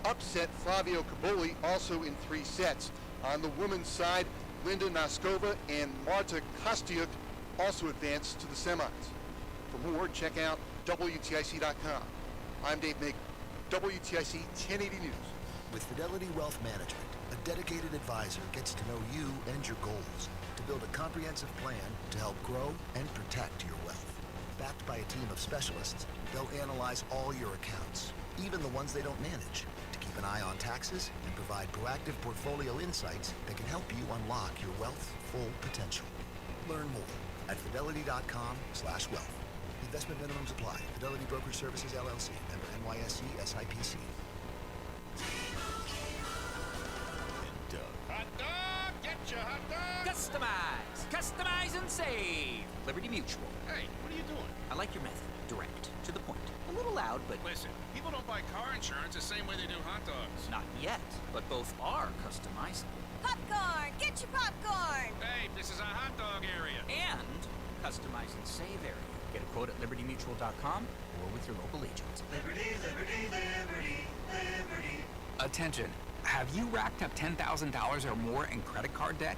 upset Flavio Caboli, also in 3 sets. On the women's side, Linda Noskova and Marta Kostyuk also advanced to the semis. For more, check out WTIC.com. I'm Dave Nagle, WTIC 1080 News. With Fidelity Wealth Management, a dedicated advisor gets to know you and your goals to build a comprehensive plan to help grow and protect your wealth. Backed by a team of specialists, they'll analyze all your accounts, even the ones they don't manage, to keep an eye on taxes and provide proactive portfolio insights that can help you unlock your wealth's full potential. Learn more at fidelity.com/wealth. Investment minimums apply. Fidelity Broker Services, LLC. Member NYSE, SIPC. Hot dog! Get your hot dog! Customize and save. Liberty Mutual. Hey, what are you doing? I like your method. Direct. To the point. A little loud, but... Listen, people don't buy car insurance the same way they do hot dogs. Not yet, but both are customizable. Popcorn! Get your popcorn! Hey, this is a hot dog area. And customize and save area. Get a quote at libertymutual.com or with your local agent. Liberty, liberty, liberty, liberty. Attention. Have you racked up $10,000 or more in credit card debt?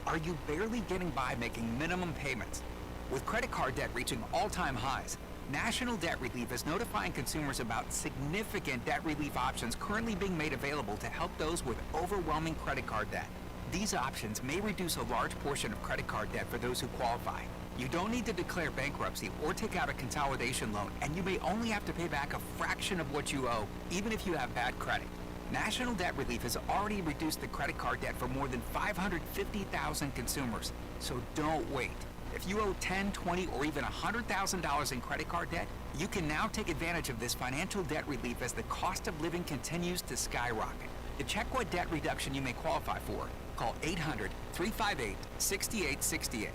Are you barely getting by making minimum payments? With credit card debt reaching all-time highs, National Debt Relief is notifying consumers about significant debt relief options currently being made available to help those with overwhelming credit card debt. These options may reduce a large portion of credit card debt for those who qualify. You don't need to declare bankruptcy or take out a consolidation loan, and you may only have to pay back a fraction of what you owe, even if you have bad credit. National Debt Relief has already reduced the credit card debt for more than 550,000 consumers, so don't wait. If you owe $10, $20, or even $100,000 in credit card debt, you can now take advantage of this financial debt relief as the cost of living continues to skyrocket. To check what debt reduction you may qualify for, call 800-358-6868.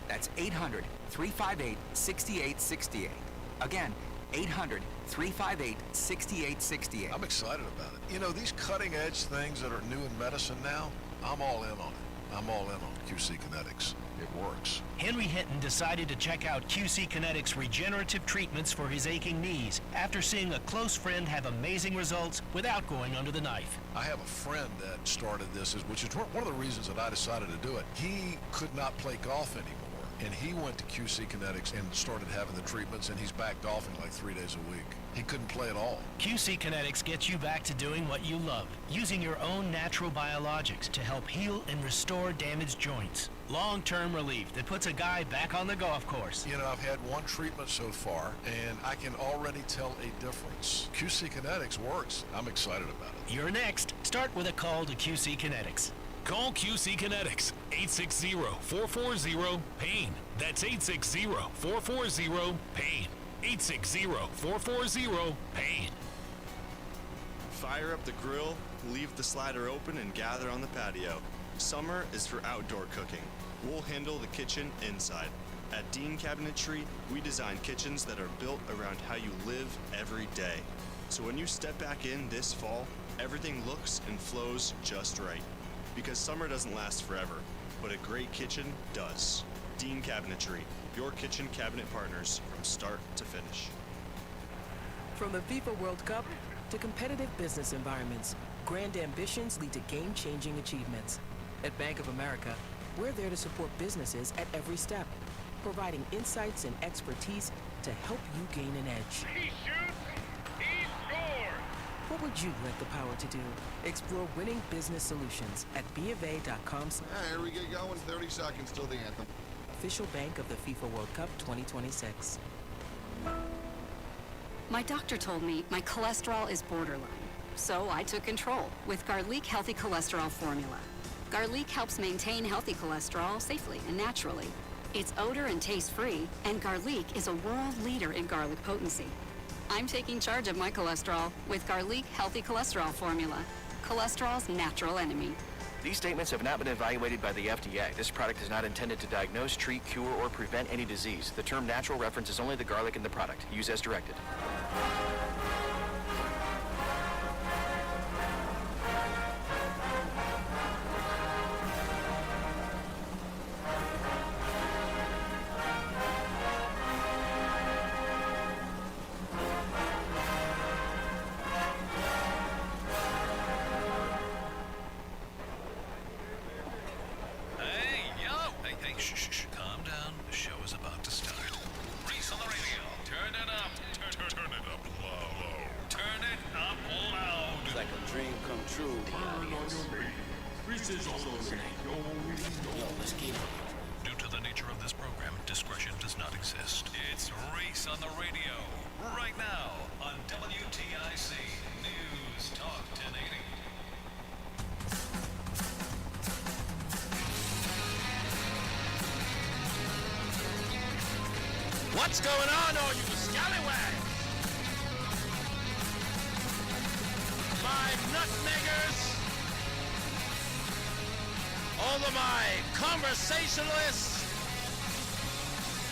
That's 800-358-6868. Again, 800-358-6868. I'm excited about it. You know, these cutting-edge things that are new in medicine now, I'm all in on it. I'm all in on QC Kinetics. It works. Henry Hinton decided to check out QC Kinetics regenerative treatments for his aching knees after seeing a close friend have amazing results without going under the knife. I have a friend that started this, which is one of the reasons that I decided to do it. He could not play golf anymore, and he went to QC Kinetics and started having the treatments, and he's back golfing like 3 days a week. He couldn't play at all. QC Kinetics gets you back to doing what you love, using your own natural biologics to help heal and restore damaged joints. Long-term relief that puts a guy back on the golf course. You know, I've had one treatment so far, and I can already tell a difference. QC Kinetics works. I'm excited about it. You're next. Start with a call to QC Kinetics. Call QC Kinetics, 860-440-PAIN. That's 860-440-PAIN. 860-440-PAIN. Fire up the grill, leave the slider open, and gather on the patio. Summer is for outdoor cooking. We'll handle the kitchen inside. At Dean Cabinetry, we design kitchens that are built around how you live every day. So when you step back in this fall, everything looks and flows just right. Because summer doesn't last forever, but a great kitchen does. Dean Cabinetry, your kitchen cabinet partners from start to finish. From the FIFA World Cup to competitive business environments, grand ambitions lead to game-changing achievements. At Bank of America, we're there to support businesses at every step, providing insights and expertise to help you gain an edge. He shoots, he scores! What would you like the power to do? Explore winning business solutions at BofA.com. Here we get going. 30 seconds till the anthem. Official bank of the FIFA World Cup 2026. My doctor told me my cholesterol is borderline, so I took control with Garlic Healthy Cholesterol Formula. Garlic helps maintain healthy cholesterol safely and naturally. It's odor and taste-free, and Garlic is a world leader in garlic potency. I'm taking charge of my cholesterol with Garlic Healthy Cholesterol Formula, cholesterol's natural enemy. These statements have not been evaluated by the FDA. This product is not intended to diagnose, treat, cure, or prevent any disease. The term natural references only the garlic in the product. Use as directed. dream come true. Reese is also Yo, let's get it. Due to the nature of this program, discretion does not exist. It's Reese on the radio, right now, on WTIC News Talk 1080. What's going on, all you scallywags? My nutmeggers, all of my conversationalists,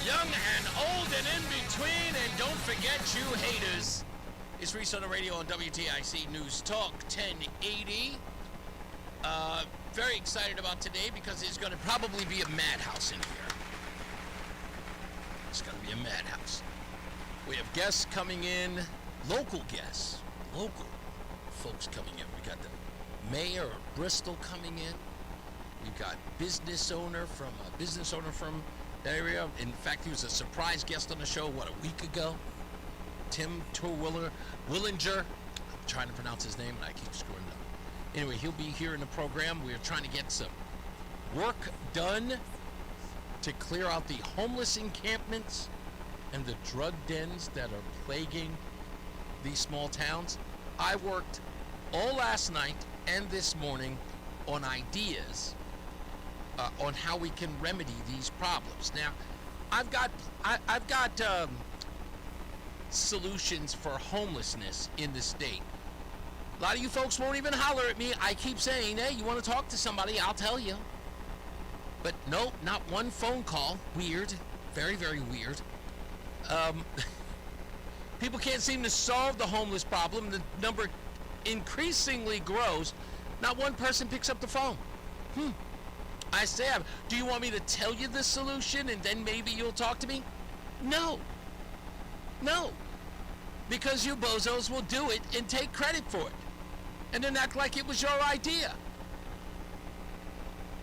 young and old and in between, and don't forget you haters. It's Reese on the radio on WTIC News Talk 1080. Very excited about today because there's going to probably be a madhouse in here. It's going to be a madhouse. We have guests coming in, local guests, local folks coming in. We got the mayor of Bristol coming in. We've got a business owner from the area. In fact, he was a surprise guest on the show, a week ago? Tim Willinger. I'm trying to pronounce his name, and I keep screwing it up. Anyway, he'll be here in the program. We're trying to get some work done to clear out the homeless encampments and the drug dens that are plaguing these small towns. I worked all last night and this morning on ideas on how we can remedy these problems. Now, I've got solutions for homelessness in the state. A lot of you folks won't even holler at me. I keep saying, hey, you want to talk to somebody, I'll tell you. But nope, not one phone call. Weird. Very, very weird. People can't seem to solve the homeless problem. The number increasingly grows. Not one person picks up the phone. I say, do you want me to tell you the solution and then maybe you'll talk to me? No. No. Because you bozos will do it and take credit for it. And then act like it was your idea.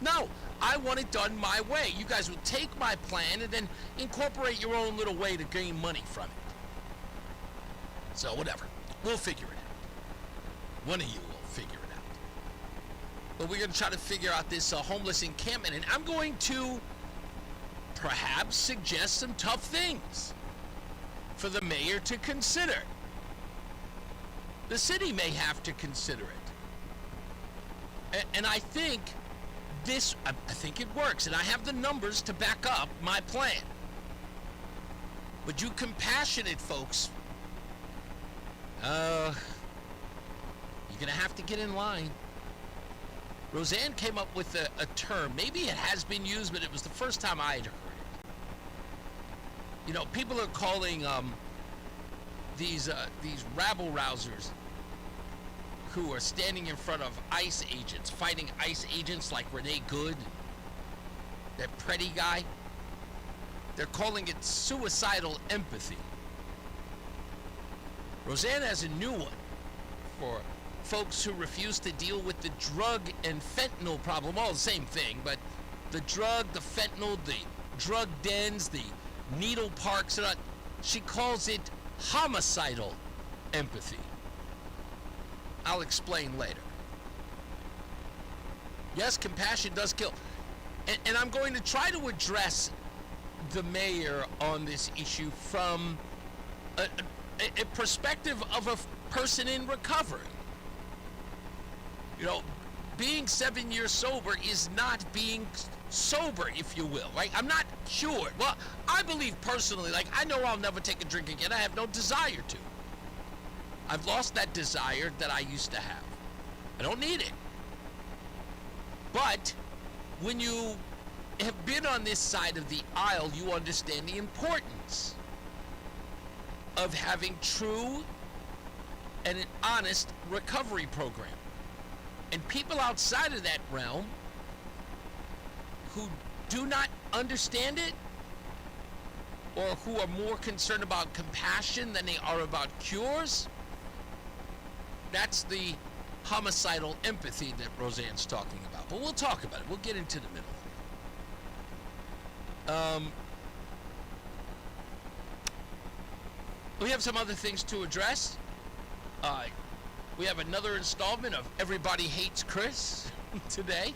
No. I want it done my way. You guys will take my plan and then incorporate your own little way to gain money from it. So whatever. We'll figure it out. One of you will figure it out. But we're going to try to figure out this homeless encampment. And I'm going to perhaps suggest some tough things for the mayor to consider. The city may have to consider it. And I think I think it works, and I have the numbers to back up my plan. But you compassionate folks, you're gonna have to get in line. Roseanne came up with a term. Maybe it has been used, but it was the first time I had heard it. You know, people are calling these rabble-rousers who are standing in front of ICE agents, fighting ICE agents like Renee Good, that Pretty guy. They're calling it suicidal empathy. Roseanne has a new one for folks who refuse to deal with the drug and fentanyl problem, all the same thing, but the drug, the fentanyl, the drug dens, the needle parks, she calls it homicidal empathy. I'll explain later. Yes, compassion does kill. And I'm going to try to address the mayor on this issue from a perspective of a person in recovery. You know, being 7 years sober is not being sober, if you will, right? I'm not cured. Well, I believe personally, I know I'll never take a drink again. I have no desire to. I've lost that desire that I used to have. I don't need it. But when you have been on this side of the aisle, you understand the importance of having true and an honest recovery program. And people outside of that realm who do not understand it, or who are more concerned about compassion than they are about cures, that's the homicidal empathy that Roseanne's talking about. But we'll talk about it. We'll get into the middle of it. We have some other things to address. We have another installment of Everybody Hates Chris today.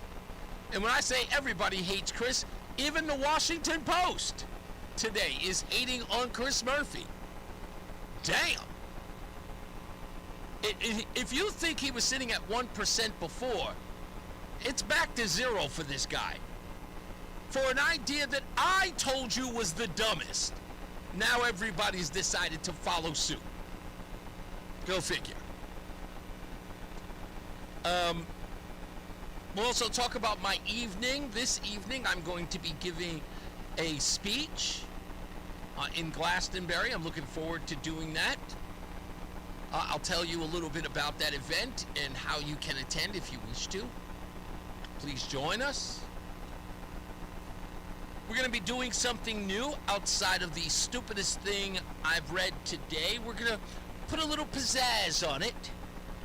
And when I say everybody hates Chris, even the Washington Post today is hating on Chris Murphy. Damn. If you think he was sitting at 1% before, it's back to zero for this guy. For an idea that I told you was the dumbest, now everybody's decided to follow suit. Go figure. We'll also talk about my evening. This evening, I'm going to be giving a speech in Glastonbury. I'm looking forward to doing that. I'll tell you a little bit about that event and how you can attend if you wish to. Please join us. We're going to be doing something new outside of the stupidest thing I've read today. We're going to put a little pizzazz on it.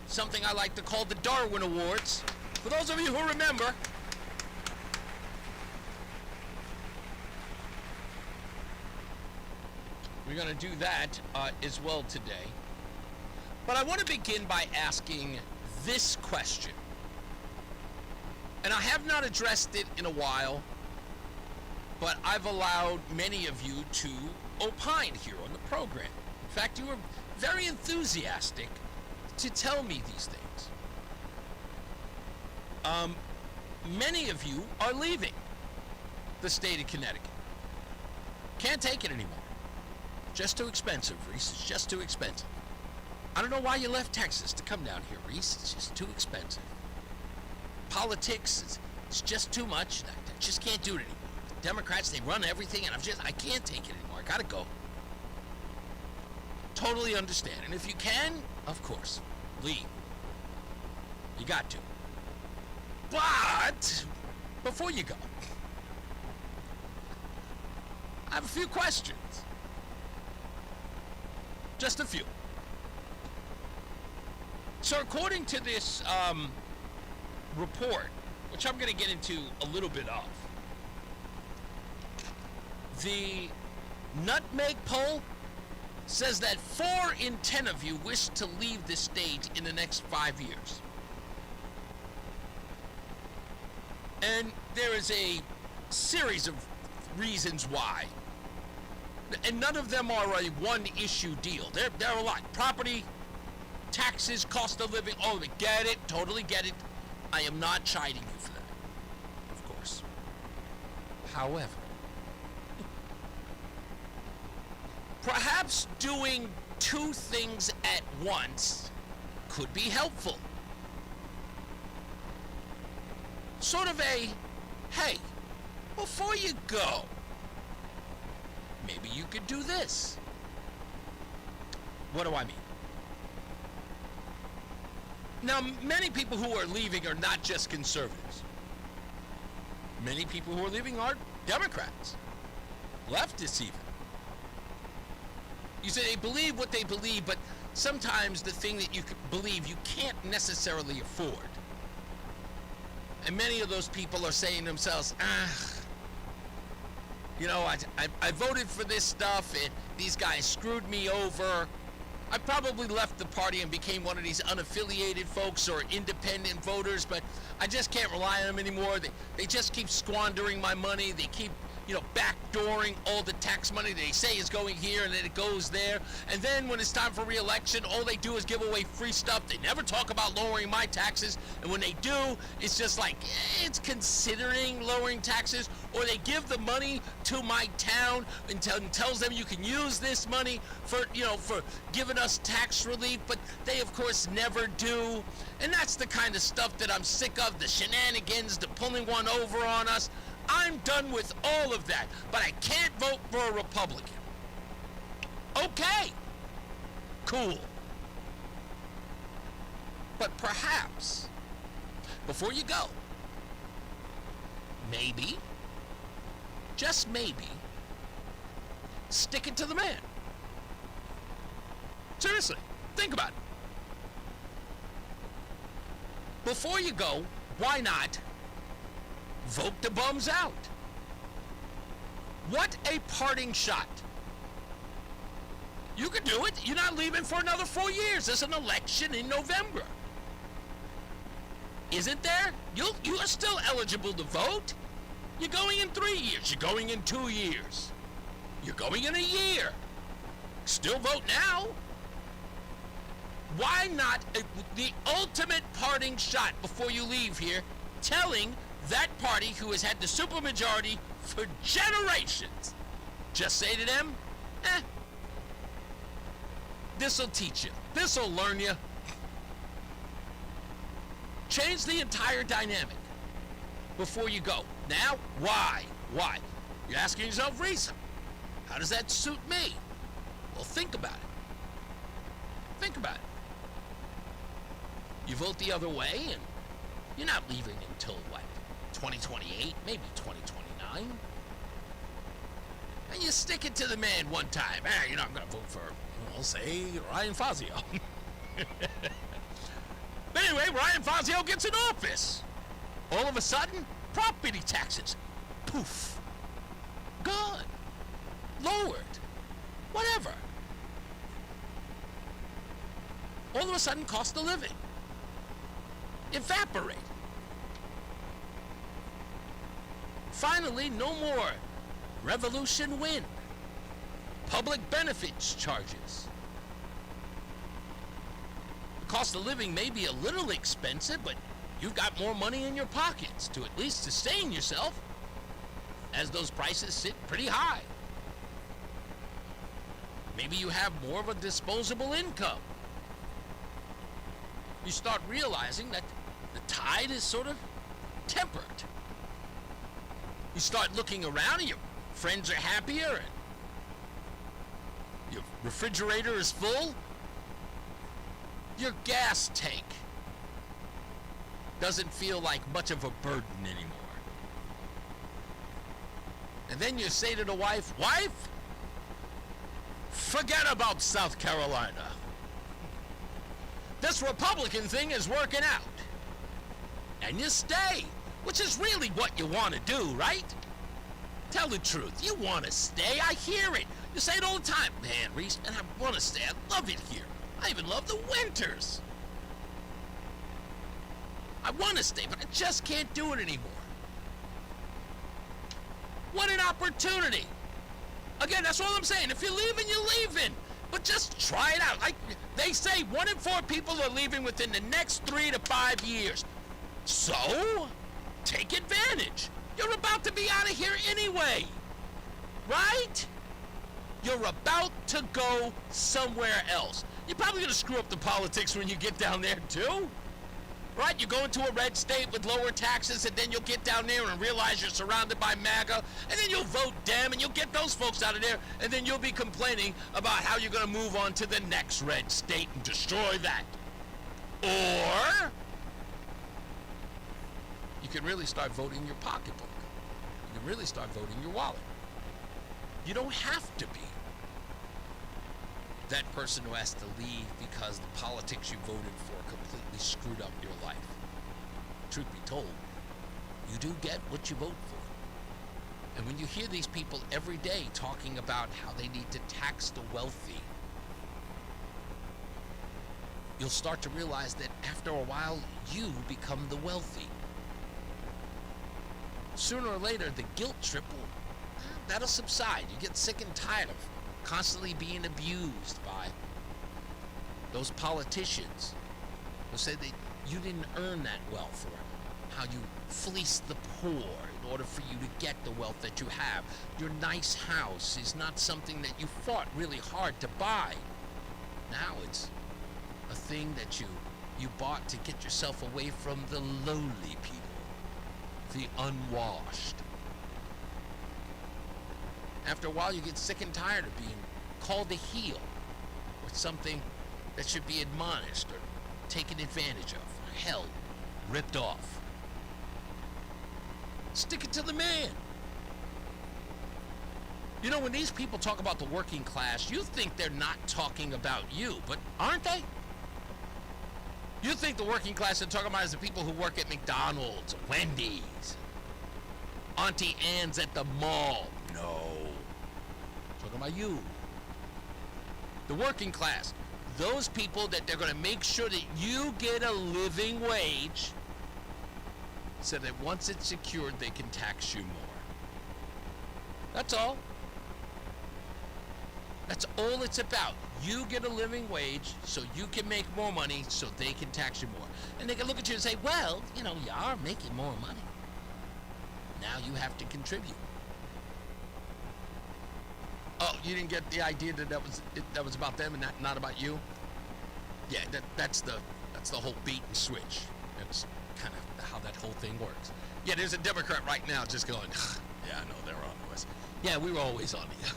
Something I like to call the Darwin Awards. For those of you who remember, we're going to do that as well today. But I want to begin by asking this question. And I have not addressed it in a while, but I've allowed many of you to opine here on the program. In fact, you were very enthusiastic to tell me these things. Many of you are leaving the state of Connecticut. Can't take it anymore. Just too expensive, Reese. It's just too expensive. I don't know why you left Texas to come down here, Reese. It's just too expensive. Politics, it's just too much. I just can't do it anymore. The Democrats, they run everything, and I can't take it anymore. I gotta go. Totally understand. And if you can, of course, leave. You got to. But before you go, I have a few questions. Just a few. So according to this report, which I'm going to get into a little bit of, the Nutmeg poll says that 4 in 10 of you wish to leave this state in the next 5 years. And there is a series of reasons why. And none of them are a one-issue deal. There are a lot. Property, taxes, cost of living, all of it. Get it, totally get it. I am not chiding you for that, of course. However, perhaps doing 2 things at once could be helpful. Sort of a, hey, before you go, maybe you could do this. What do I mean? Now, many people who are leaving are not just conservatives. Many people who are leaving are Democrats, leftists even. You say they believe what they believe, but sometimes the thing that you believe you can't necessarily afford. And many of those people are saying to themselves, you know, I voted for this stuff, and these guys screwed me over. I probably left the party and became one of these unaffiliated folks or independent voters, but I just can't rely on them anymore. They just keep squandering my money. They keep, you know, backdooring all the tax money they say is going here and then it goes there. And then when it's time for re-election, all they do is give away free stuff. They never talk about lowering my taxes. And when they do, it's just like, it's considering lowering taxes. Or they give the money to my town and tells them you can use this money for, you know, for giving us tax relief. But they, of course, never do. And that's the kind of stuff that I'm sick of, the shenanigans, the pulling one over on us. I'm done with all of that, but I can't vote for a Republican. Okay, cool. But perhaps, before you go, maybe, just maybe, stick it to the man. Seriously, think about it. Before you go, why not vote the bums out? What a parting shot. You can do it. You're not leaving for another 4 years. There's an election in November. Isn't there? You are still eligible to vote. You're going in 3 years. You're going in 2 years. You're going in a year. Still vote now. Why not the ultimate parting shot before you leave here, telling that party who has had the supermajority for generations, just say to them, this'll teach you. This'll learn you. Change the entire dynamic before you go. Now, why? Why? You're asking yourself, Reese, how does that suit me? Well, think about it. Think about it. You vote the other way, and you're not leaving until, what, 2028, maybe 2029? And you stick it to the man one time. You know, I'm going to vote for, well, say, Ryan Fazio. But anyway, Ryan Fazio gets in office. All of a sudden, property taxes, poof, gone, lowered, whatever. All of a sudden, cost of living evaporate. Finally, no more revolution win. Public benefits charges. The cost of living may be a little expensive, but you've got more money in your pockets to at least sustain yourself, as those prices sit pretty high. Maybe you have more of a disposable income. You start realizing that the tide is sort of tempered. You start looking around and your friends are happier and your refrigerator is full. Your gas tank doesn't feel like much of a burden anymore. And then you say to the wife, wife, forget about South Carolina. This Republican thing is working out. And you stay, which is really what you want to do, right? Tell the truth. You want to stay. I hear it. You say it all the time. Man, Reese, man, I want to stay. I love it here. I even love the winters. I want to stay, but I just can't do it anymore. What an opportunity. Again, that's all I'm saying. If you're leaving, you're leaving. But just try it out. Like they say, 1 in 4 people are leaving within the next 3 to 5 years. So, take advantage. You're about to be out of here anyway. Right? You're about to go somewhere else. You're probably going to screw up the politics when you get down there, too. Right? You go into a red state with lower taxes, and then you'll get down there and realize you're surrounded by MAGA, and then you'll vote Dem, and you'll get those folks out of there, and then you'll be complaining about how you're going to move on to the next red state and destroy that. Or you can really start voting your pocketbook. You can really start voting your wallet. You don't have to be that person who has to leave because the politics you voted for completely screwed up your life. Truth be told, you do get what you vote for. And when you hear these people every day talking about how they need to tax the wealthy, you'll start to realize that after a while, you become the wealthy. Sooner or later, the guilt trip that'll subside. You get sick and tired of constantly being abused by those politicians who say that you didn't earn that wealth, or how you fleeced the poor in order for you to get the wealth that you have. Your nice house is not something that you fought really hard to buy. Now it's a thing that you bought to get yourself away from the lowly people, the unwashed. After a while, you get sick and tired of being called a heel, or something that should be admonished or taken advantage of, or held, ripped off. Stick it to the man. You know, when these people talk about the working class, you think they're not talking about you, but aren't they? You think the working class they're talking about is the people who work at McDonald's, Wendy's, Auntie Anne's at the mall. No. Talking about you. the working class, those people that they're going to make sure that you get a living wage so that once it's secured, they can tax you more. That's all. That's all it's about. You get a living wage so you can make more money so they can tax you more. And they can look at you and say, well, you know, you are making more money. Now you have to contribute. Oh, you didn't get the idea that that was about them and not about you? Yeah, that's the whole bait and switch. That's kind of how that whole thing works. Yeah, there's a Democrat right now just going, yeah, I know they're on to us. Yeah, we were always on to you.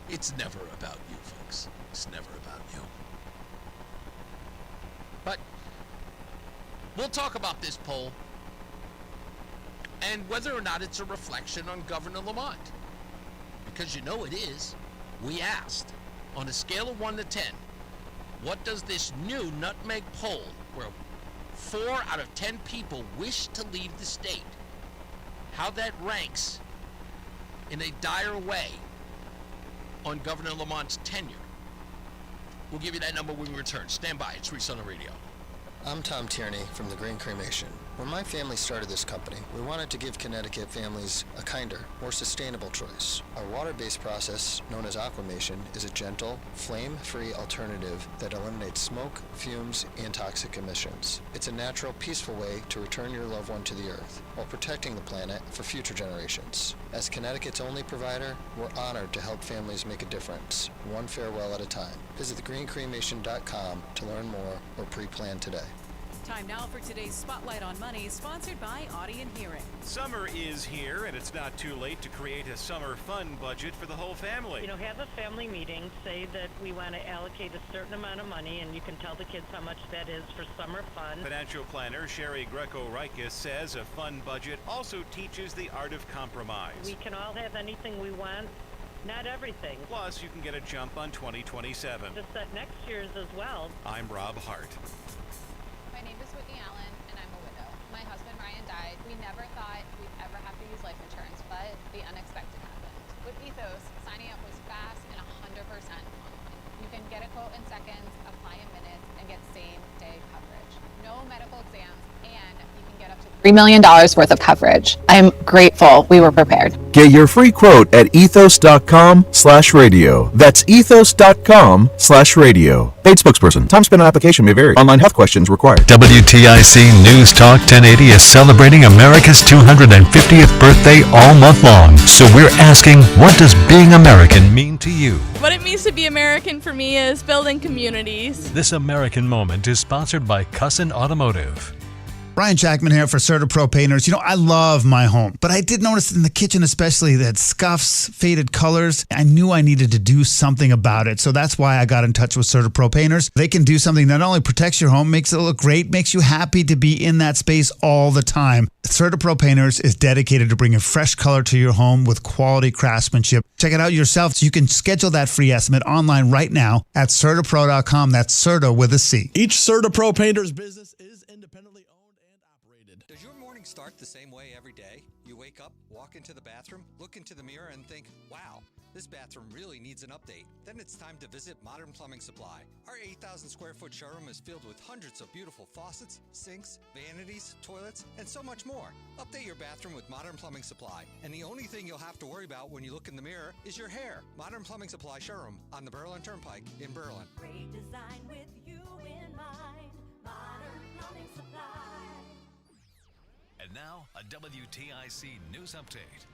It's never about you, folks. It's never about you. But we'll talk about this poll and whether or not it's a reflection on Governor Lamont. Because you know it is. We asked, on a scale of 1 to 10, what does this new nutmeg poll, where 4 out of 10 people wish to leave the state, how that ranks in a dire way on Governor Lamont's tenure? We'll give you that number when we return. Stand by. It's Reese on the radio. I'm Tom Tierney from the Green Cremation. When my family started this company, we wanted to give Connecticut families a kinder, more sustainable choice. Our water-based process, known as aquamation, is a gentle, flame-free alternative that eliminates smoke, fumes, and toxic emissions. It's a natural, peaceful way to return your loved one to the earth while protecting the planet for future generations. As Connecticut's only provider, we're honored to help families make a difference, one farewell at a time. Visit thegreencremation.com to learn more or pre-plan today. Time now for today's Spotlight on Money, sponsored by Audie and Hearing. Summer is here, and it's not too late to create a summer fun budget for the whole family. You know, have a family meeting, say that we want to allocate a certain amount of money, and you can tell the kids how much that is for summer fun. Financial planner Sherry Greco-Rikis says a fun budget also teaches the art of compromise. We can all have anything we want, not everything. Plus, you can get a jump on 2027. To set next year's as well. I'm Rob Hart. My name is Whitney Allen, and I'm a widow. My husband Ryan died. We never thought we'd ever have to use life insurance, but the unexpected happened. With Ethos, signing up was fast and 100% online. You can get a quote in seconds, apply in minutes, and get same-day coverage. No medical exams, and you can get up to $3 million worth of coverage. I'm grateful we were prepared. Get your free quote at ethos.com/radio. That's ethos.com/radio. Paid spokesperson. Time spent on application may vary. Online health questions required. WTIC News Talk 1080 is celebrating America's 250th birthday all month long. So we're asking, what does being American mean to you? What it means to be American for me is building communities. This American Moment is sponsored by Cussin Automotive. Brian Jackman here for CertaPro Painters. You know, I love my home, but I did notice in the kitchen especially that scuffs, faded colors. I knew I needed to do something about it, so that's why I got in touch with CertaPro Painters. They can do something that not only protects your home, makes it look great, makes you happy to be in that space all the time. CertaPro Painters is dedicated to bringing fresh color to your home with quality craftsmanship. Check it out yourself so you can schedule that free estimate online right now at CertaPro.com. That's Certa with a C. Each CertaPro Painters business is independently owned and operated. Does your morning start the same way every day? You wake up, walk into the bathroom, look into the mirror, and think, wow, this bathroom really needs an update. Then it's time to visit Modern Plumbing Supply. Our 8,000 square foot showroom is filled with hundreds of beautiful faucets, sinks, vanities, toilets, and so much more. Update your bathroom with Modern Plumbing Supply. And the only thing you'll have to worry about when you look in the mirror is your hair. Modern Plumbing Supply showroom on the Berlin Turnpike in Berlin. Great design with you in mind. Modern Plumbing Supply. And now, a WTIC news update.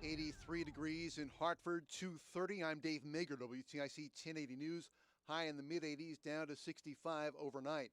83 degrees in Hartford, 2:30. I'm Dave Mager, WTIC 1080 News. High in the mid-80s, down to 65 overnight.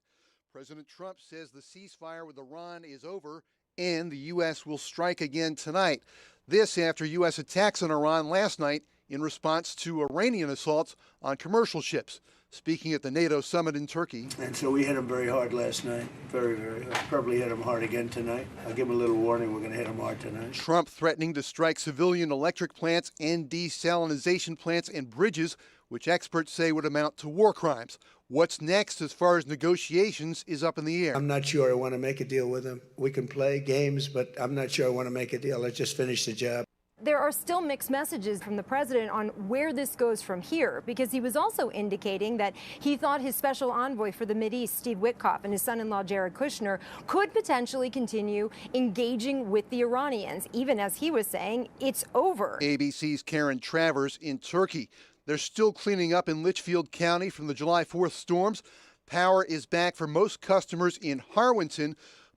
President Trump says the ceasefire with Iran is over and the U.S. will strike again tonight. This after U.S. attacks on Iran last night in response to Iranian assaults on commercial ships. Speaking at the NATO summit in Turkey. And so we hit them very hard last night. Very, very hard. Probably hit them hard again tonight. I'll give them a little warning. We're going to hit them hard tonight. Trump threatening to strike civilian electric plants and desalinization plants and bridges, which experts say would amount to war crimes. What's next as far as negotiations is up in the air. I'm not sure I want to make a deal with them. We can play games, but I'm not sure I want to make a deal. Let's just finish the job. There are still mixed messages from the president on where this goes from here, because he was also indicating that he thought his special envoy for the Mideast, Steve Witkoff, and his son-in-law, Jared Kushner, could potentially continue engaging with the Iranians, even as he was saying it's over. ABC's Karen Travers in Turkey. They're still cleaning up in Litchfield County from the July 4th storms. Power is back for most customers in Harwinton,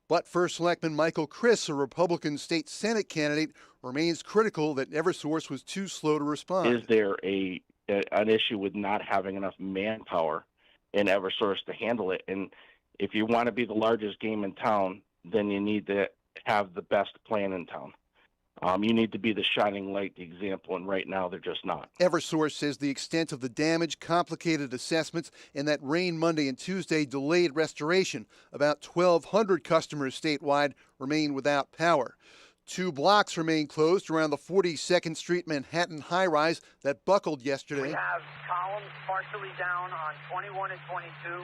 but First Selectman Michael Criss, a Republican state Senate candidate, remains critical that Eversource was too slow to respond. Is there an issue with not having enough manpower in Eversource to handle it? And if you want to be the largest game in town, then you need to have the best plan in town. You need to be the shining light, the example, and right now they're just not. Eversource says the extent of the damage, complicated assessments, and that rain Monday and Tuesday delayed restoration. About 1,200 customers statewide remain without power. 2 blocks remain closed around the 42nd Street Manhattan high-rise that buckled yesterday. We have columns partially down on 21 and 22,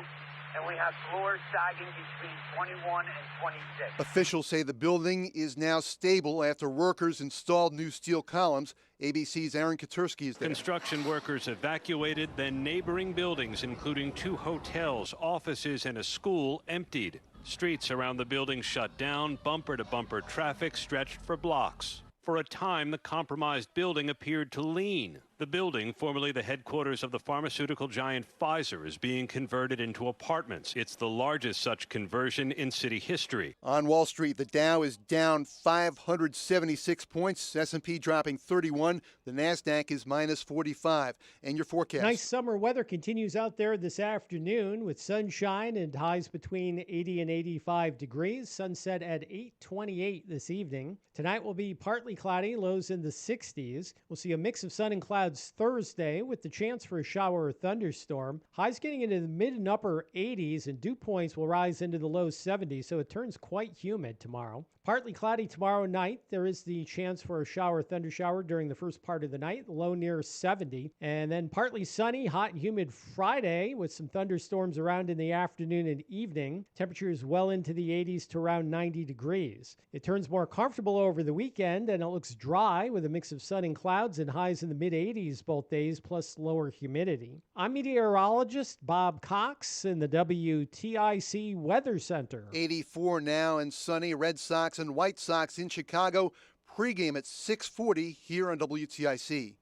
and we have floors sagging between 21 and 26. Officials say the building is now stable after workers installed new steel columns. ABC's Aaron Katursky is there. Construction workers evacuated, then neighboring buildings, including 2 hotels, offices, and a school, emptied. Streets around the building shut down, bumper-to-bumper traffic stretched for blocks. For a time, the compromised building appeared to lean. The building, formerly the headquarters of the pharmaceutical giant Pfizer, is being converted into apartments. It's the largest such conversion in city history. On Wall Street, the Dow is down 576 points, S&P dropping 31, the NASDAQ is minus 45. And your forecast. Nice summer weather continues out there this afternoon with sunshine and highs between 80 and 85 degrees. Sunset at 8:28 this evening. Tonight will be partly cloudy, lows in the 60s. We'll see a mix of sun and clouds Thursday with the chance for a shower or thunderstorm. Highs getting into the mid and upper 80s, and dew points will rise into the low 70s, so it turns quite humid tomorrow. Partly cloudy tomorrow night. There is the chance for a shower or thundershower during the first part of the night, low near 70. And then partly sunny, hot and humid Friday with some thunderstorms around in the afternoon and evening. Temperatures well into the 80s to around 90 degrees. It turns more comfortable over the weekend, and it looks dry with a mix of sun and clouds and highs in the mid-80s both days, plus lower humidity. I'm meteorologist Bob Cox in the WTIC Weather Center. 84 now and sunny. Red Sox and White Sox in Chicago. Pregame at 6:40 here on WTIC.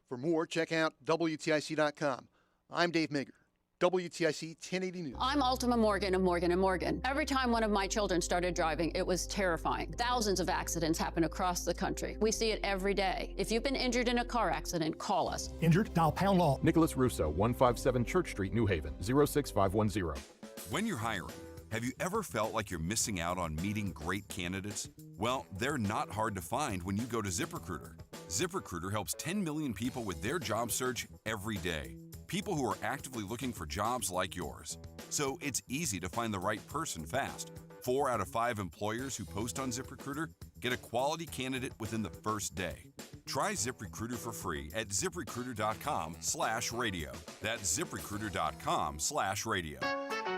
For more, check out WTIC.com. I'm Dave Mager, WTIC 1080 News. I'm Ultima Morgan of Morgan & Morgan. Every time one of my children started driving, it was terrifying. Thousands of accidents happen across the country. We see it every day. If you've been injured in a car accident, call us. Injured? Dial pound law. Nicholas Russo, 157 Church Street, New Haven, 06510. When you're hiring, have you ever felt like you're missing out on meeting great candidates? Well, they're not hard to find when you go to ZipRecruiter. ZipRecruiter helps 10 million people with their job search every day. People who are actively looking for jobs like yours. So it's easy to find the right person fast. 4 out of 5 employers who post on ZipRecruiter get a quality candidate within the first day. Try ZipRecruiter for free at ZipRecruiter.com/radio. That's ZipRecruiter.com/radio.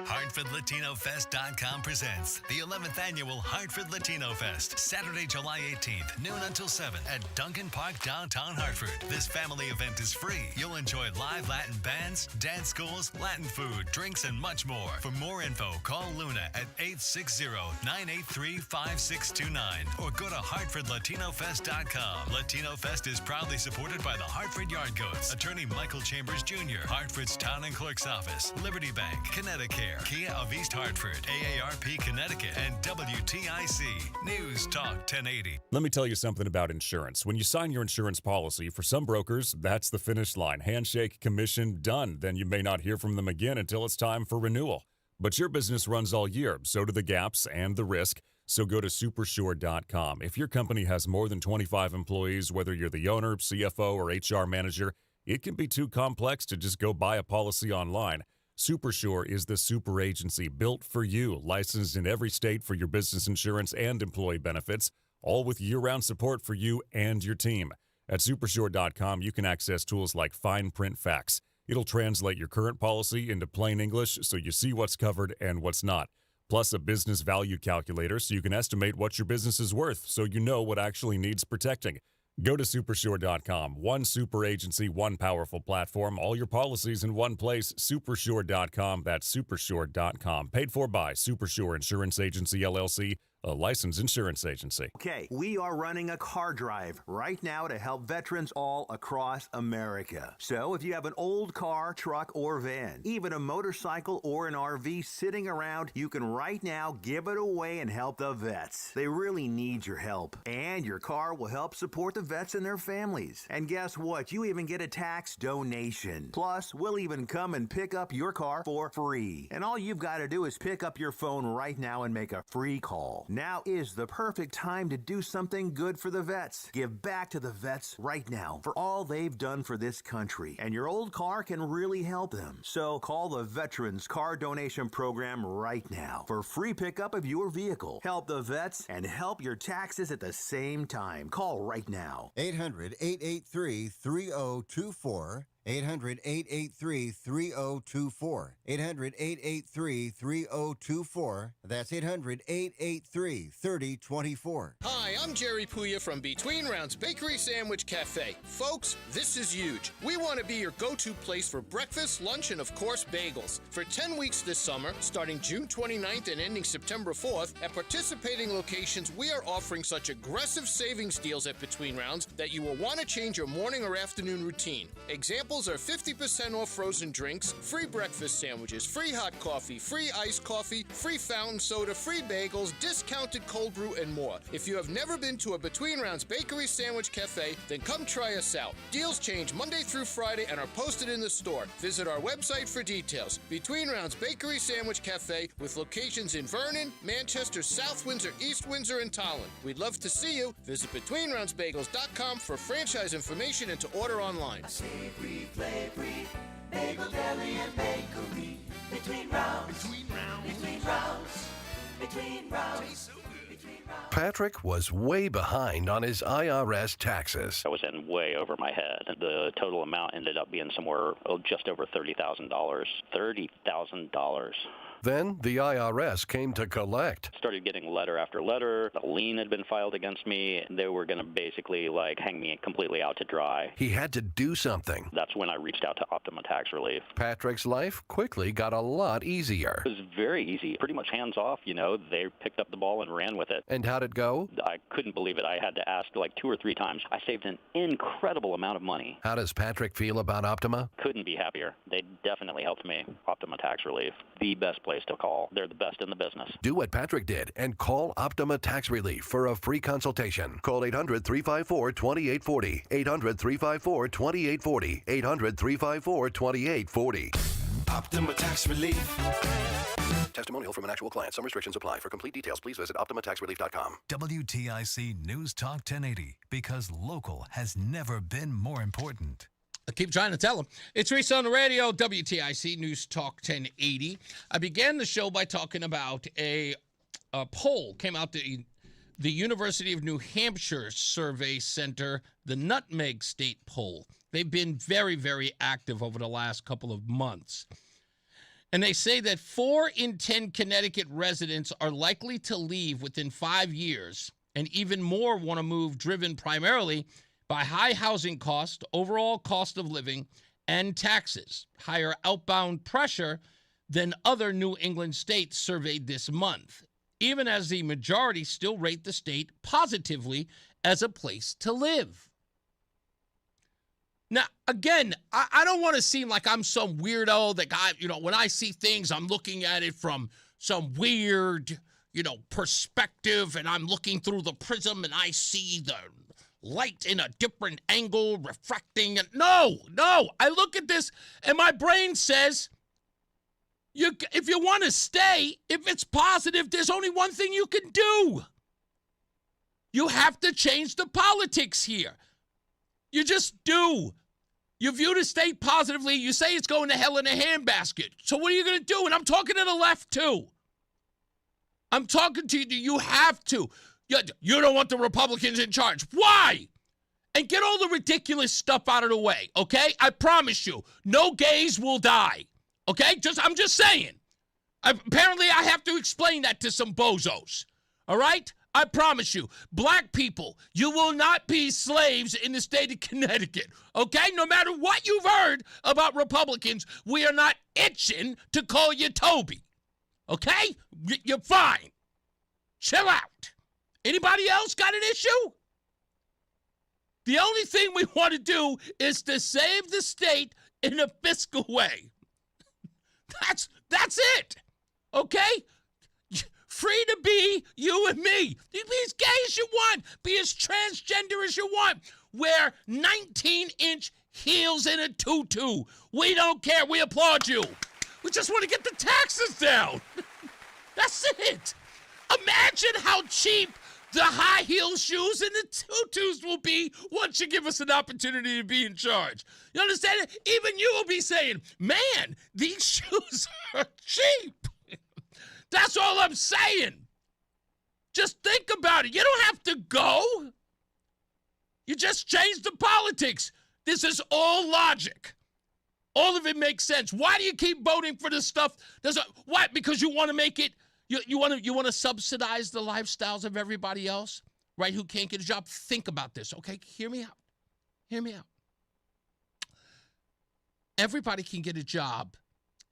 HartfordLatinoFest.com presents the 11th Annual Hartford Latino Fest, Saturday, July 18th, noon until 7 at Duncan Park, downtown Hartford. This family event is free. You'll enjoy live Latin bands, dance schools, Latin food, drinks, and much more. For more info, call Luna at 860-983-5629 or go to HartfordLatinoFest.com. Latino Fest is proudly supported by the Hartford Yard Goats, Attorney Michael Chambers Jr., Hartford's Town and Clerk's Office, Liberty Bank, Connecticut, Kia of East Hartford, AARP Connecticut, and WTIC News Talk 1080. Let me tell you something about insurance. When you sign your insurance policy, for some brokers, that's the finish line. Handshake, commission, done. Then you may not hear from them again until it's time for renewal. But your business runs all year, so do the gaps and the risk. So go to Supersure.com. If your company has more than 25 employees, whether you're the owner, CFO, or HR manager, it can be too complex to just go buy a policy online. Supersure is the super agency built for you, licensed in every state for your business insurance and employee benefits, all with year-round support for you and your team. At Supersure.com, you can access tools like fine print facts. It'll translate your current policy into plain English so you see what's covered and what's not. Plus a business value calculator so you can estimate what your business is worth so you know what actually needs protecting. Go to supersure.com. One super agency, one powerful platform, all your policies in one place. Supersure.com. That's supersure.com. Paid for by Supersure Insurance Agency, LLC, a licensed insurance agency. Okay, we are running a car drive right now to help veterans all across America. So if you have an old car, truck, or van, even a motorcycle or an RV sitting around, you can right now give it away and help the vets. They really need your help. And your car will help support the vets and their families. And guess what? You even get a tax donation. Plus, we'll even come and pick up your car for free. And all you've got to do is pick up your phone right now and make a free call. Now is the perfect time to do something good for the vets. Give back to the vets right now for all they've done for this country. And your old car can really help them. So call the Veterans Car Donation Program right now for free pickup of your vehicle. Help the vets and help your taxes at the same time. Call right now. 800-883-3024. 800-883-3024. 800-883-3024. That's 800-883-3024. Hi, I'm Jerry Puya from Between Rounds Bakery Sandwich Cafe. Folks, this is huge. We want to be your go-to place for breakfast, lunch, and of course, bagels. For 10 weeks this summer, starting June 29th and ending September 4th, at participating locations, we are offering such aggressive savings deals at Between Rounds that you will want to change your morning or afternoon routine. Examples are 50% off frozen drinks, free breakfast sandwiches, free hot coffee, free iced coffee, free fountain soda, free bagels, discounted cold brew, and more. If you have never been to a Between Rounds Bakery Sandwich Cafe, then come try us out. Deals change Monday through Friday and are posted in the store. Visit our website for details. Between Rounds Bakery Sandwich Cafe with locations in Vernon, Manchester, South Windsor, East Windsor, and Tolland. We'd love to see you. Visit BetweenRoundsBagels.com for franchise information and to order online. Bagel Deli and Bakery. Between rounds. Between rounds. Between rounds. Between rounds. Patrick was way behind on his IRS taxes. I was in way over my head. The total amount ended up being somewhere just over $30,000. $30,000. Then the IRS came to collect. Started getting letter after letter. A lien had been filed against me. They were going to basically hang me completely out to dry. He had to do something. That's when I reached out to Optima Tax Relief. Patrick's life quickly got a lot easier. It was very easy, pretty much hands off. They picked up the ball and ran with it. And how'd it go? I couldn't believe it. I had to ask 2 or 3 times. I saved an incredible amount of money. How does Patrick feel about Optima? Couldn't be happier. They definitely helped me. Optima Tax Relief, the best place to call. They're the best in the business. Do what Patrick did and call Optima Tax Relief for a free consultation. Call 800-354-2840. 800-354-2840. 800-354-2840. Optima Tax Relief. Testimonial from an actual client. Some restrictions apply. For complete details, please visit OptimaTaxRelief.com. WTIC News Talk 1080, because local has never been more important. I keep trying to tell them. It's Reese on the radio, WTIC News Talk 1080. I began the show by talking about a poll came out the University of New Hampshire Survey Center, the Nutmeg State Poll. They've been very, very active over the last couple of months. And they say that 4 in 10 Connecticut residents are likely to leave within 5 years, and even more want to move, driven primarily by high housing cost, overall cost of living, and taxes. Higher outbound pressure than other New England states surveyed this month, even as the majority still rate the state positively as a place to live. Now, again, I don't want to seem like I'm some weirdo that when I see things, I'm looking at it from some weird, perspective, and I'm looking through the prism and I see the light in a different angle refracting. And no, I look at this and my brain says, if you want to stay, if it's positive, there's only one thing you can do. You have to change the politics here. You just do. You view the state positively. You say it's going to hell in a handbasket. So what are you going to do? And I'm talking to the left, too. I'm talking to you. You have to. You don't want the Republicans in charge. Why? And get all the ridiculous stuff out of the way, okay? I promise you, no gays will die, okay? I'm just saying. Apparently, I have to explain that to some bozos, all right? I promise you, black people, you will not be slaves in the state of Connecticut, okay? No matter what you've heard about Republicans, we are not itching to call you Toby, okay? You're fine. Chill out. Anybody else got an issue? The only thing we want to do is to save the state in a fiscal way. That's it, okay? Free to be you and me. You be as gay as you want. Be as transgender as you want. Wear 19-inch heels in a tutu. We don't care. We applaud you. We just want to get the taxes down. That's it. Imagine how cheap the high heel shoes and the tutus will be once you give us an opportunity to be in charge. You understand? Even you will be saying, man, these shoes are cheap. That's all I'm saying. Just think about it. You don't have to go. You just change the politics. This is all logic. All of it makes sense. Why do you keep voting for this stuff? Why? Because you want to make it, you want to subsidize the lifestyles of everybody else, right, who can't get a job? Think about this, okay? Hear me out. Hear me out. Everybody can get a job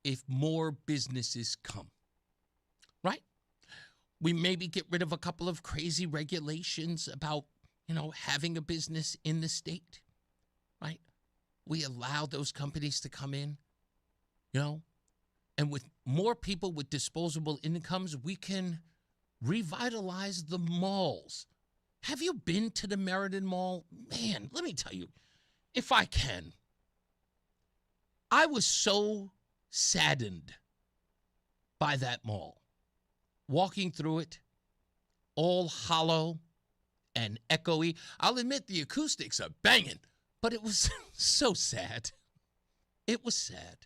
if more businesses come. Right? We maybe get rid of a couple of crazy regulations about, having a business in the state, right? We allow those companies to come in, and with more people with disposable incomes, we can revitalize the malls. Have you been to the Meriden Mall? Man, let me tell you, if I can, I was so saddened by that mall. Walking through it, all hollow and echoey. I'll admit the acoustics are banging, but it was so sad. It was sad.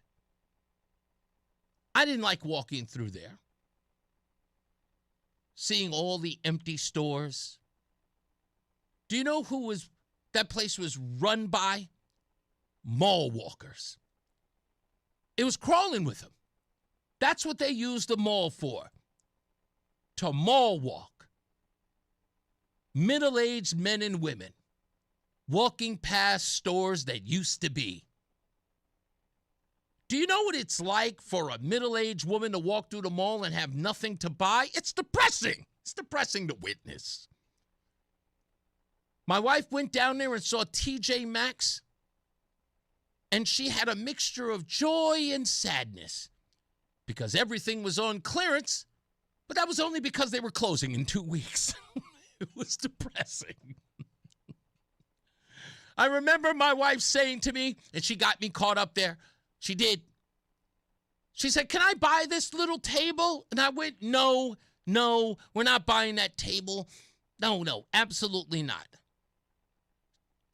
I didn't like walking through there, seeing all the empty stores. Do you know who that place was run by? Mall walkers. It was crawling with them. That's what they used the mall for. To mall walk. Middle-aged men and women walking past stores that used to be. Do you know what it's like for a middle-aged woman to walk through the mall and have nothing to buy? It's depressing. It's depressing to witness. My wife went down there and saw TJ Maxx, and she had a mixture of joy and sadness because everything was on clearance. But that was only because they were closing in 2 weeks. It was depressing. I remember my wife saying to me, and she got me caught up there. She did. She said, "Can I buy this little table?" And I went, no, we're not buying that table. No, absolutely not.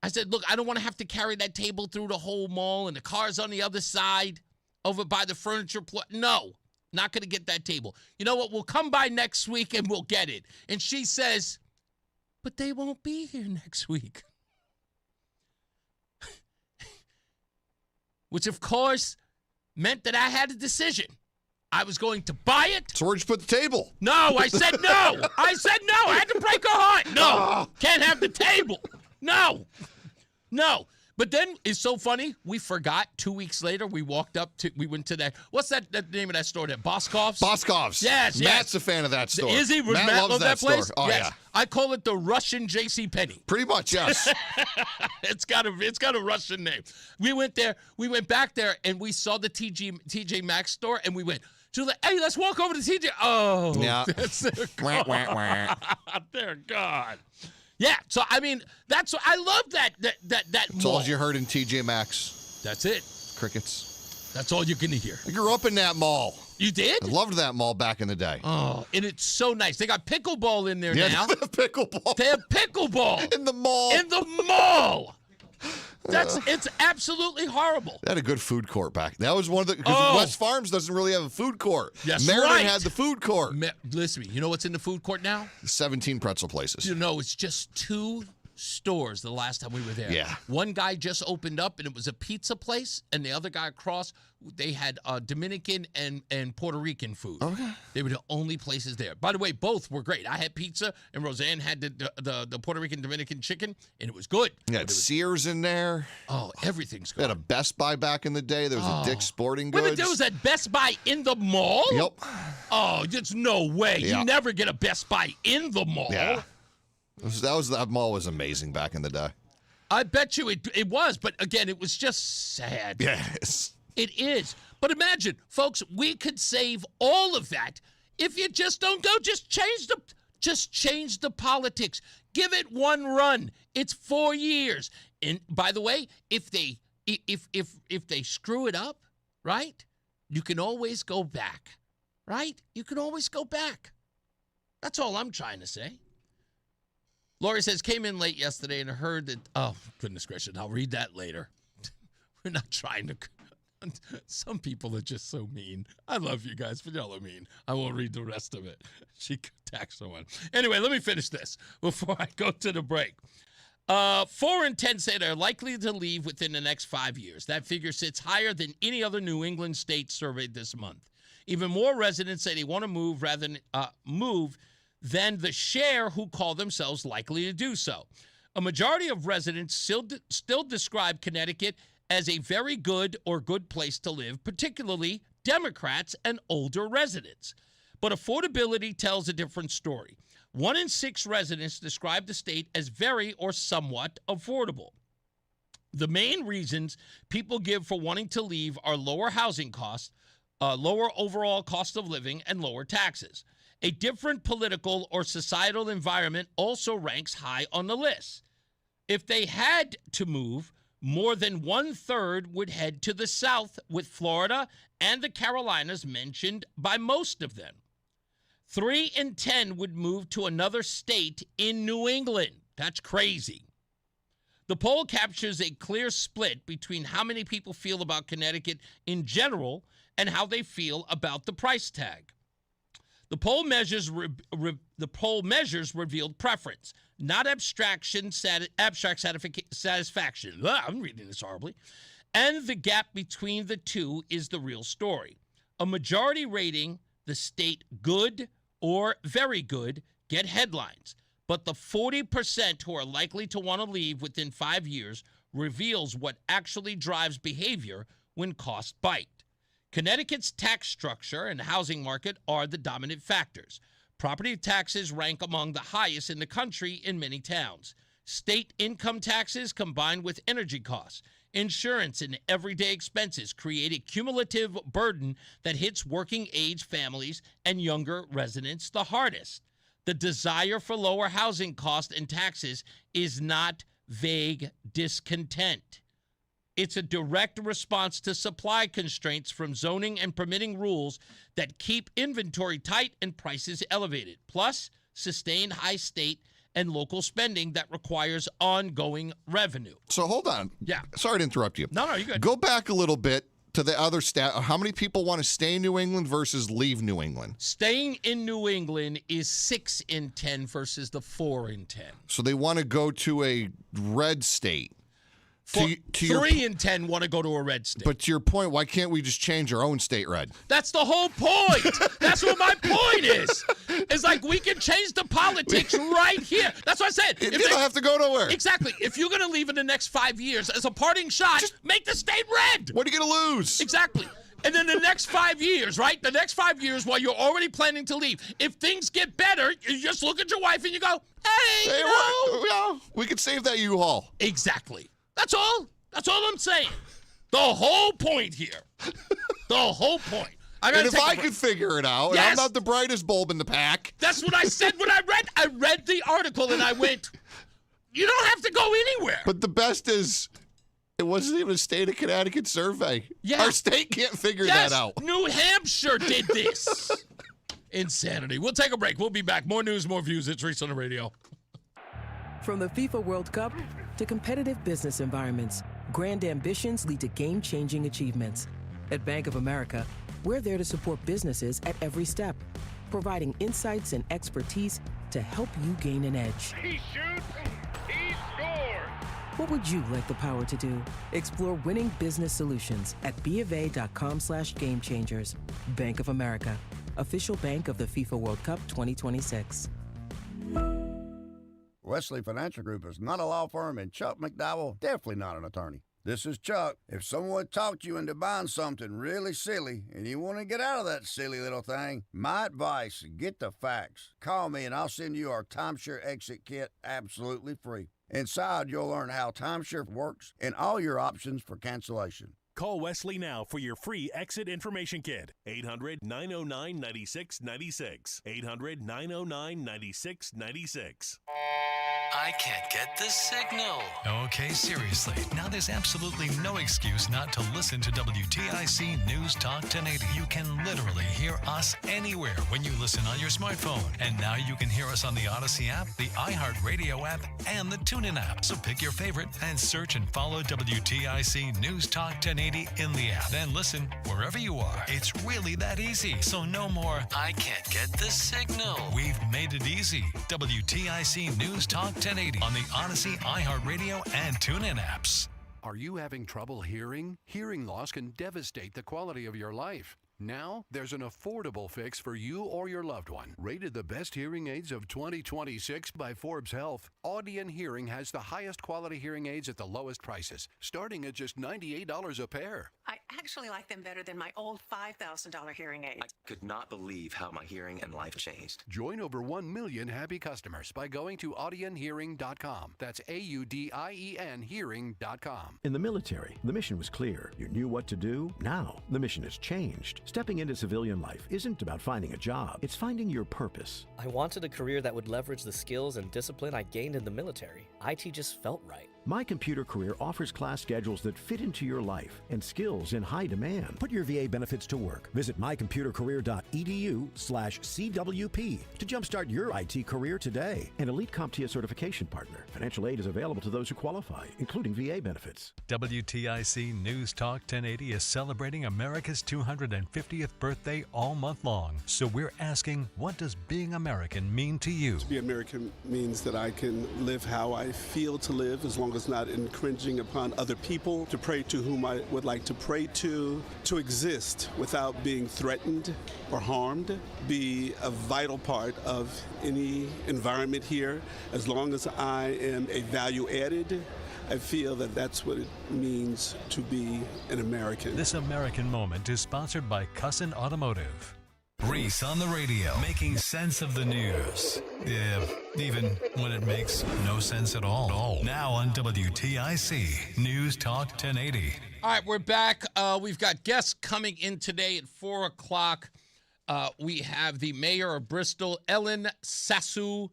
I said, "Look, I don't want to have to carry that table through the whole mall and the car's on the other side over by the furniture plot. No. Not going to get that table. You know what? We'll come by next week and we'll get it." And she says, "But they won't be here next week." Which, of course, meant that I had a decision. I was going to buy it. So where'd you put the table? No, I said no. I had to break her heart. No, can't have the table. No. But then it's so funny. We forgot 2 weeks later. We went to that. What's that name of that store there? Boscov's? Boscov's. Yes. Matt's a fan of that store. Is he? Matt loves that place? store. Oh, yes. yeah. I call it the Russian JCPenney. Pretty much, yes. It's got a Russian name. We went there. We went back there, and we saw the TJ Maxx store, and we went to hey, let's walk over to TJ. Oh, yeah. That's their God. Dear God. Yeah, so I mean, I love that That's mall. all you heard in TJ Maxx. That's it. Crickets. That's all you're gonna hear. I grew up in that mall. You did? I loved that mall back in the day. Oh, and it's so nice. They got pickleball in there now. They have pickleball. They have pickleball in the mall. In the mall. It's absolutely horrible. They had a good food court back. That was one of the because West Farms doesn't really have a food court. Yes, Meriden right. had the food court. Listen to me. You know what's in the food court now? 17 pretzel places. You know, it's just 2 stores the last time we were there. Yeah. One guy just opened up, and it was a pizza place, and the other guy across, they had Dominican and Puerto Rican food. Okay. They were the only places there. By the way, both were great. I had pizza, and Roseanne had the Puerto Rican Dominican chicken, and it was good. You had Sears in there. Oh, everything's good. We had a Best Buy back in the day. There was a Dick's Sporting Goods. Wait a minute, there was that Best Buy in the mall? Yep. Oh, there's no way. Yeah. You never get a Best Buy in the mall. Yeah. That mall was amazing back in the day. I bet you it was, but again, it was just sad. Yes. It is. But imagine, folks, we could save all of that if you just don't go. Just change the politics. Give it one run. It's 4 years. And by the way, if they screw it up, right? You can always go back. Right? You can always go back. That's all I'm trying to say. Lori says, came in late yesterday and heard that, oh, goodness gracious, I'll read that later. We're not trying to, some people are just so mean. I love you guys, but y'all are mean. I won't read the rest of it. She attacked someone. Anyway, let me finish this before I go to the break. 4 in 10 say they're likely to leave within the next 5 years. That figure sits higher than any other New England state surveyed this month. Even more residents say they want to move rather than than the share who call themselves likely to do so. A majority of residents still describe Connecticut as a very good or good place to live, particularly Democrats and older residents. But affordability tells a different story. 1 in 6 residents describe the state as very or somewhat affordable. The main reasons people give for wanting to leave are lower housing costs, lower overall cost of living, and lower taxes. A different political or societal environment also ranks high on the list. If they had to move, more than 1/3 would head to the South, with Florida and the Carolinas mentioned by most of them. 3 in 10 would move to another state in New England. That's crazy. The poll captures a clear split between how many people feel about Connecticut in general and how they feel about the price tag. The poll measures revealed preference, not abstract satisfaction. I'm reading this horribly. And the gap between the two is the real story. A majority rating the state good or very good get headlines, but the 40% who are likely to want to leave within 5 years reveals what actually drives behavior when costs bite. Connecticut's tax structure and housing market are the dominant factors. Property taxes rank among the highest in the country in many towns. State income taxes combined with energy costs, insurance, and everyday expenses create a cumulative burden that hits working-age families and younger residents the hardest. The desire for lower housing costs and taxes is not vague discontent. It's a direct response to supply constraints from zoning and permitting rules that keep inventory tight and prices elevated, plus sustained high state and local spending that requires ongoing revenue. So hold on. Yeah. Sorry to interrupt you. No, you're good. Go back a little bit to the other stat. How many people want to stay in New England versus leave New England? Staying in New England is 6 in 10 versus the 4 in 10. So they want to go to a red state. 3 in 10 want to go to a red state. But to your point, why can't we just change our own state red? That's the whole point. That's what my point is. It's like we can change the politics right here. That's what I said. You don't have to go nowhere. Exactly. If you're going to leave in the next 5 years, as a parting shot, just make the state red. What are you going to lose? Exactly. And then the next 5 years, right? The next 5 years while you're already planning to leave, if things get better, you just look at your wife and you go, hey, we could save that U-Haul. Exactly. That's all. That's all I'm saying. The whole point here. The whole point. And if I could figure it out, and I'm not the brightest bulb in the pack. That's what I said when I read. I read the article and I went, you don't have to go anywhere. But the best is, it wasn't even a state of Connecticut survey. Yeah. Our state can't figure that out. New Hampshire did this. Insanity. We'll take a break. We'll be back. More news, more views. It's Reese on the radio. From the FIFA World Cup to competitive business environments, grand ambitions lead to game-changing achievements. At Bank of America, we're there to support businesses at every step, providing insights and expertise to help you gain an edge. He shoots, he What would you like the power to do? Explore winning business solutions at BofA.com/gamechangers. Bank of America, official bank of the FIFA World Cup 2026. Wesley Financial Group is not a law firm, and Chuck McDowell, definitely not an attorney. This is Chuck. If someone talked you into buying something really silly and you want to get out of that silly little thing, my advice, get the facts. Call me and I'll send you our timeshare exit kit absolutely free. Inside, you'll learn how timeshare works and all your options for cancellation. Call Wesley now for your free exit information kit. 800-909-9696. 800-909-9696. I can't get the signal. Okay, seriously. Now there's absolutely no excuse not to listen to WTIC News Talk 1080. You can literally hear us anywhere when you listen on your smartphone. And now you can hear us on the Odyssey app, the iHeartRadio app, and the TuneIn app. So pick your favorite and search and follow WTIC News Talk 1080 in the app. Then listen wherever you are. It's really that easy. So no more, I can't get the signal. We've made it easy. WTIC News Talk 1080 on the Odyssey, iHeartRadio, and TuneIn apps. Are you having trouble hearing? Hearing loss can devastate the quality of your life. Now, there's an affordable fix for you or your loved one. Rated the best hearing aids of 2026 by Forbes Health, Audion Hearing has the highest quality hearing aids at the lowest prices, starting at just $98 a pair. I actually like them better than my old $5,000 hearing aid. I could not believe how my hearing and life changed. Join over 1 million happy customers by going to audionhearing.com. That's AUDIEN hearing.com. In the military, the mission was clear. You knew what to do. Now, the mission has changed. Stepping into civilian life isn't about finding a job. It's finding your purpose. I wanted a career that would leverage the skills and discipline I gained in the military. IT just felt right. My Computer Career offers class schedules that fit into your life and skills in high demand. Put your VA benefits to work. Visit mycomputercareer.edu/CWP to jumpstart your IT career today. An elite CompTIA certification partner. Financial aid is available to those who qualify, including VA benefits. WTIC News Talk 1080 is celebrating America's 250th birthday all month long. So we're asking, what does being American mean to you? To be American means that I can live how I feel to live, as long as not infringing upon other people, to pray to whom I would like to pray to exist without being threatened or harmed, be a vital part of any environment here. As long as I am a value added, I feel that that's what it means to be an American. This American moment is sponsored by Cussin Automotive. Reese on the radio, making sense of the news. Yeah, even when it makes no sense at all. Now on WTIC News Talk 1080. All right, we're back. We've got guests coming in today at 4 o'clock. We have the mayor of Bristol, Ellen Sassu,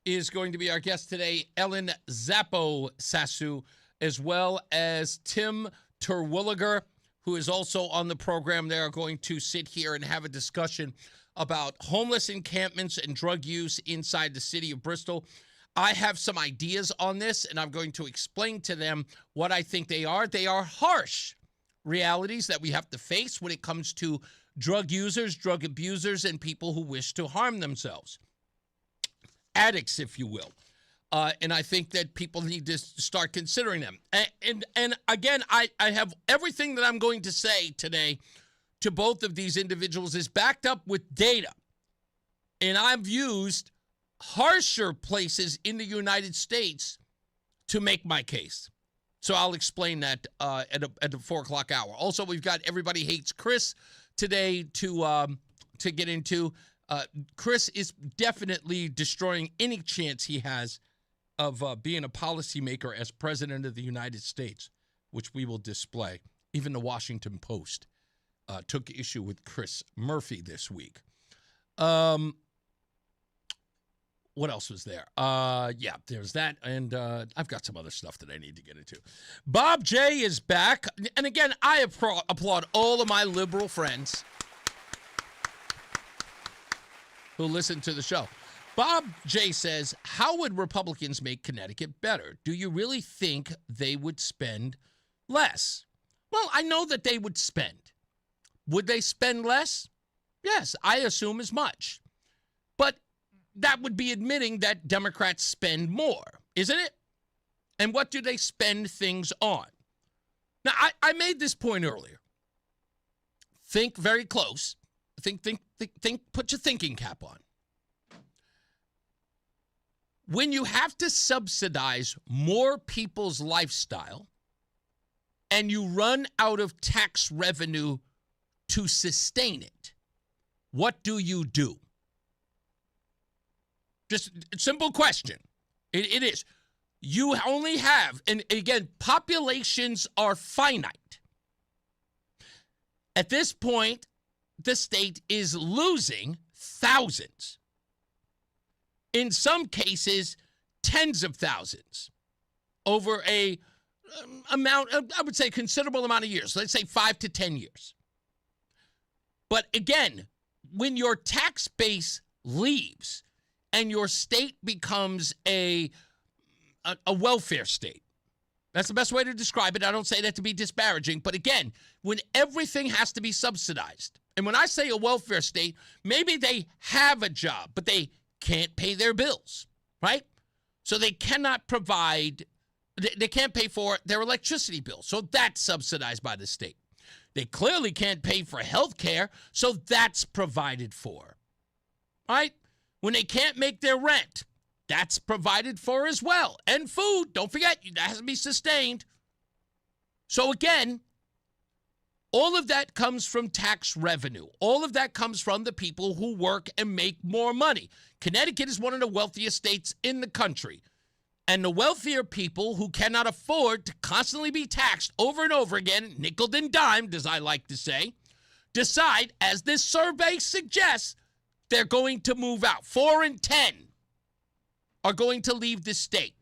is going to be our guest today. Ellen Zoppo Sassu, as well as Tim Terwilliger, who is also on the program. They are going to sit here and have a discussion about homeless encampments and drug use inside the city of Bristol. I have some ideas on this, and I'm going to explain to them what I think they are. They are harsh realities that we have to face when it comes to drug users, drug abusers, and people who wish to harm themselves. Addicts, if you will. And I think that people need to start considering them. And again, I have everything that I'm going to say today to both of these individuals is backed up with data. And I've used harsher places in the United States to make my case. So I'll explain that at the 4 o'clock hour. Also, we've got Everybody Hates Chris today to get into. Chris is definitely destroying any chance he has of being a policymaker as president of the United States, which we will display. Even the Washington Post took issue with Chris Murphy this week. What else was there? Yeah, there's that. And I've got some other stuff that I need to get into. Bob J is back. And again, I applaud all of my liberal friends who listen to the show. Bob J says, how would Republicans make Connecticut better? Do you really think they would spend less? Well, I know that they would spend. Would they spend less? Yes, I assume as much. But that would be admitting that Democrats spend more, isn't it? And what do they spend things on? Now, I made this point earlier. Think very close. Think, put your thinking cap on. When you have to subsidize more people's lifestyle and you run out of tax revenue to sustain it, what do you do? Just a simple question. It is. You only have, and again, populations are finite. At this point, the state is losing thousands. In some cases, tens of thousands over a I would say considerable amount of years. Let's say 5 to 10 years. But again, when your tax base leaves and your state becomes a welfare state, that's the best way to describe it. I don't say that to be disparaging, but again, when everything has to be subsidized, and when I say a welfare state, maybe they have a job, but they can't pay their bills, right? So they cannot provide, they can't pay for their electricity bill. So that's subsidized by the state. They clearly can't pay for health care, so that's provided for, right? When they can't make their rent, that's provided for as well. And food, don't forget, that has to be sustained. So again, all of that comes from tax revenue. All of that comes from the people who work and make more money. Connecticut is one of the wealthiest states in the country. And the wealthier people who cannot afford to constantly be taxed over and over again, nickel and dimed, as I like to say, decide, as this survey suggests, they're going to move out. 4 in 10 are going to leave the state.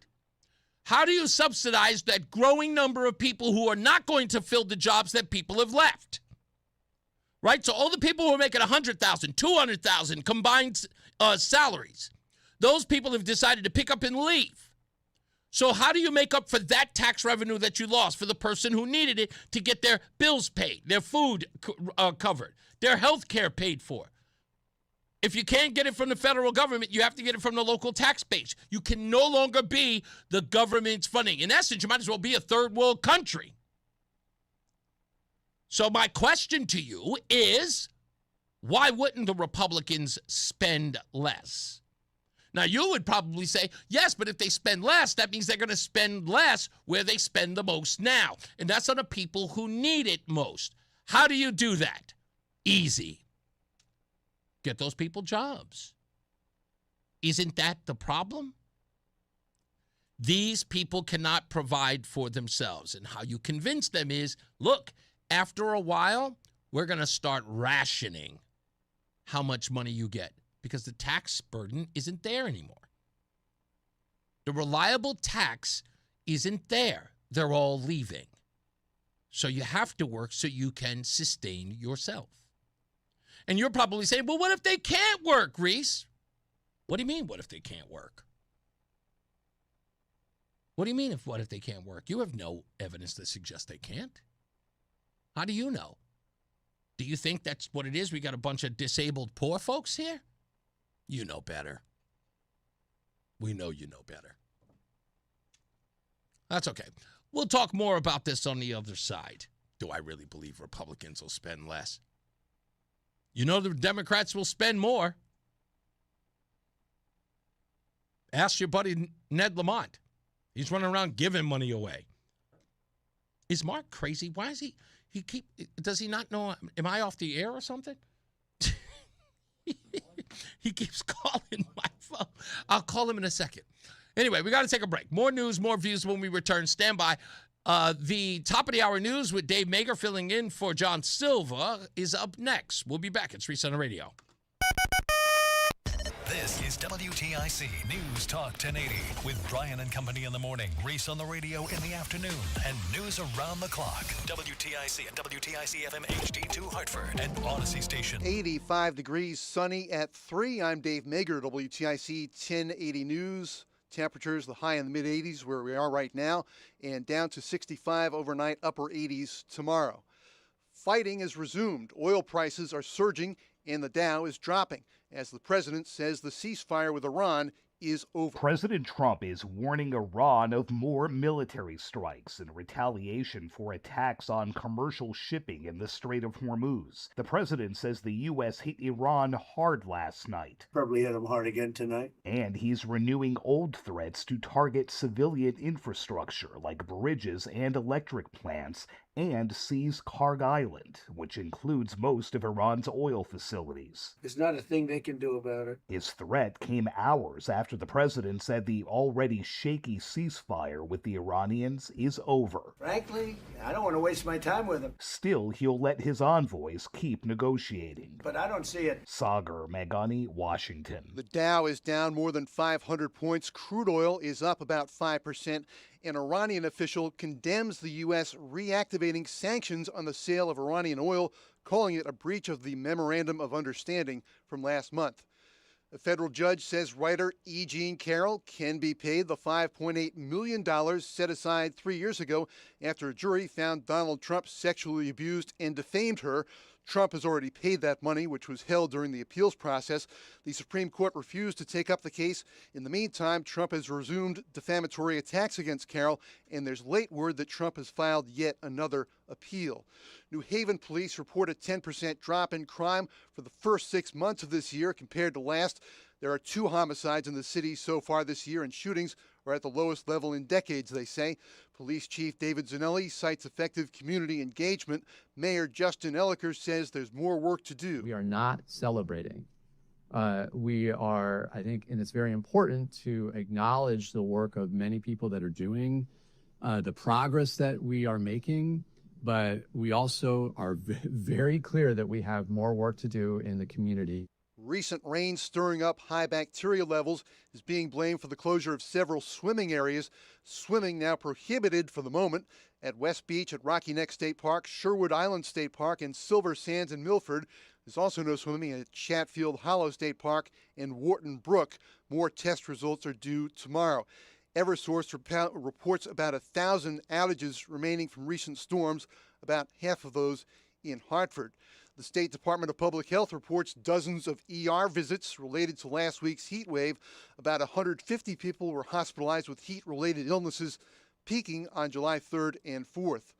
How do you subsidize that growing number of people who are not going to fill the jobs that people have left? Right? So all the people who are making $100,000, $200,000 combined salaries, those people have decided to pick up and leave. So how do you make up for that tax revenue that you lost for the person who needed it to get their bills paid, their food covered, their health care paid for? If you can't get it from the federal government, you have to get it from the local tax base. You can no longer be the government's funding. In essence, you might as well be a third world country. So my question to you is, why wouldn't the Republicans spend less? Now, you would probably say, yes, but if they spend less, that means they're going to spend less where they spend the most now. And that's on the people who need it most. How do you do that? Easy. Get those people jobs. Isn't that the problem? These people cannot provide for themselves. And how you convince them is, look, after a while, we're going to start rationing how much money you get because the tax burden isn't there anymore. The reliable tax isn't there. They're all leaving. So you have to work so you can sustain yourself. And you're probably saying, well, what if they can't work, Reese? What do you mean, what if they can't work? What do you mean, what if they can't work? You have no evidence that suggests they can't. How do you know? Do you think that's what it is? We got a bunch of disabled poor folks here? You know better. We know you know better. That's okay. We'll talk more about this on the other side. Do I really believe Republicans will spend less? You know the Democrats will spend more. Ask your buddy Ned Lamont. He's running around giving money away. Is Mark crazy? Why is he does he not know, am I off the air or something? He keeps calling my phone. I'll call him in a second. Anyway, we got to take a break. More news, more views when we return. Stand by. The top of the hour news with Dave Mager filling in for John Silva is up next. We'll be back. It's Reese on the Radio. This is WTIC News Talk 1080 with Brian and Company in the morning, Reese on the Radio in the afternoon, and news around the clock. WTIC and WTIC FM HD2 Hartford and Odyssey Station. 85 degrees, sunny at 3. I'm Dave Mager, WTIC 1080 News. Temperatures, the high in the mid-80s where we are right now, and down to 65 overnight, upper 80s tomorrow. Fighting is resumed. Oil prices are surging, and the Dow is dropping, as the president says the ceasefire with Iran is over. President Trump is warning Iran of more military strikes in retaliation for attacks on commercial shipping in the Strait of Hormuz. The president says the U.S. hit Iran hard last night. Probably hit them hard again tonight. And he's renewing old threats to target civilian infrastructure like bridges and electric plants, and seize Karg Island, which includes most of Iran's oil facilities. There's not a thing they can do about it. His threat came hours after the president said the already shaky ceasefire with the Iranians is over. Frankly, I don't want to waste my time with them. Still, he'll let his envoys keep negotiating. But I don't see it. Sagar Meghani, Washington. The Dow is down more than 500 points. Crude oil is up about 5%. An Iranian official condemns the U.S. reactivating sanctions on the sale of Iranian oil, calling it a breach of the Memorandum of Understanding from last month. A federal judge says writer E. Jean Carroll can be paid the $5.8 million set aside 3 years ago after a jury found Donald Trump sexually abused and defamed her. Trump has already paid that money, which was held during the appeals process. The Supreme Court refused to take up the case. In the meantime, Trump has resumed defamatory attacks against Carroll, and there's late word that Trump has filed yet another appeal. New Haven police report a 10% drop in crime for the first 6 months of this year compared to last. There are 2 homicides in the city so far this year, and shootings are at the lowest level in decades, they say. Police Chief David Zanelli cites effective community engagement. Mayor Justin Elliker says there's more work to do. We are not celebrating. We are, I think, and it's very important to acknowledge the work of many people that are doing the progress that we are making, but we also are very clear that we have more work to do in the community. Recent rain stirring up high bacteria levels is being blamed for the closure of several swimming areas. Swimming now prohibited for the moment at West Beach, at Rocky Neck State Park, Sherwood Island State Park, and Silver Sands in Milford. There's also no swimming at Chatfield Hollow State Park and Wharton Brook. More test results are due tomorrow. Eversource reports about 1,000 outages remaining from recent storms, about half of those in Hartford. The State Department of Public Health reports dozens of ER visits related to last week's heat wave. About 150 people were hospitalized with heat-related illnesses, peaking on July 3rd and 4th.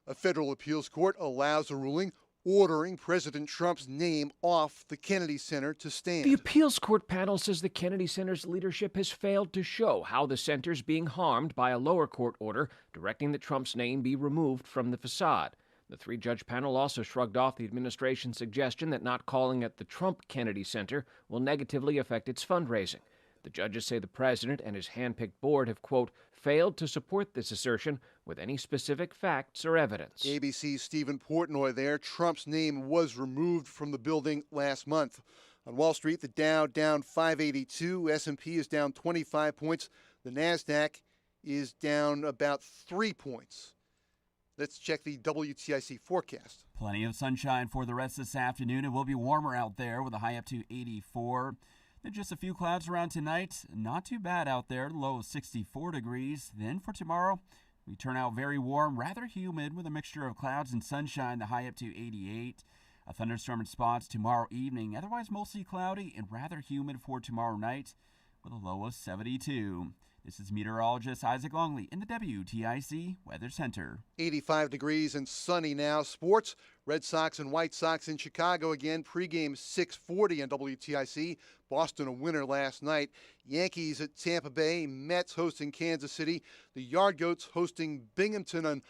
A federal appeals court allows a ruling ordering President Trump's name off the Kennedy Center to stand. The appeals court panel says the Kennedy Center's leadership has failed to show how the center's being harmed by a lower court order directing that Trump's name be removed from the facade. The 3-judge panel also shrugged off the administration's suggestion that not calling it the Trump Kennedy Center will negatively affect its fundraising. The judges say the president and his handpicked board have, quote, failed to support this assertion with any specific facts or evidence. ABC's Stephen Portnoy there. Trump's name was removed from the building last month. On Wall Street, the Dow down 582, S&P is down 25 points. The NASDAQ is down about 3 points. Let's check the WTIC forecast. Plenty of sunshine for the rest this afternoon. It will be warmer out there with a high up to 84. Then just a few clouds around tonight. Not too bad out there, low of 64 degrees. Then for tomorrow, we turn out very warm, rather humid with a mixture of clouds and sunshine, the high up to 88. A thunderstorm in spots tomorrow evening. Otherwise mostly cloudy and rather humid for tomorrow night with a low of 72. This is meteorologist Isaac Longley in the WTIC Weather Center. 85 degrees and sunny now. Sports, Red Sox and White Sox in Chicago again. Pregame 6:40 on WTIC. Boston a winner last night. Yankees at Tampa Bay. Mets hosting Kansas City. The Yard Goats hosting Binghamton on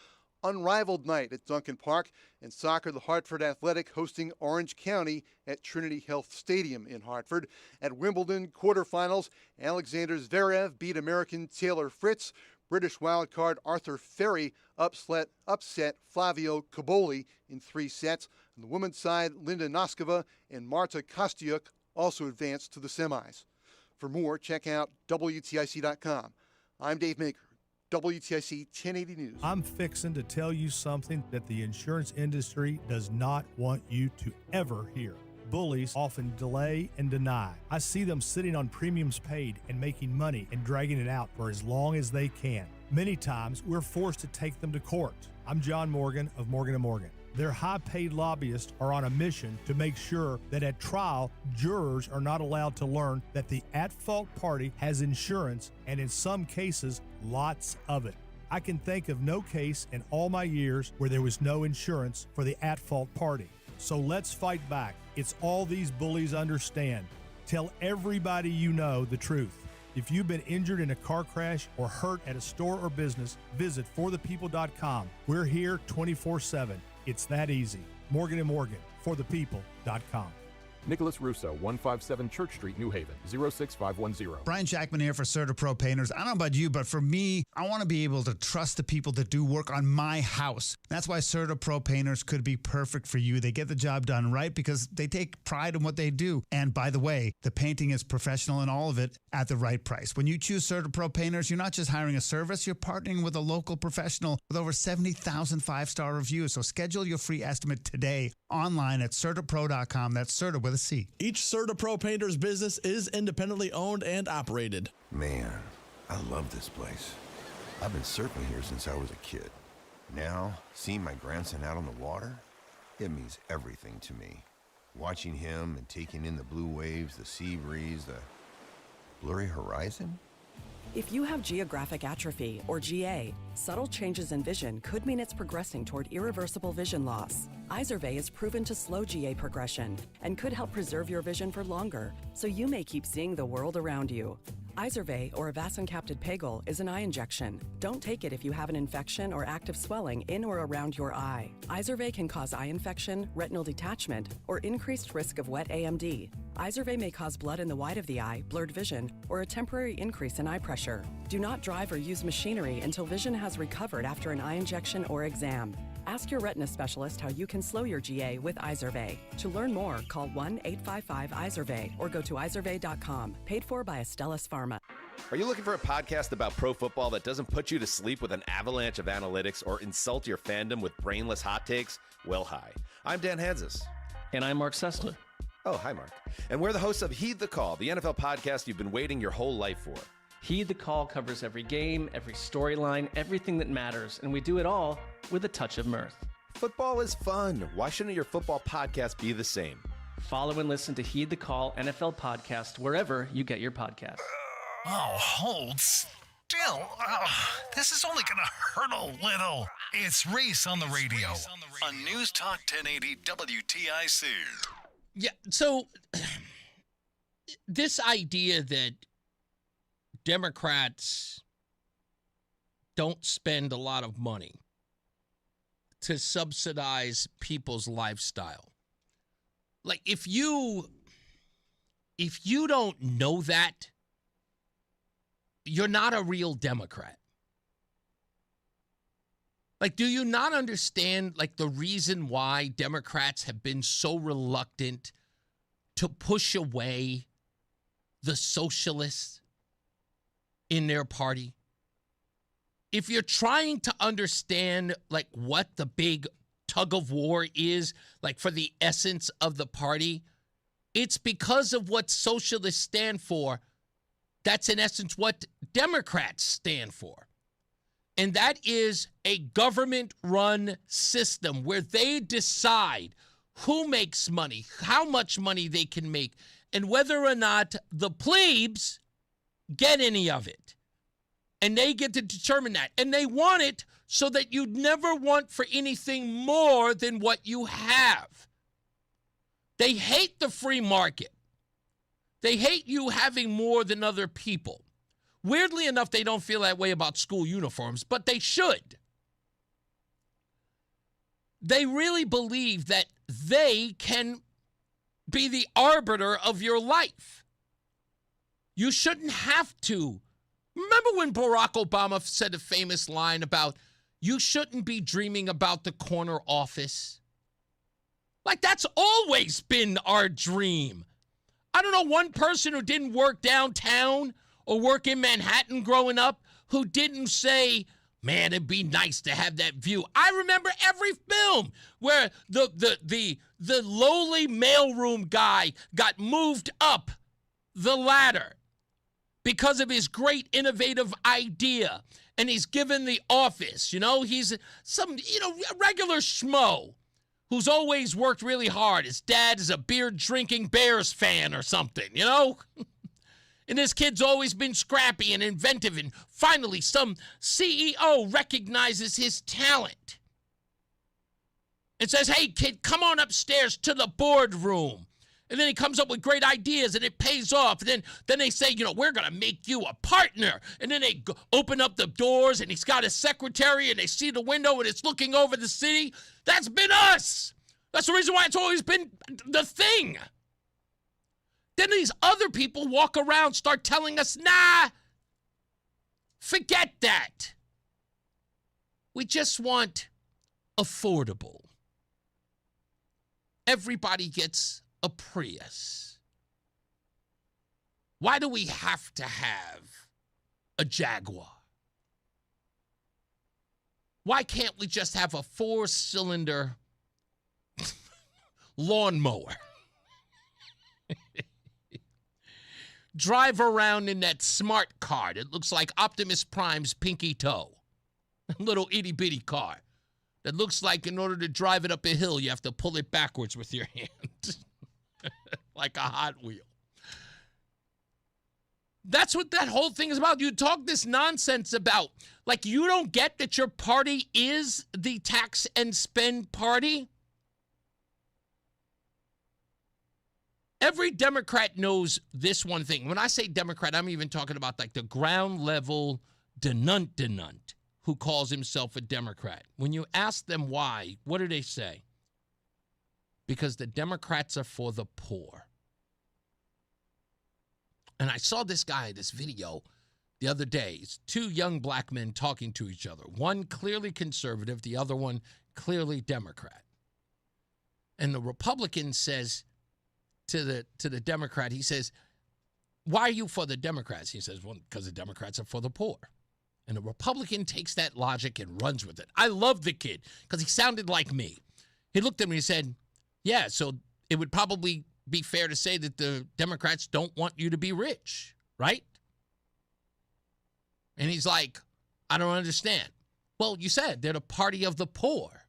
unrivaled night at Duncan Park. And soccer, the Hartford Athletic hosting Orange County at Trinity Health Stadium in Hartford. At Wimbledon quarterfinals, Alexander Zverev beat American Taylor Fritz. British wildcard Arthur Ferry upset Flavio Caboli in 3 sets. On the women's side, Linda Noskova and Marta Kostyuk also advanced to the semis. For more, check out WTIC.com. I'm Dave Maker. WTIC 1080 News. I'm fixing to tell you something that the insurance industry does not want you to ever hear. Bullies often delay and deny. I see them sitting on premiums paid and making money and dragging it out for as long as they can. Many times, we're forced to take them to court. I'm John Morgan of Morgan & Morgan. Their high-paid lobbyists are on a mission to make sure that at trial, jurors are not allowed to learn that the at-fault party has insurance, and in some cases, lots of it. I can think of no case in all my years where there was no insurance for the at-fault party. So let's fight back. It's all these bullies understand. Tell everybody you know the truth. If you've been injured in a car crash or hurt at a store or business, visit forthepeople.com. We're here 24/7. It's that easy. Morgan & Morgan, forthepeople.com. Nicholas Russo, 157 Church Street, New Haven, 06510. Brian Jackman here for CertaPro Painters. I don't know about you, but for me, I want to be able to trust the people that do work on my house. That's why CertaPro Painters could be perfect for you. They get the job done right because they take pride in what they do. And by the way, the painting is professional and all of it at the right price. When you choose CertaPro Painters, you're not just hiring a service, you're partnering with a local professional with over 70,000 five-star reviews. So schedule your free estimate today online at CertaPro.com. That's Certa with a C. Each CertaPro Painters business is independently owned and operated. Man, I love this place. I've been surfing here since I was a kid. Now, seeing my grandson out on the water, it means everything to me. Watching him and taking in the blue waves, the sea breeze, the blurry horizon. If you have geographic atrophy, or GA, subtle changes in vision could mean it's progressing toward irreversible vision loss. Izervay is proven to slow GA progression and could help preserve your vision for longer, so you may keep seeing the world around you. Izervay, or avacincaptad pegol, is an eye injection. Don't take it if you have an infection or active swelling in or around your eye. Izervay can cause eye infection, retinal detachment, or increased risk of wet AMD. Izervay may cause blood in the white of the eye, blurred vision, or a temporary increase in eye pressure. Do not drive or use machinery until vision has recovered after an eye injection or exam. Ask your retina specialist how you can slow your GA with Izervay. To learn more, call 1-855-IZERVAY or go to izervay.com. Paid for by Astellas Pharma. Are you looking for a podcast about pro football that doesn't put you to sleep with an avalanche of analytics or insult your fandom with brainless hot takes? Well, hi. I'm Dan Hansis. And I'm Mark Sessler. Oh, hi, Mark. And we're the hosts of Heed the Call, the NFL podcast you've been waiting your whole life for. Heed the Call covers every game, every storyline, everything that matters, and we do it all with a touch of mirth. Football is fun. Why shouldn't your football podcast be the same? Follow and listen to Heed the Call NFL podcast wherever you get your podcast. Oh, hold still. This is only going to hurt a little. It's Reese on the radio on NewsTalk 1080 WTIC. Yeah, so this idea that Democrats don't spend a lot of money to subsidize people's lifestyle. Like, if you don't know that, you're not a real Democrat. Like, do you not understand, like, the reason why Democrats have been so reluctant to push away the socialists in their party? If you're trying to understand, like, what the big tug of war is, like, for the essence of the party, it's because of what socialists stand for. That's, in essence, what Democrats stand for. And that is a government-run system where they decide who makes money, how much money they can make, and whether or not the plebes get any of it. And they get to determine that. And they want it so that you never want for anything more than what you have. They hate the free market. They hate you having more than other people. Weirdly enough, they don't feel that way about school uniforms, but they should. They really believe that they can be the arbiter of your life. You shouldn't have to. Remember when Barack Obama said a famous line about, you shouldn't be dreaming about the corner office? Like, that's always been our dream. I don't know one person who didn't work downtown or work in Manhattan growing up who didn't say, man, it'd be nice to have that view. I remember every film where the lowly mailroom guy got moved up the ladder because of his great innovative idea. And he's given the office, he's some, regular schmo. who's always worked really hard. His dad is a beer-drinking Bears fan or something, you know? And this kid's always been scrappy and inventive, and finally some CEO recognizes his talent and says, hey, kid, come on upstairs to the boardroom. And then he comes up with great ideas, and it pays off. And then they say, you know, we're going to make you a partner. And then they open up the doors, and he's got a secretary, and they see the window, and it's looking over the city. That's been us. That's the reason why it's always been the thing. Then these other people walk around, start telling us, nah, forget that. We just want affordable. Everybody gets a Prius. Why do we have to have a Jaguar? Why can't we just have a 4-cylinder lawnmower? Drive around in that smart car that looks like Optimus Prime's pinky toe. A little itty-bitty car that looks like in order to drive it up a hill, you have to pull it backwards with your hand. Like a Hot Wheel. That's what that whole thing is about. You talk this nonsense about, like, you don't get that your party is the tax and spend party? Every Democrat knows this one thing. When I say Democrat, I'm even talking about like the ground level denunt who calls himself a Democrat. When you ask them why, what do they say? Because the Democrats are for the poor. And I saw this video the other day. It's two young black men talking to each other. One clearly conservative, the other one clearly Democrat. And the Republican says to the Democrat, he says, why are you for the Democrats? He says, well, because the Democrats are for the poor. And the Republican takes that logic and runs with it. I love the kid because he sounded like me. He looked at me and said, yeah, so it would probably be fair to say that the Democrats don't want you to be rich, right? And he's like, I don't understand. Well, you said they're the party of the poor.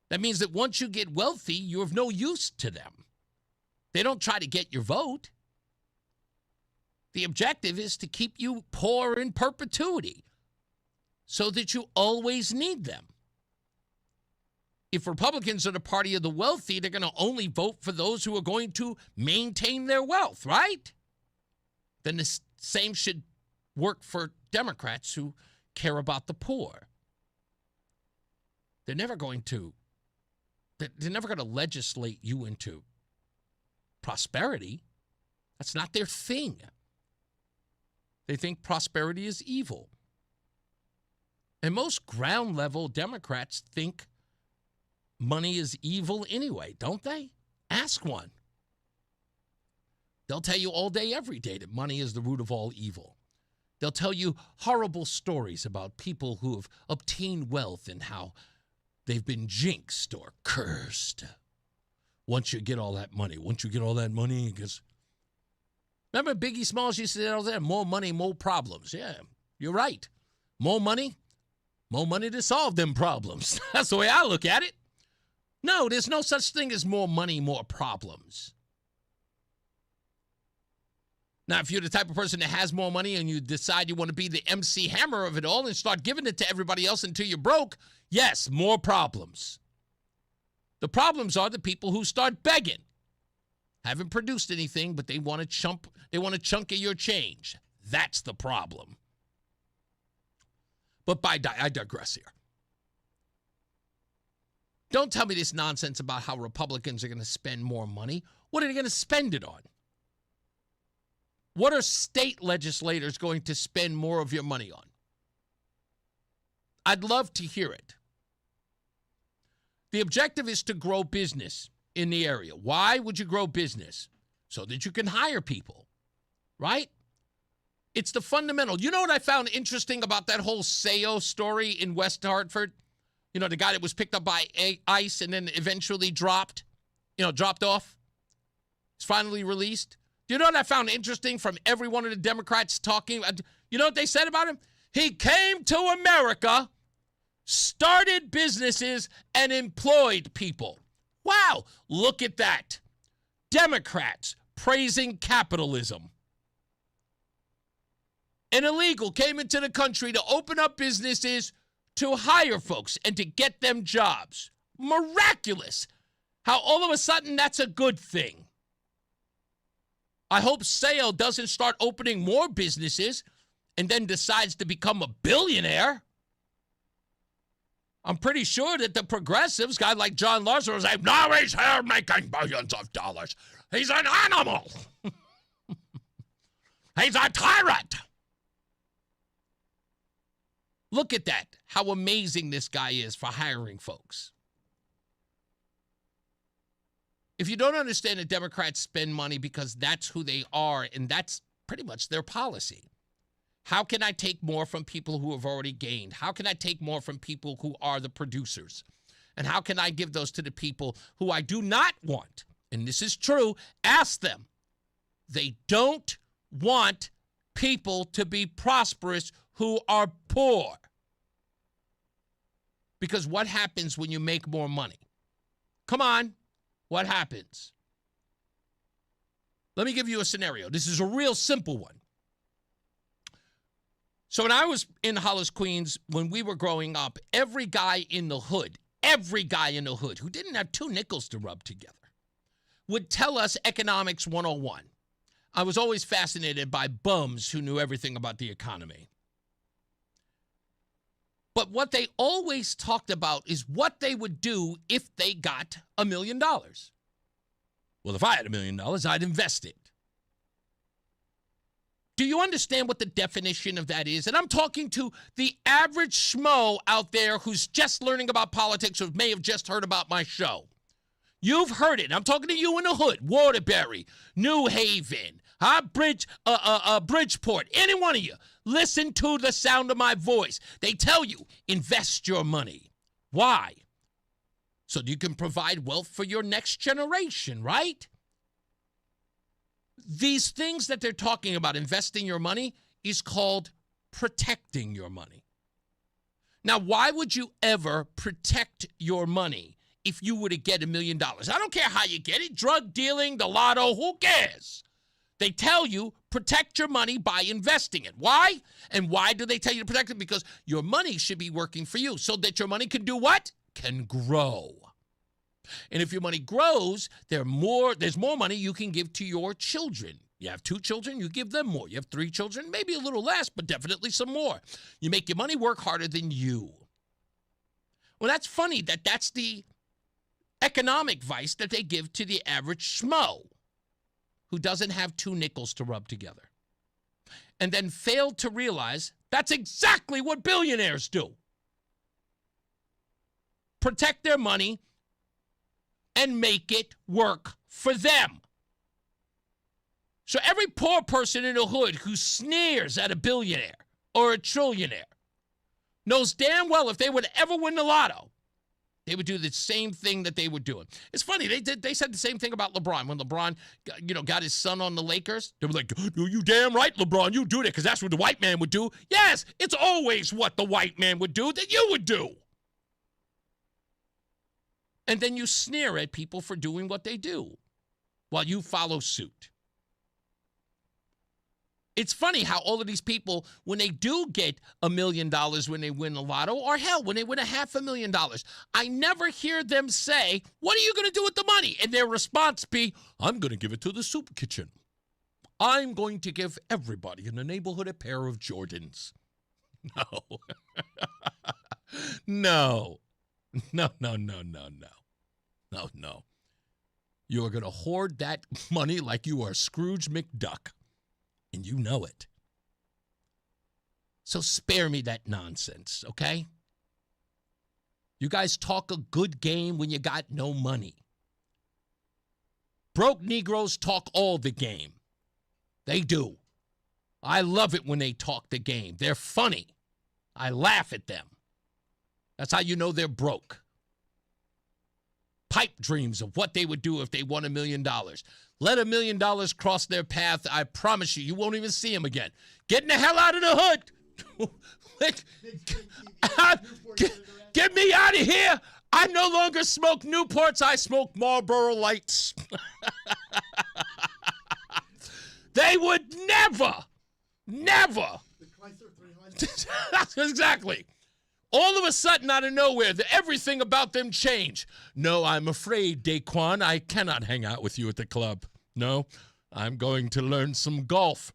That means that once you get wealthy, you're of no use to them. They don't try to get your vote. The objective is to keep you poor in perpetuity so that you always need them. If Republicans are the party of the wealthy, they're going to only vote for those who are going to maintain their wealth, right? Then the same should work for Democrats who care about the poor. They're never going to legislate you into prosperity. That's not their thing. They think prosperity is evil. And most ground level Democrats think money is evil anyway, don't they? Ask one. They'll tell you all day, every day that money is the root of all evil. They'll tell you horrible stories about people who have obtained wealth and how they've been jinxed or cursed. Once you get all that money, because remember Biggie Smalls used to say all that, more money, more problems. Yeah, you're right. More money to solve them problems. That's the way I look at it. No, there's no such thing as more money, more problems. Now, if you're the type of person that has more money and you decide you want to be the MC Hammer of it all and start giving it to everybody else until you're broke, yes, more problems. The problems are the people who start begging. Haven't produced anything, but they want a chunk of your change. That's the problem. But I digress here. Don't tell me this nonsense about how Republicans are going to spend more money. What are they going to spend it on? What are state legislators going to spend more of your money on? I'd love to hear it. The objective is to grow business in the area. Why would you grow business? So that you can hire people, right? It's the fundamental. You know what I found interesting about that whole Sassu story in West Hartford? You know, the guy that was picked up by ICE and then eventually dropped off. He's finally released. Do you know what I found interesting from every one of the Democrats talking? You know what they said about him? He came to America started businesses and employed people. Wow, look at that. Democrats praising capitalism. An illegal came into the country to open up businesses, to hire folks, and to get them jobs. Miraculous. How all of a sudden that's a good thing. I hope Sale doesn't start opening more businesses and then decides to become a billionaire. I'm pretty sure that the progressives, guy like John Larson, will say, no, he's here making billions of dollars. He's an animal. He's a tyrant. Look at that, how amazing this guy is for hiring folks. If you don't understand that Democrats spend money because that's who they are and that's pretty much their policy. How can I take more from people who have already gained? How can I take more from people who are the producers? And how can I give those to the people who I do not want? And this is true. Ask them. They don't want people to be prosperous who are poor. Because what happens when you make more money? Come on. What happens? Let me give you a scenario. This is a real simple one. So when I was in Hollis, Queens, when we were growing up, every guy in the hood who didn't have two nickels to rub together would tell us Economics 101. I was always fascinated by bums who knew everything about the economy. But what they always talked about is what they would do if they got $1 million. Well, if I had $1 million, I'd invest it. Do you understand what the definition of that is? And I'm talking to the average schmo out there who's just learning about politics or may have just heard about my show. You've heard it. I'm talking to you in the hood, Waterbury, New Haven, Bridgeport, any one of you. Listen to the sound of my voice. They tell you, invest your money. Why? So you can provide wealth for your next generation, right? These things that they're talking about, investing your money, is called protecting your money. Now, why would you ever protect your money if you were to get $1 million? I don't care how you get it, drug dealing, the lotto, who cares? They tell you protect your money by investing it. Why? And why do they tell you to protect it? Because your money should be working for you so that your money can do what? Can grow. And if your money grows, there's more money you can give to your children. You have 2 children, you give them more. You have 3 children, maybe a little less, but definitely some more. You make your money work harder than you. Well, that's funny that that's the economic advice that they give to the average schmo who doesn't have 2 nickels to rub together. And then failed to realize that's exactly what billionaires do. Protect their money and make it work for them. So every poor person in the hood who sneers at a billionaire or a trillionaire knows damn well if they would ever win the lotto, they would do the same thing that they were doing. It's funny, they said the same thing about LeBron. When LeBron got his son on the Lakers, they were like, you damn right, LeBron, you do that because that's what the white man would do. Yes, it's always what the white man would do that you would do. And then you sneer at people for doing what they do while you follow suit. It's funny how all of these people, when they do get $1 million when they win the lotto, or hell, when they win $500,000, I never hear them say, what are you going to do with the money? And their response be, I'm going to give it to the soup kitchen. I'm going to give everybody in the neighborhood a pair of Jordans. No. No. No. You are going to hoard that money like you are Scrooge McDuck, and you know it. So spare me that nonsense, okay? You guys talk a good game when you got no money. Broke Negroes talk all the game. They do. I love it when they talk the game. They're funny. I laugh at them. That's how you know they're broke. Pipe dreams of what they would do if they won $1 million. Let $1 million cross their path. I promise you, you won't even see them again. Getting the hell out of the hood. Get me out of here. I no longer smoke Newports. I smoke Marlboro Lights. They would never. Exactly. All of a sudden, out of nowhere, everything about them changed. No, I'm afraid, Daquan, I cannot hang out with you at the club. No, I'm going to learn some golf.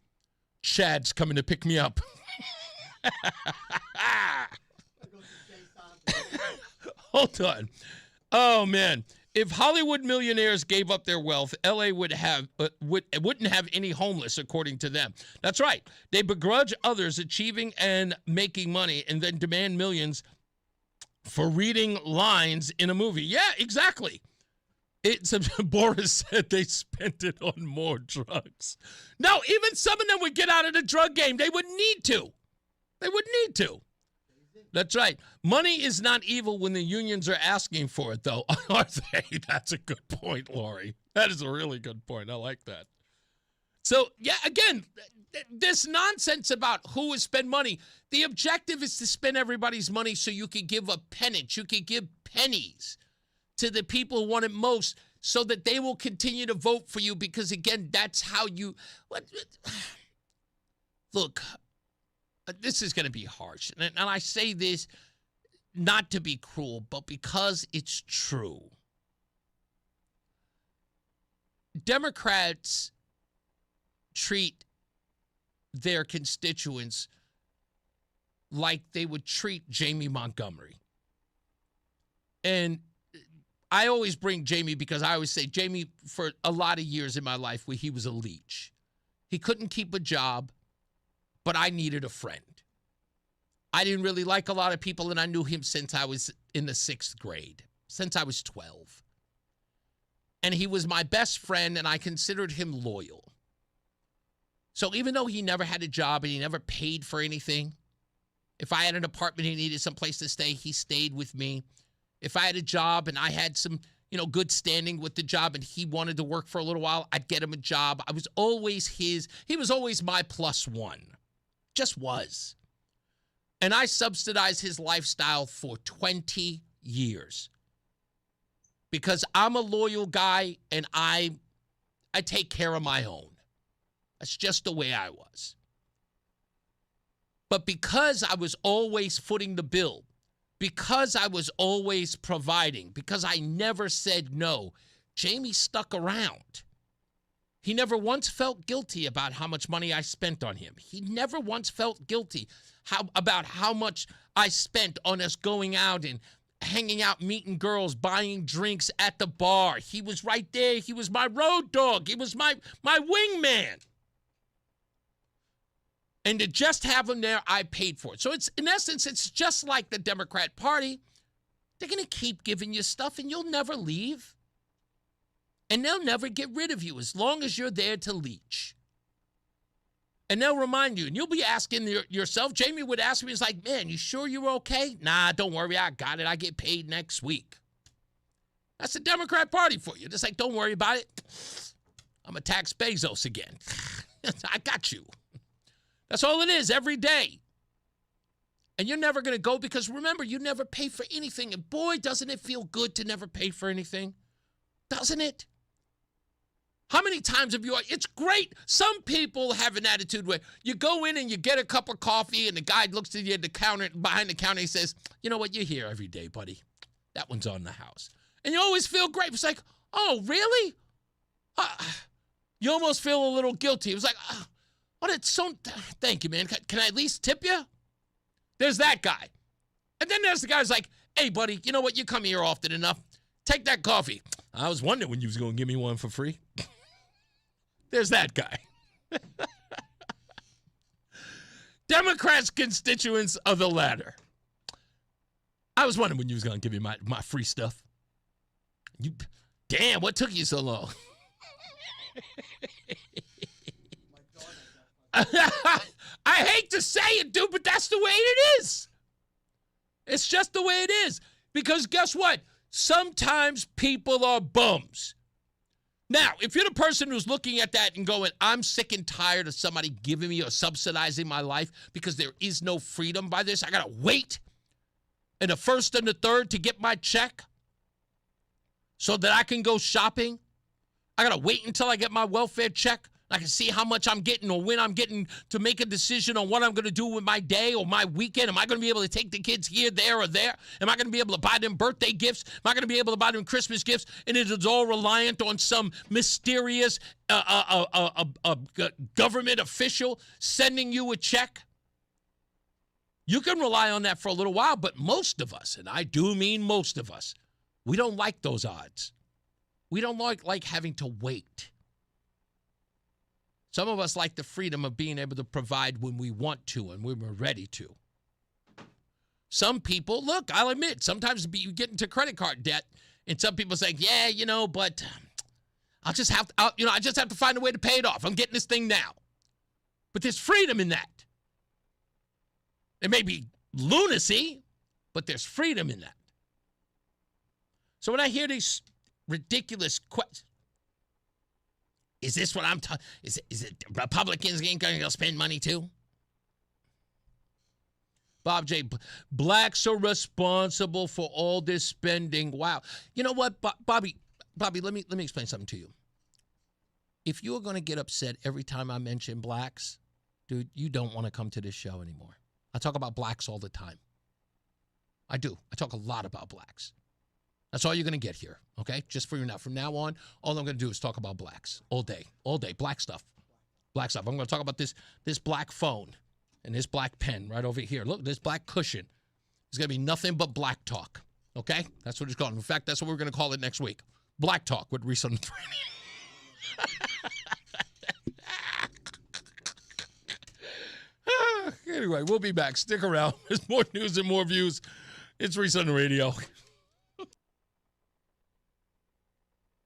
Chad's coming to pick me up. Hold on. Oh, man. If Hollywood millionaires gave up their wealth, L.A. wouldn't have any homeless, according to them. That's right. They begrudge others achieving and making money and then demand millions for reading lines in a movie. Yeah, exactly. Boris said they spent it on more drugs. No, even some of them would get out of the drug game. They wouldn't need to. That's right. Money is not evil when the unions are asking for it, though, are they? That's a good point, Lori. That is a really good point. I like that. So, yeah, again, this nonsense about who would spend money. The objective is to spend everybody's money so you can give a penance. You can give pennies to the people who want it most so that they will continue to vote for you because, again, that's how you... Look... This is going to be harsh, and I say this not to be cruel, but because it's true. Democrats treat their constituents like they would treat Jamie Montgomery. And I always bring Jamie because I always say Jamie, for a lot of years in my life, where he was a leech. He couldn't keep a job. But I needed a friend. I didn't really like a lot of people, and I knew him since I was in the 6th grade, since I was 12. And he was my best friend, and I considered him loyal. So even though he never had a job and he never paid for anything, if I had an apartment and he needed someplace to stay, he stayed with me. If I had a job and I had some, good standing with the job and he wanted to work for a little while, I'd get him a job. I was always he was always my plus one. Just was. And I subsidized his lifestyle for 20 years. Because I'm a loyal guy and I take care of my own. That's just the way I was. But because I was always footing the bill, because I was always providing, because I never said no, Jamie stuck around. He never once felt guilty about how much money I spent on him. He never once felt guilty about how much I spent on us going out and hanging out, meeting girls, buying drinks at the bar. He was right there. He was my road dog. He was my wingman. And to just have him there, I paid for it. So it's, in essence, it's just like the Democrat Party. They're going to keep giving you stuff and you'll never leave. And they'll never get rid of you as long as you're there to leech. And they'll remind you, and you'll be asking yourself. Jamie would ask me, he's like, man, you sure you're okay? Nah, don't worry, I got it. I get paid next week. That's the Democrat Party for you. Just like, don't worry about it. I'm a tax Bezos again. I got you. That's all it is every day. And you're never going to go because, remember, you never pay for anything. And boy, doesn't it feel good to never pay for anything? Doesn't it? How many times have you... It's great. Some people have an attitude where you go in and you get a cup of coffee and the guy looks at you at the counter, behind the counter, he says, you know what, you're here every day, buddy. That one's on the house. And you always feel great. It's like, oh, really? You almost feel a little guilty. It was like, thank you, man. Can I at least tip you? There's that guy. And then there's the guy who's like, hey, buddy, you know what? You come here often enough. Take that coffee. I was wondering when you was going to give me one for free. There's that guy. Democrats' constituents of the latter. I was wondering when you was going to give me my free stuff. Damn, what took you so long? I hate to say it, dude, but that's the way it is. It's just the way it is. Because guess what? Sometimes people are bums. Now, if you're the person who's looking at that and going, I'm sick and tired of somebody giving me or subsidizing my life because there is no freedom by this, I got to wait in the first and the third to get my check so that I can go shopping. I got to wait until I get my welfare check. I can see how much I'm getting or when I'm getting to make a decision on what I'm going to do with my day or my weekend. Am I going to be able to take the kids here, there, or there? Am I going to be able to buy them birthday gifts? Am I going to be able to buy them Christmas gifts? And it is all reliant on some mysterious government official sending you a check? You can rely on that for a little while, but most of us, and I do mean most of us, we don't like those odds. We don't like having to wait. Some of us like the freedom of being able to provide when we want to and when we're ready to. Some people, look, I'll admit, sometimes you get into credit card debt, and some people say, yeah, but I just have to find a way to pay it off. I'm getting this thing now. But there's freedom in that. It may be lunacy, but there's freedom in that. So when I hear these ridiculous questions, is this what I'm talking? Is it Republicans ain't going to spend money too? Bob J. Blacks are responsible for all this spending. Wow. You know what, Bobby? Let me explain something to you. If you're going to get upset every time I mention blacks, dude, you don't want to come to this show anymore. I talk about blacks all the time. I do. I talk a lot about blacks. That's all you're going to get here, okay? Just for you now. From now on, all I'm going to do is talk about blacks all day, black stuff. I'm going to talk about this black phone and this black pen right over here. Look, this black cushion. It's going to be nothing but black talk, okay? That's what it's called. In fact, that's what we're going to call it next week. Black Talk with Reese on the Anyway, we'll be back. Stick around. There's more news and more views. It's Reese on the radio.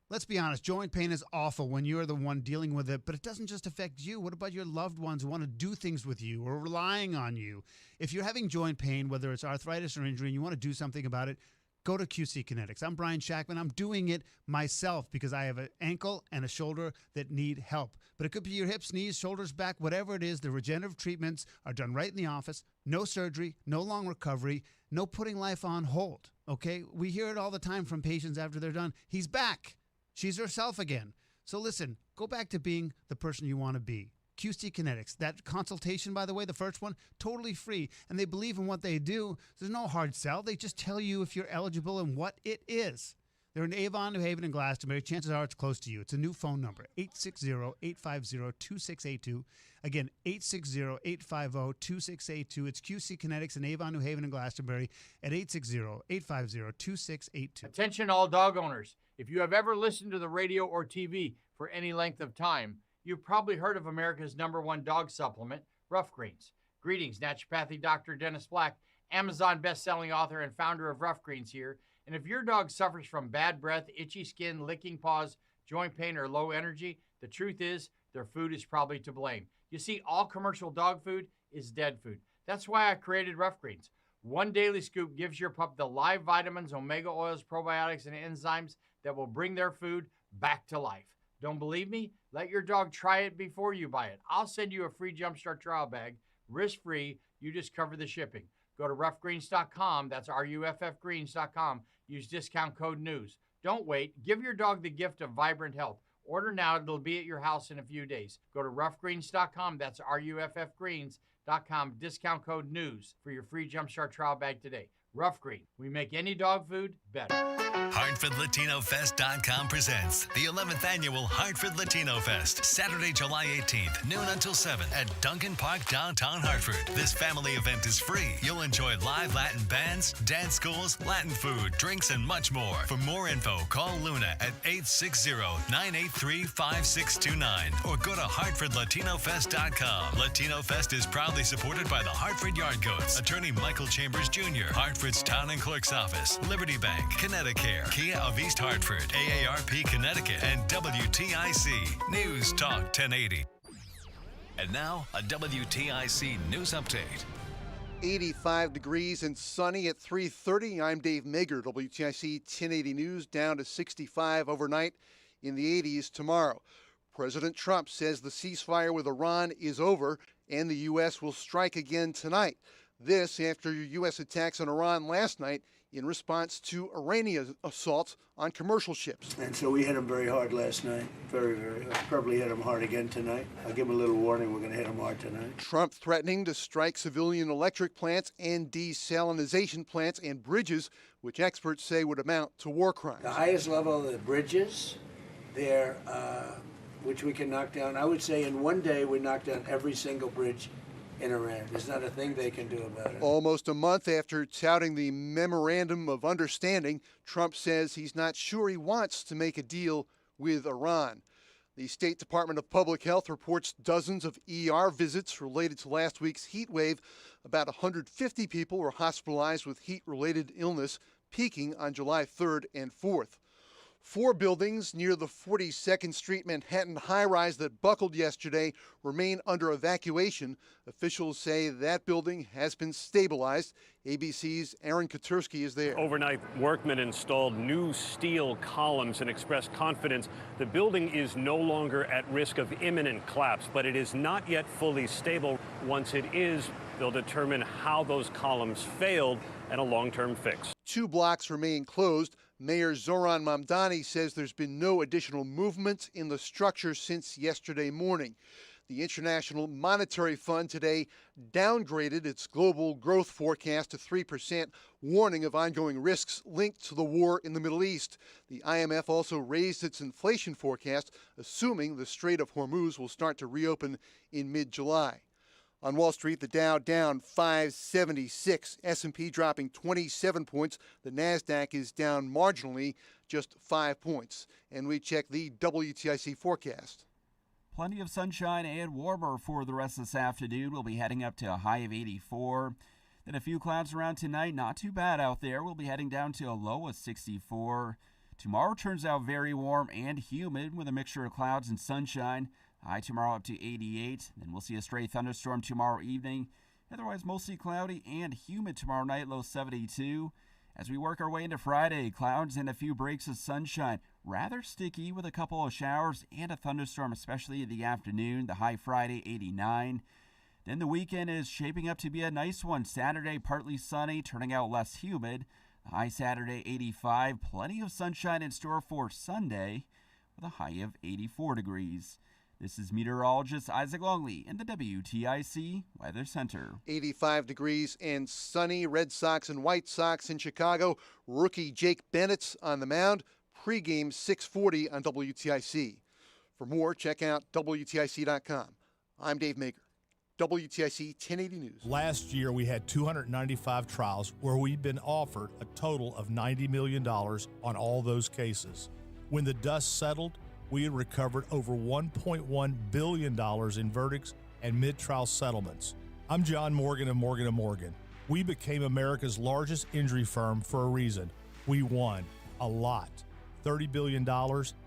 Let's be honest, joint pain is awful when you're the one dealing with it, but it doesn't just affect you. What about your loved ones who want to do things with you or relying on you? If you're having joint pain, whether it's arthritis or injury, and you want to do something about it, go to QC Kinetics. I'm Brian Shackman. I'm doing it myself because I have an ankle and a shoulder that need help. But it could be your hips, knees, shoulders, back, whatever it is. The regenerative treatments are done right in the office. No surgery, no long recovery, no putting life on hold, okay? We hear it all the time from patients after they're done. He's back. She's herself again. So listen, go back to being the person you want to be. QC Kinetics. That consultation, by the way, the first one, totally free. And they believe in what they do. There's no hard sell. They just tell you if you're eligible and what it is. They're in Avon, New Haven, and Glastonbury. Chances are it's close to you. It's a new phone number, 860-850-2682. Again, 860-850-2682. It's QC Kinetics in Avon, New Haven, and Glastonbury at 860-850-2682. Attention all dog owners. If you have ever listened to the radio or TV for any length of time, you've probably heard of America's #1 dog supplement, Rough Greens. Greetings, naturopathic Dr. Dennis Black, Amazon best-selling author and founder of Rough Greens here. And if your dog suffers from bad breath, itchy skin, licking paws, joint pain, or low energy, the truth is their food is probably to blame. You see, all commercial dog food is dead food. That's why I created Rough Greens. One daily scoop gives your pup the live vitamins, omega oils, probiotics, and enzymes that will bring their food back to life. Don't believe me? Let your dog try it before you buy it. I'll send you a free Jumpstart trial bag, risk-free. You just cover the shipping. Go to roughgreens.com. That's RUFFgreens.com. Use discount code NEWS. Don't wait. Give your dog the gift of vibrant health. Order now. It'll be at your house in a few days. Go to roughgreens.com. That's RUFFgreens.com. Discount code NEWS for your free Jumpstart trial bag today. Rough Green. We make any dog food better. HartfordLatinoFest.com presents the 11th annual Hartford Latino Fest, Saturday, July 18th, noon until 7 at Duncan Park, downtown Hartford. This family event is free. You'll enjoy live Latin bands, dance schools, Latin food, drinks, and much more. For more info, call Luna at 860-983-5629 or go to HartfordLatinoFest.com. Latino Fest is proudly supported by the Hartford Yard Goats, Attorney Michael Chambers Jr., Hartford's Town and Clerk's Office, Liberty Bank, Connecticut, Kia of East Hartford, AARP Connecticut, and WTIC News Talk 1080. And now, a WTIC news update. 85 degrees and sunny at 3:30. I'm Dave Mager, WTIC 1080 News, down to 65 overnight in the 80s tomorrow. President Trump says the ceasefire with Iran is over and the U.S. will strike again tonight. This after U.S. attacks on Iran last night in response to Iranian assaults on commercial ships. And so we hit them very hard last night. Very, very hard. Probably hit them hard again tonight. I'll give them a little warning. We're going to hit them hard tonight. Trump threatening to strike civilian electric plants and desalinization plants and bridges, which experts say would amount to war crimes. The highest level of the bridges there, which we can knock down, I would say in one day we knock down every single bridge in Iran. There's not a thing they can do about it. Almost a month after touting the Memorandum of Understanding, Trump says he's not sure he wants to make a deal with Iran. The State Department of Public Health reports dozens of ER visits related to last week's heat wave. About 150 people were hospitalized with heat-related illness, peaking on July 3rd and 4th. 4 buildings near the 42nd Street Manhattan high-rise that buckled yesterday remain under evacuation. Officials say that building has been stabilized. ABC's Aaron Katursky is there. Overnight, workmen installed new steel columns and expressed confidence the building is no longer at risk of imminent collapse, but it is not yet fully stable. Once it is, they'll determine how those columns failed and a long-term fix. 2 blocks remain closed. Mayor Zoran Mamdani says there's been no additional movement in the structure since yesterday morning. The International Monetary Fund today downgraded its global growth forecast to 3%, warning of ongoing risks linked to the war in the Middle East. The IMF also raised its inflation forecast, assuming the Strait of Hormuz will start to reopen in mid-July. On Wall Street, the Dow down 576, S&P dropping 27 points. The NASDAQ is down marginally, just 5 points. And we check the WTIC forecast. Plenty of sunshine and warmer for the rest of this afternoon. We'll be heading up to a high of 84. Then a few clouds around tonight. Not too bad out there. We'll be heading down to a low of 64. Tomorrow turns out very warm and humid with a mixture of clouds and sunshine. High tomorrow up to 88. Then we'll see a stray thunderstorm tomorrow evening. Otherwise, mostly cloudy and humid tomorrow night, low 72. As we work our way into Friday, clouds and a few breaks of sunshine. Rather sticky with a couple of showers and a thunderstorm, especially in the afternoon. The high Friday, 89. Then the weekend is shaping up to be a nice one. Saturday, partly sunny, turning out less humid. The high Saturday, 85. Plenty of sunshine in store for Sunday with a high of 84 degrees. This is meteorologist Isaac Longley in the WTIC Weather Center. 85 degrees and sunny. Red Sox and White Sox in Chicago. Rookie Jake Bennett's on the mound. Pregame 6:40 on WTIC. For more, check out WTIC.com. I'm Dave Maker, WTIC 1080 News. Last year, we had 295 trials where we'd been offered a total of $90 million on all those cases. When the dust settled, we had recovered over $1.1 billion in verdicts and mid-trial settlements. I'm John Morgan of Morgan & Morgan. We became America's largest injury firm for a reason. We won a lot, $30 billion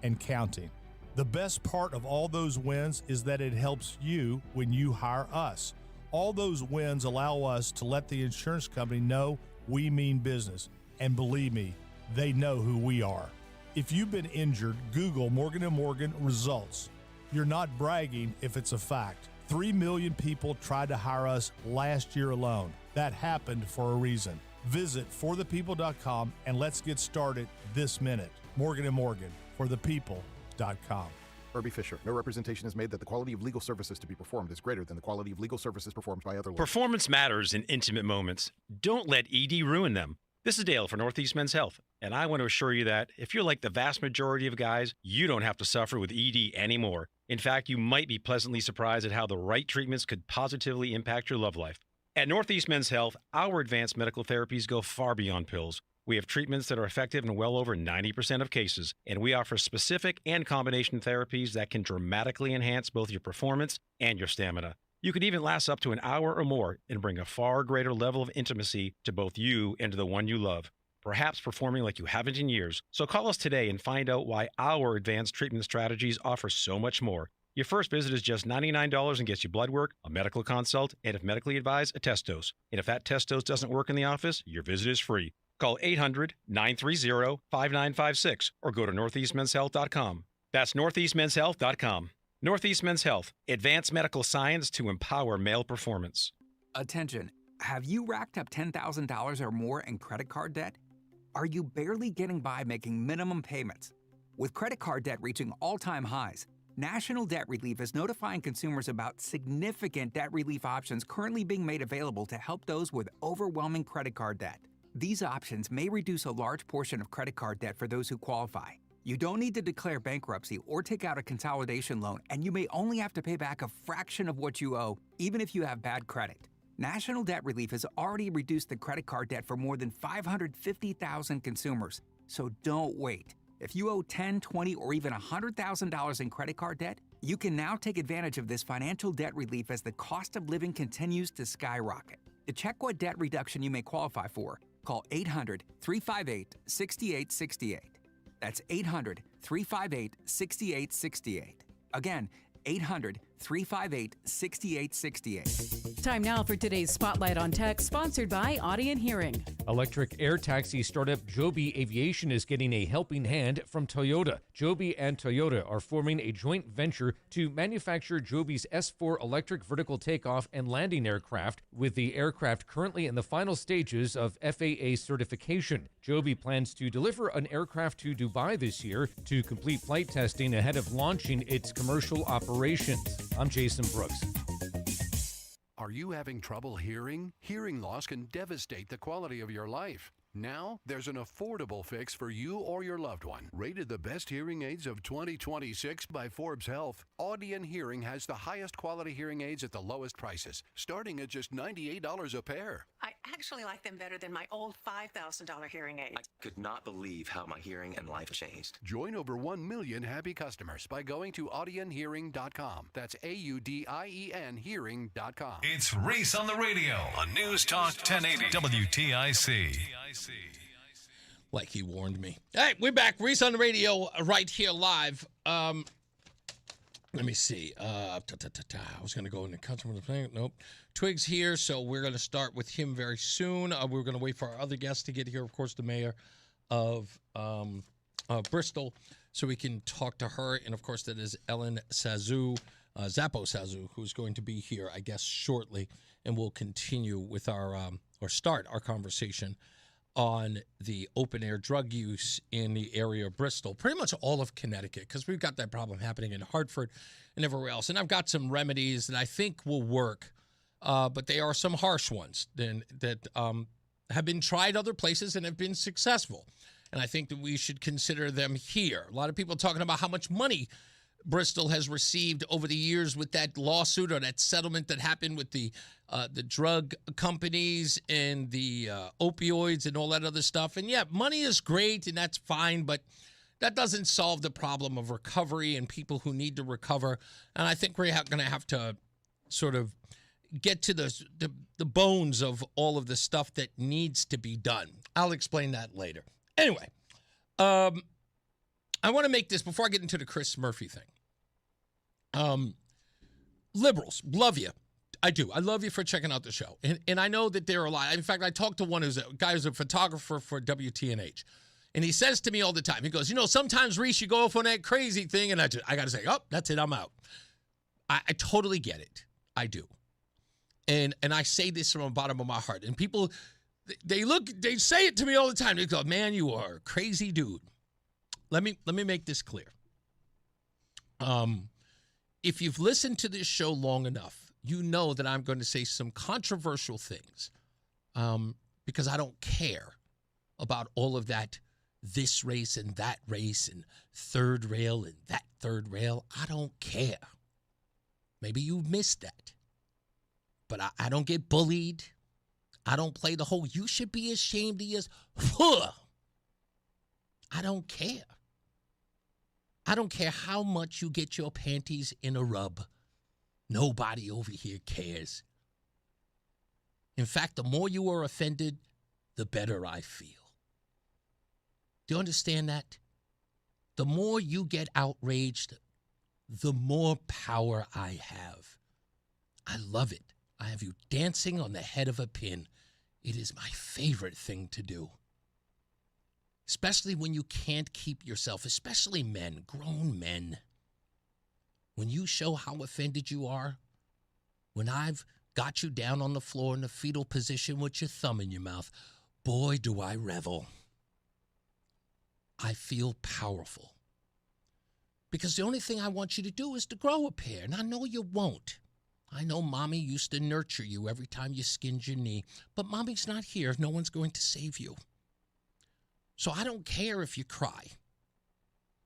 and counting. The best part of all those wins is that it helps you when you hire us. All those wins allow us to let the insurance company know we mean business. And believe me, they know who we are. If you've been injured, Google Morgan & Morgan results. You're not bragging if it's a fact. 3 million people tried to hire us last year alone. That happened for a reason. Visit forthepeople.com and let's get started this minute. Morgan & Morgan, forthepeople.com. Irby Fisher. No representation is made that the quality of legal services to be performed is greater than the quality of legal services performed by other lawyers. Performance matters in intimate moments. Don't let ED ruin them. This is Dale for Northeast Men's Health, and I want to assure you that if you're like the vast majority of guys, you don't have to suffer with ED anymore. In fact, you might be pleasantly surprised at how the right treatments could positively impact your love life. At Northeast Men's Health, our advanced medical therapies go far beyond pills. We have treatments that are effective in well over 90% of cases, and we offer specific and combination therapies that can dramatically enhance both your performance and your stamina. You could even last up to an hour or more and bring a far greater level of intimacy to both you and to the one you love, perhaps performing like you haven't in years. So call us today and find out why our advanced treatment strategies offer so much more. Your first visit is just $99 and gets you blood work, a medical consult, and if medically advised, a test dose. And if that test dose doesn't work in the office, your visit is free. Call 800-930-5956 or go to northeastmenshealth.com. That's northeastmenshealth.com. Northeast Men's Health, advanced medical science to empower male performance. Attention, have you racked up $10,000 or more in credit card debt? Are you barely getting by making minimum payments? With credit card debt reaching all-time highs, National Debt Relief is notifying consumers about significant debt relief options currently being made available to help those with overwhelming credit card debt. These options may reduce a large portion of credit card debt for those who qualify. You don't need to declare bankruptcy or take out a consolidation loan, and you may only have to pay back a fraction of what you owe, even if you have bad credit. National Debt Relief has already reduced the credit card debt for more than 550,000 consumers. So don't wait. If you owe $10,000, $20,000, or even $100,000 in credit card debt, you can now take advantage of this financial debt relief as the cost of living continues to skyrocket. To check what debt reduction you may qualify for, call 800-358-6868. That's 800-358-6868. Again, 800-358-6868. Time now for today's Spotlight on Tech, sponsored by Audien Hearing. Electric air taxi startup Joby Aviation is getting a helping hand from Toyota. Joby and Toyota are forming a joint venture to manufacture Joby's S4 electric vertical takeoff and landing aircraft, with the aircraft currently in the final stages of FAA certification. Joby plans to deliver an aircraft to Dubai this year to complete flight testing ahead of launching its commercial operations. I'm Jason Brooks. Are you having trouble hearing? Hearing loss can devastate the quality of your life. Now, there's an affordable fix for you or your loved one. Rated the best hearing aids of 2026 by Forbes Health, Audien Hearing has the highest quality hearing aids at the lowest prices, starting at just $98 a pair. I actually like them better than my old $5,000 hearing aids. I could not believe how my hearing and life changed. Join over 1 million happy customers by going to audienhearing.com. That's AUDIEN hearing.com. It's Reese on the radio on News Talk 1080 WTIC. Like he warned me. Hey, we're back. Reese on the radio right here live. Let me see. I was going to go in the customer thing. Nope. Twig's here, so we're going to start with him very soon. We're going to wait for our other guests to get here. Of course, the mayor of Bristol, so we can talk to her. And, of course, that is Ellen Sassu, Zoppo Sassu, who's going to be here, I guess, shortly. And we'll continue with our, or start our conversation on the open-air drug use in the area of Bristol, pretty much all of Connecticut, because we've got that problem happening in Hartford and everywhere else. And I've got some remedies that I think will work, but they are some harsh ones that have been tried other places and have been successful. And I think that we should consider them here. A lot of people talking about how much money Bristol has received over the years with that lawsuit or that settlement that happened with the drug companies and the opioids and all that other stuff. And yeah, money is great and that's fine, but that doesn't solve the problem of recovery and people who need to recover. And I think we're going to have to sort of get to the bones of all of the stuff that needs to be done. I'll explain that later. Anyway, I want to make this, before I get into the Chris Murphy thing. Liberals, love you. I do. I love you for checking out the show. And I know that there are a lot. In fact, I talked to one who's a guy who's a photographer for WTNH. And he says to me all the time, he goes, sometimes, Reese, you go off on that crazy thing. And I got to say, that's it. I'm out. I totally get it. I do. And I say this from the bottom of my heart. And people, they say it to me all the time. They go, man, you are a crazy dude. Let me make this clear. If you've listened to this show long enough, you know that I'm going to say some controversial things because I don't care about all of that, this race and that race and third rail and that third rail. I don't care. Maybe you missed that. But I don't get bullied. I don't play the whole, you should be ashamed of yourself. I don't care. I don't care how much you get your panties in a rub. Nobody over here cares. In fact, the more you are offended, the better I feel. Do you understand that? The more you get outraged, the more power I have. I love it. I have you dancing on the head of a pin. It is my favorite thing to do. especially when you can't keep yourself, especially men, grown men. When you show how offended you are, when I've got you down on the floor in the fetal position with your thumb in your mouth, boy, do I revel. I feel powerful. Because the only thing I want you to do is to grow a pair, and I know you won't. I know Mommy used to nurture you every time you skinned your knee, but Mommy's not here. No one's going to save you. So I don't care if you cry.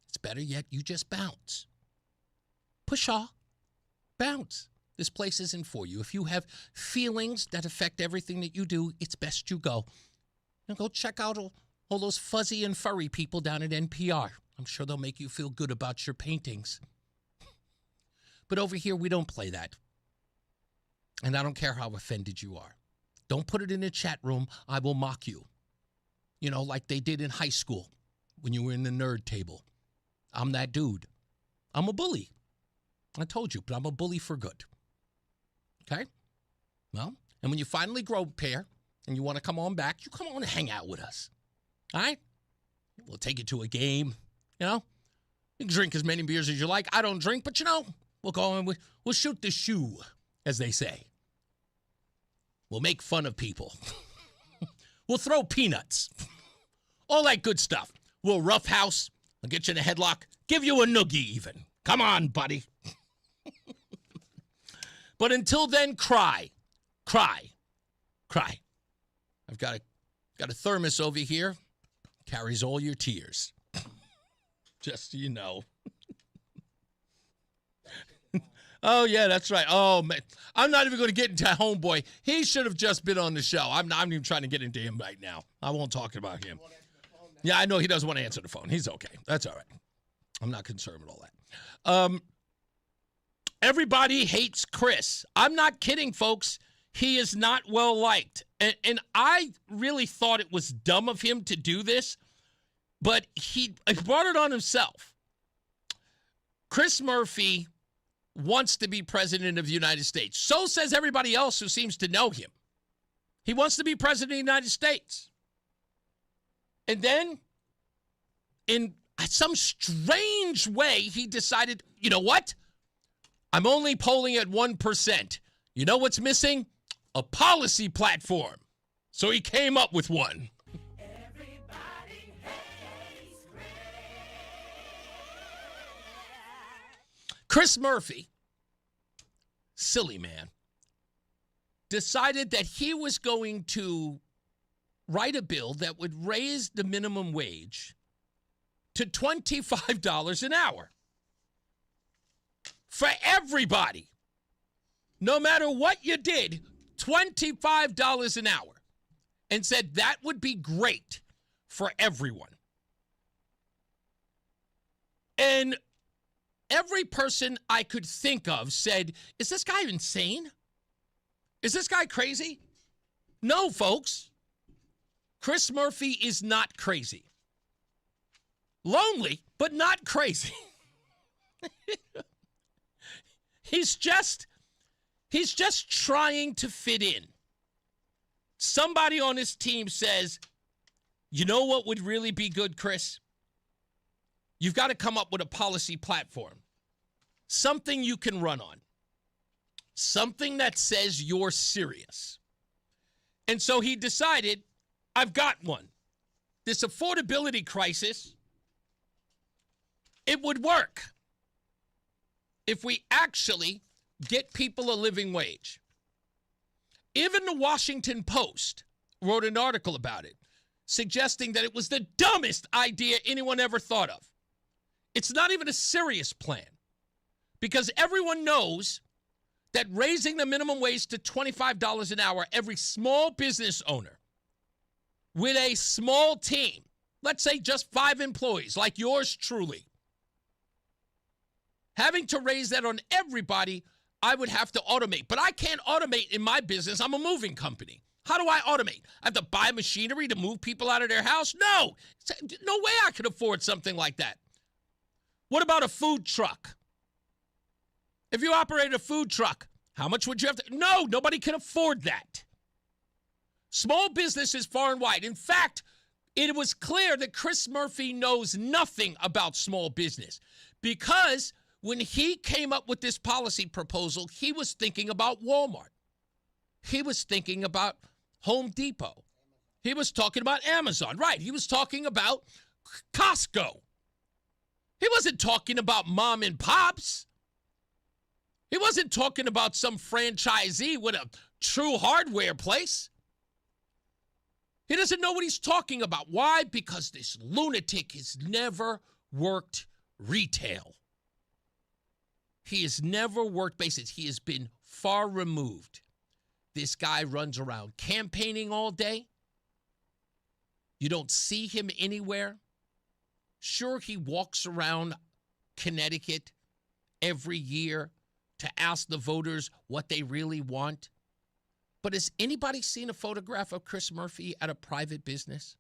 It's better yet, you just bounce. Pshaw. Bounce. This place isn't for you. If you have feelings that affect everything that you do, it's best you go. And go check out all those fuzzy and furry people down at NPR. I'm sure they'll make you feel good about your paintings. But over here, we don't play that. And I don't care how offended you are. Don't put it in the chat room. I will mock you. You know, like they did in high school when you were in the nerd table. I'm that dude. I'm a bully. I told you, but I'm a bully for good. Okay? Well, and when you finally grow a pair and you want to come on back, you come on and hang out with us. All right? We'll take you to a game. You know? You can drink as many beers as you like. I don't drink, but you know, we'll go and we'll shoot the shoe, as they say. We'll make fun of people. We'll throw peanuts. All that good stuff. We'll roughhouse. I'll get you in a headlock. Give you a noogie even. Come on, buddy. But until then, cry. Cry. Cry. I've got a thermos over here. Carries all your tears. Just so you know. Oh, yeah, that's right. Oh, man. I'm not even going to get into Homeboy. He should have just been on the show. I'm not even trying to get into him right now. I won't talk about him. Yeah, I know he doesn't want to answer the phone. He's okay. That's all right. I'm not concerned with all that. Everybody hates Chris. I'm not kidding, folks. He is not well liked. And I really thought it was dumb of him to do this, but he brought it on himself. Chris Murphy wants to be president of the United States. So says everybody else who seems to know him. He wants to be president of the United States. And then, in some strange way, he decided, you know what? I'm only polling at 1%. You know what's missing? A policy platform. So he came up with one. Chris Murphy, silly man, decided that he was going to write a bill that would raise the minimum wage to $25 an hour for everybody. No matter what you did, $25 an hour. And said that would be great for everyone. And every person I could think of said, is this guy insane? Is this guy crazy? No, folks. Chris Murphy is not crazy. Lonely, but not crazy. He's just trying to fit in. Somebody on his team says, you know what would really be good, Chris? You've got to come up with a policy platform. Something you can run on. Something that says you're serious. And so he decided, I've got one. This affordability crisis, it would work if we actually get people a living wage. Even the Washington Post wrote an article about it, suggesting that it was the dumbest idea anyone ever thought of. It's not even a serious plan, because everyone knows that raising the minimum wage to $25 an hour, every small business owner with a small team, let's say just 5 employees, like yours truly, having to raise that on everybody, I would have to automate. But I can't automate in my business. I'm a moving company. How do I automate? I have to buy machinery to move people out of their house? No. No way I could afford something like that. What about a food truck? If you operated a food truck, how much would you have to? No, nobody can afford that. Small businesses far and wide. In fact, It was clear that Chris Murphy knows nothing about small business because when he came up with this policy proposal, he was thinking about Walmart. He was thinking about Home Depot. He was talking about Amazon. Right. He was talking about Costco. He wasn't talking about mom and pops. He wasn't talking about some franchisee with a true hardware place. He doesn't know what he's talking about. Why? Because this lunatic has never worked retail. He has never worked bases. He has been far removed. This guy runs around campaigning all day. You don't see him anywhere. Sure, he walks around Connecticut every year to ask the voters what they really want. But has anybody seen a photograph of Chris Murphy at a private business,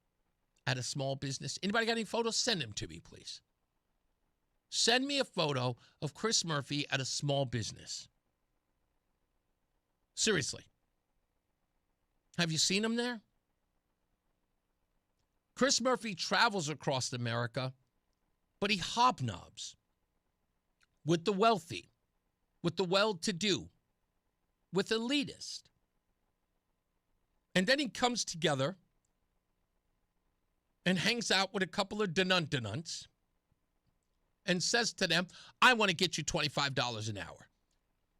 at a small business? Anybody got any photos? Send them to me, please. Send me a photo of Chris Murphy at a small business. Seriously. Have you seen him there? Chris Murphy travels across America, but he hobnobs with the wealthy, with the well-to-do, with elitists. And then he comes together and hangs out with a couple of denunts and says to them, I want to get you $25 an hour.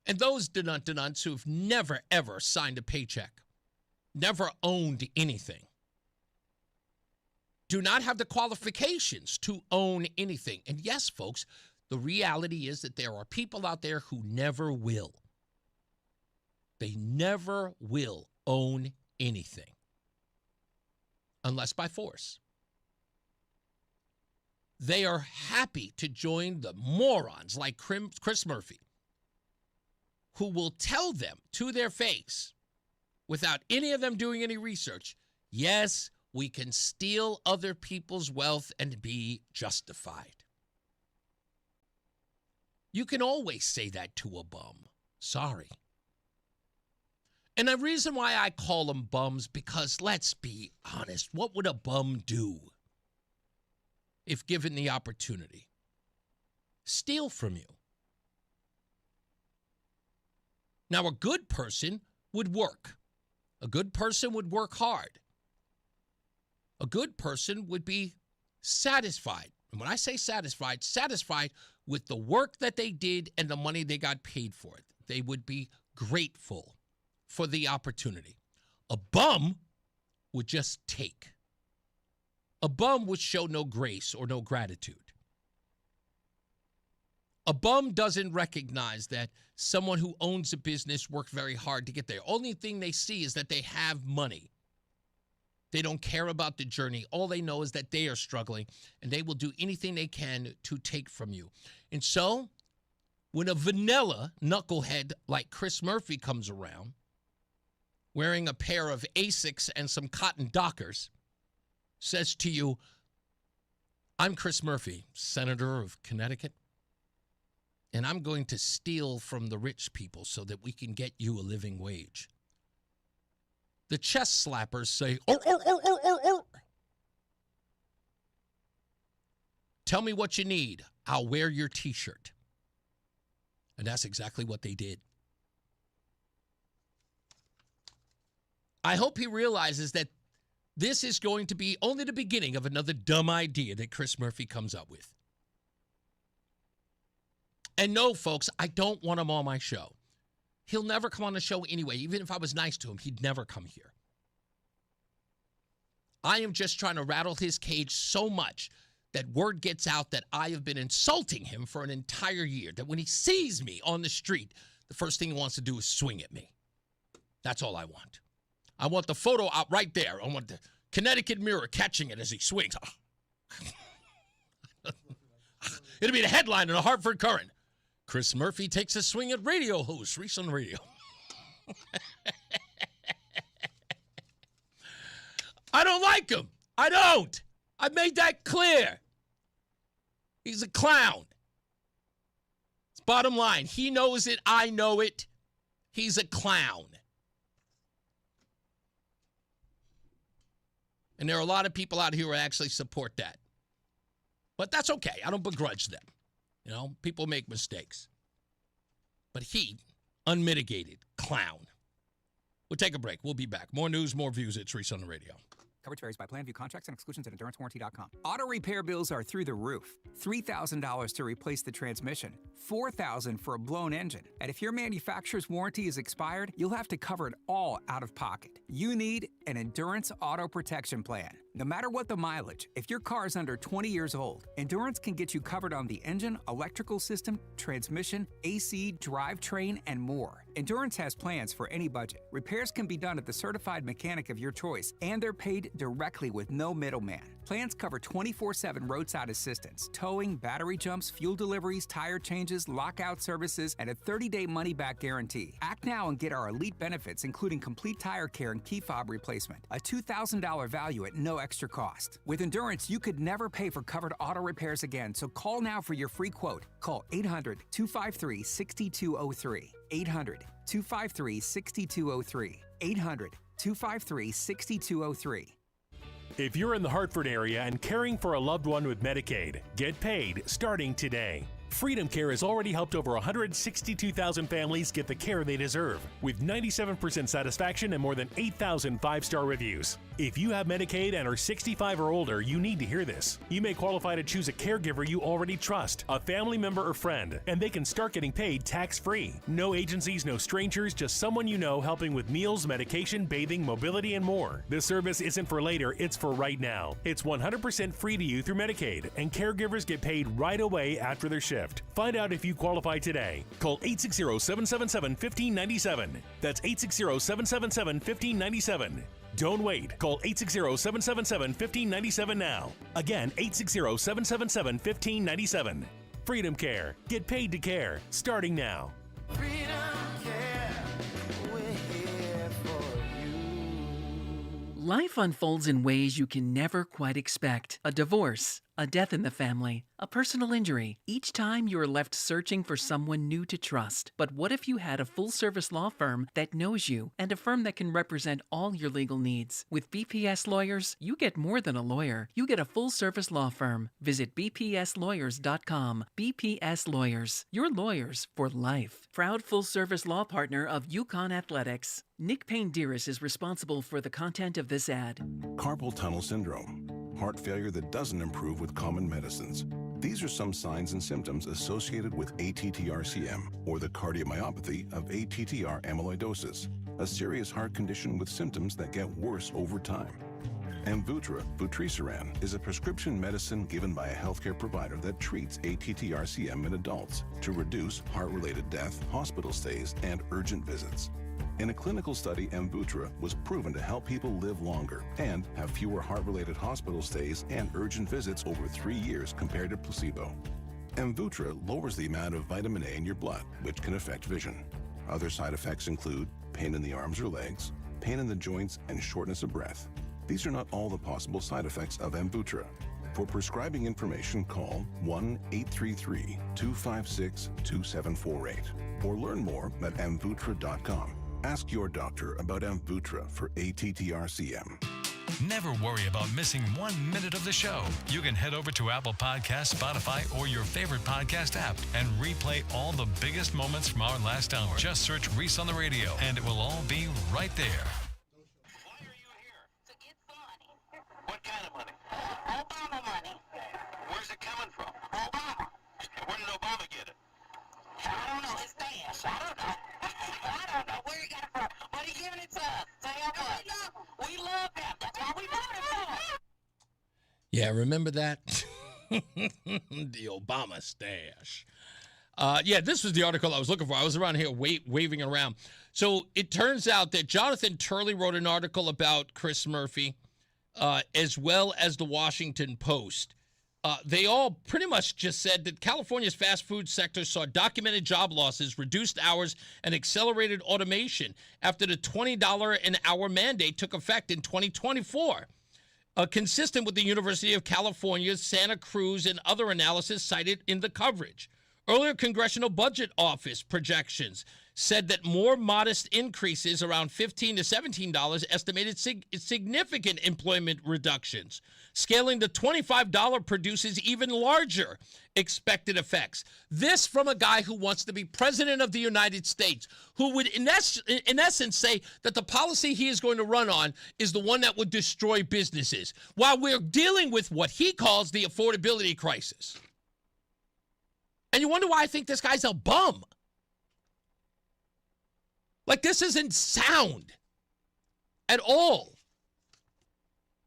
And those denunts who've never, ever signed a paycheck, never owned anything, do not have the qualifications to own anything. And yes, folks, the reality is that there are people out there who never will. They never will own anything unless by force. They are happy to join the morons like Chris Murphy, who will tell them to their face, without any of them doing any research, yes, we can steal other people's wealth and be justified. You can always say that to a bum. Sorry. And the reason why I call them bums, because let's be honest, what would a bum do if given the opportunity? Steal from you. Now, a good person would work. A good person would work hard. A good person would be satisfied. And when I say satisfied, satisfied with the work that they did and the money they got paid for it. They would be grateful for the opportunity. A bum would just take. A bum would show no grace or no gratitude. A bum doesn't recognize that someone who owns a business worked very hard to get there. Only thing they see is that they have money. They don't care about the journey. All they know is that they are struggling, and they will do anything they can to take from you. And so, when a vanilla knucklehead like Chris Murphy comes around, wearing a pair of Asics and some cotton Dockers, says to you, I'm Chris Murphy, Senator of Connecticut, and I'm going to steal from the rich people so that we can get you a living wage. The chest slappers say, or. Tell me what you need. I'll wear your T-shirt. And that's exactly what they did. I hope he realizes that this is going to be only the beginning of another dumb idea that Chris Murphy comes up with. And no, folks, I don't want him on my show. He'll never come on the show anyway. Even if I was nice to him, he'd never come here. I am just trying to rattle his cage so much that word gets out that I have been insulting him for an entire year, that when he sees me on the street, the first thing he wants to do is swing at me. That's all I want. I want the photo out right there. I want the Connecticut Mirror catching it as he swings. It'll be the headline in the Hartford Courant. Chris Murphy takes a swing at radio host, Reese on the radio. I don't like him. I don't. I made that clear. He's a clown. It's bottom line. He knows it. I know it. He's a clown. And there are a lot of people out here who actually support that. But that's okay. I don't begrudge them. You know, people make mistakes. But he, unmitigated clown. We'll take a break. We'll be back. More news, more views. It's Reese on the radio. Coverage varies by plan. View contracts and exclusions at endurancewarranty.com. Auto repair bills are through the roof. $3,000 to replace the transmission. $4,000 for a blown engine. And if your manufacturer's warranty is expired, you'll have to cover it all out of pocket. You need an Endurance Auto Protection Plan. No matter what the mileage, if your car is under 20 years old, Endurance can get you covered on the engine, electrical system, transmission, AC, drivetrain, and more. Endurance has plans for any budget. Repairs can be done at the certified mechanic of your choice, and they're paid directly with no middleman. Plans cover 24/7 roadside assistance, towing, battery jumps, fuel deliveries, tire changes, lockout services, and a 30-day money-back guarantee. Act now and get our elite benefits, including complete tire care and key fob replacement. A $2,000 value at no extra cost. With Endurance, you could never pay for covered auto repairs again, so call now for your free quote. Call 800-253-6203. 800-253-6203. 800-253-6203. If you're in the Hartford area and caring for a loved one with Medicaid, get paid starting today. Freedom Care has already helped over 162,000 families get the care they deserve, with 97% satisfaction and more than 8,000 five-star reviews. If you have Medicaid and are 65 or older, you need to hear this. You may qualify to choose a caregiver you already trust, a family member or friend, and they can start getting paid tax-free. No agencies, no strangers, just someone you know helping with meals, medication, bathing, mobility, and more. This service isn't for later, it's for right now. It's 100% free to you through Medicaid, and caregivers get paid right away after their shift. Find out if you qualify today. Call 860-777-1597. That's 860-777-1597. Don't wait. Call 860-777-1597 now. Again, 860-777-1597. Freedom Care. Get paid to care. Starting now. Freedom Care. We're here for you. Life unfolds in ways you can never quite expect. A divorce, a death in the family, a personal injury. Each time you are left searching for someone new to trust. But what if you had a full-service law firm that knows you and a firm that can represent all your legal needs? With BPS Lawyers, you get more than a lawyer. You get a full-service law firm. Visit bpslawyers.com. BPS Lawyers, your lawyers for life. Proud full-service law partner of Yukon Athletics. Nick Payne-Dearis is responsible for the content of this ad. Carpal tunnel syndrome. Heart failure that doesn't improve with common medicines. These are some signs and symptoms associated with ATTR-CM, or the cardiomyopathy of ATTR amyloidosis, a serious heart condition with symptoms that get worse over time. Amvuttra, vutrisiran, is a prescription medicine given by a healthcare provider that treats ATTR-CM in adults to reduce heart-related death, hospital stays, and urgent visits. In a clinical study, Amvuttra was proven to help people live longer and have fewer heart-related hospital stays and urgent visits over 3 years compared to placebo. Amvuttra lowers the amount of vitamin A in your blood, which can affect vision. Other side effects include pain in the arms or legs, pain in the joints, and shortness of breath. These are not all the possible side effects of Amvuttra. For prescribing information, call 1-833-256-2748 or learn more at amvuttra.com. Ask your doctor about Amvuttra for ATTR-CM. Never worry about missing 1 minute of the show. You can head over to Apple Podcasts, Spotify, or your favorite podcast app and replay all the biggest moments from our last hour. Just search Reese on the radio, and it will all be right there. What kind of money? Obama money. Where's it coming from? Obama. Where did Obama get it? I don't know. His stash. I don't know. I don't know where he got it from. But he giving it to us. To help us. We love him. That's why we love him for. Yeah, remember that? The Obama stash. Yeah, this was the article I was looking for. I was around here waving around. So it turns out that Jonathan Turley wrote an article about Chris Murphy, as well as the Washington Post. They all pretty much just said that California's fast food sector saw documented job losses, reduced hours, and accelerated automation after the $20 an hour mandate took effect in 2024. Consistent with the University of California's Santa Cruz and other analysis cited in the coverage. Earlier Congressional Budget Office projections said that more modest increases, around $15 to $17, estimated significant employment reductions. Scaling to $25 produces even larger expected effects. This from a guy who wants to be president of the United States, who would, in essence, say that the policy he is going to run on is the one that would destroy businesses, while we're dealing with what he calls the affordability crisis. And you wonder why I think this guy's a bum. Like, this isn't sound at all.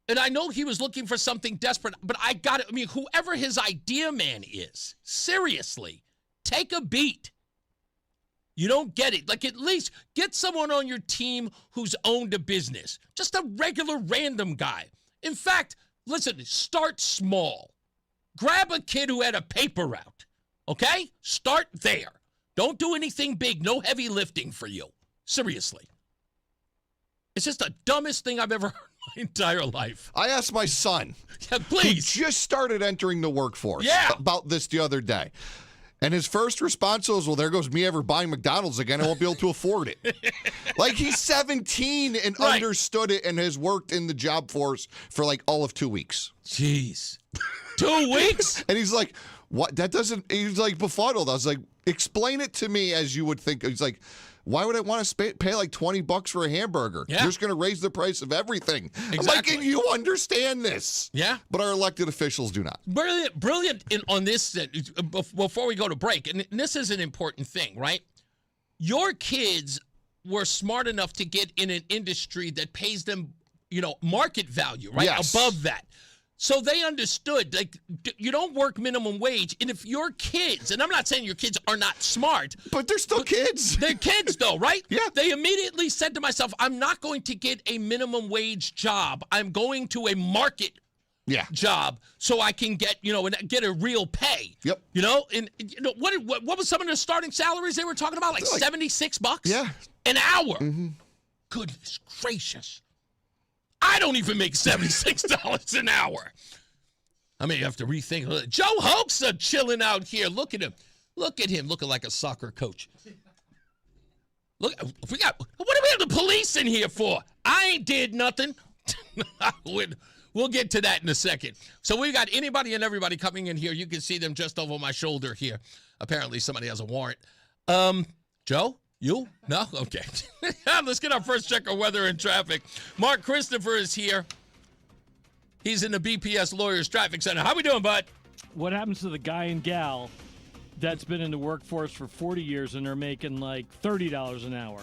And I know he was looking for something desperate, but I got it. I mean, whoever his idea man is, seriously, take a beat. You don't get it. Like, at least get someone on your team who's owned a business. Just a regular random guy. In fact, listen, start small. Grab a kid who had a paper route, okay? Start there. Don't do anything big. No heavy lifting for you. Seriously. It's just the dumbest thing I've ever heard in my entire life. I asked my son, please, who just started entering the workforce, about this the other day. And his first response was, well, there goes me ever buying McDonald's again. I won't be able to afford it. Like, he's 17 and understood it and has worked in the job force for like all of 2 weeks. Jeez. 2 weeks? And he's like, what? That doesn't, he's like befuddled. I was like, explain it to me as you would think. He's like, why would I want to pay like $20 for a hamburger? Yeah. You're just going to raise the price of everything. Exactly. I'm like, and you understand this. Yeah. But our elected officials do not. Brilliant on this, before we go to break, and this is an important thing, right? Your kids were smart enough to get in an industry that pays them, market value, right? Yes. Above that. So they understood, like, you don't work minimum wage. And if your kids, and I'm not saying your kids are not smart. But they're still kids. They're kids, though, right? Yeah. They immediately said to myself, I'm not going to get a minimum wage job. I'm going to a market job so I can get, and get a real pay. Yep. And what was some of the starting salaries they were talking about? Like $76? Yeah. An hour. Mm-hmm. Goodness gracious. I don't even make $76 an hour. I may have to rethink. Joe Hoaxer chilling out here. Look at him. Look at him looking like a soccer coach. Look, what do we have the police in here for? I ain't did nothing. We'll get to that in a second. So we got anybody and everybody coming in here. You can see them just over my shoulder here. Apparently somebody has a warrant. Joe? You? No? Okay. Let's get our first check of weather and traffic. Mark Christopher is here. He's in the BPS Lawyers Traffic Center. How we doing, bud? What happens to the guy and gal that's been in the workforce for 40 years and they're making like $30 an hour?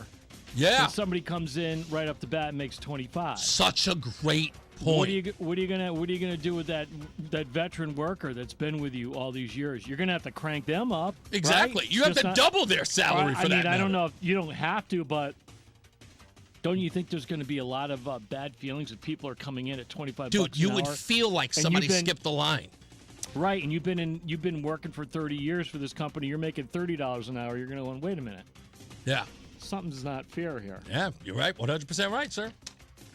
Yeah. So somebody comes in right off the bat and makes $25. Such a great point. What are you gonna do with that veteran worker that's been with you all these years? You're gonna have to crank them up. Exactly. Right? You have to double their salary for that. I don't know if you don't have to, but don't you think there's going to be a lot of bad feelings if people are coming in at $25? Dude, you would feel like somebody skipped the line. Right, and you've been working for 30 years for this company. You're making $30 an hour. You're going to go, wait a minute. Yeah. Something's not fair here. Yeah, you're right. 100% right, sir.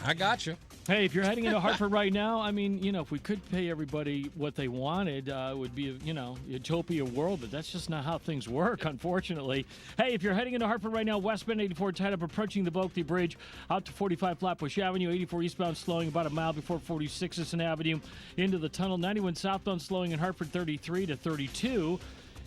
I got you. Hey, if you're heading into Hartford right now, I mean, if we could pay everybody what they wanted, it would be, utopia world, but that's just not how things work, unfortunately. Hey, if you're heading into Hartford right now, westbound 84 tied up approaching the Bulkley Bridge out to 45 Flatbush Avenue, 84 eastbound slowing about a mile before 46th Avenue into the tunnel, 91 southbound slowing in Hartford 33 to 32.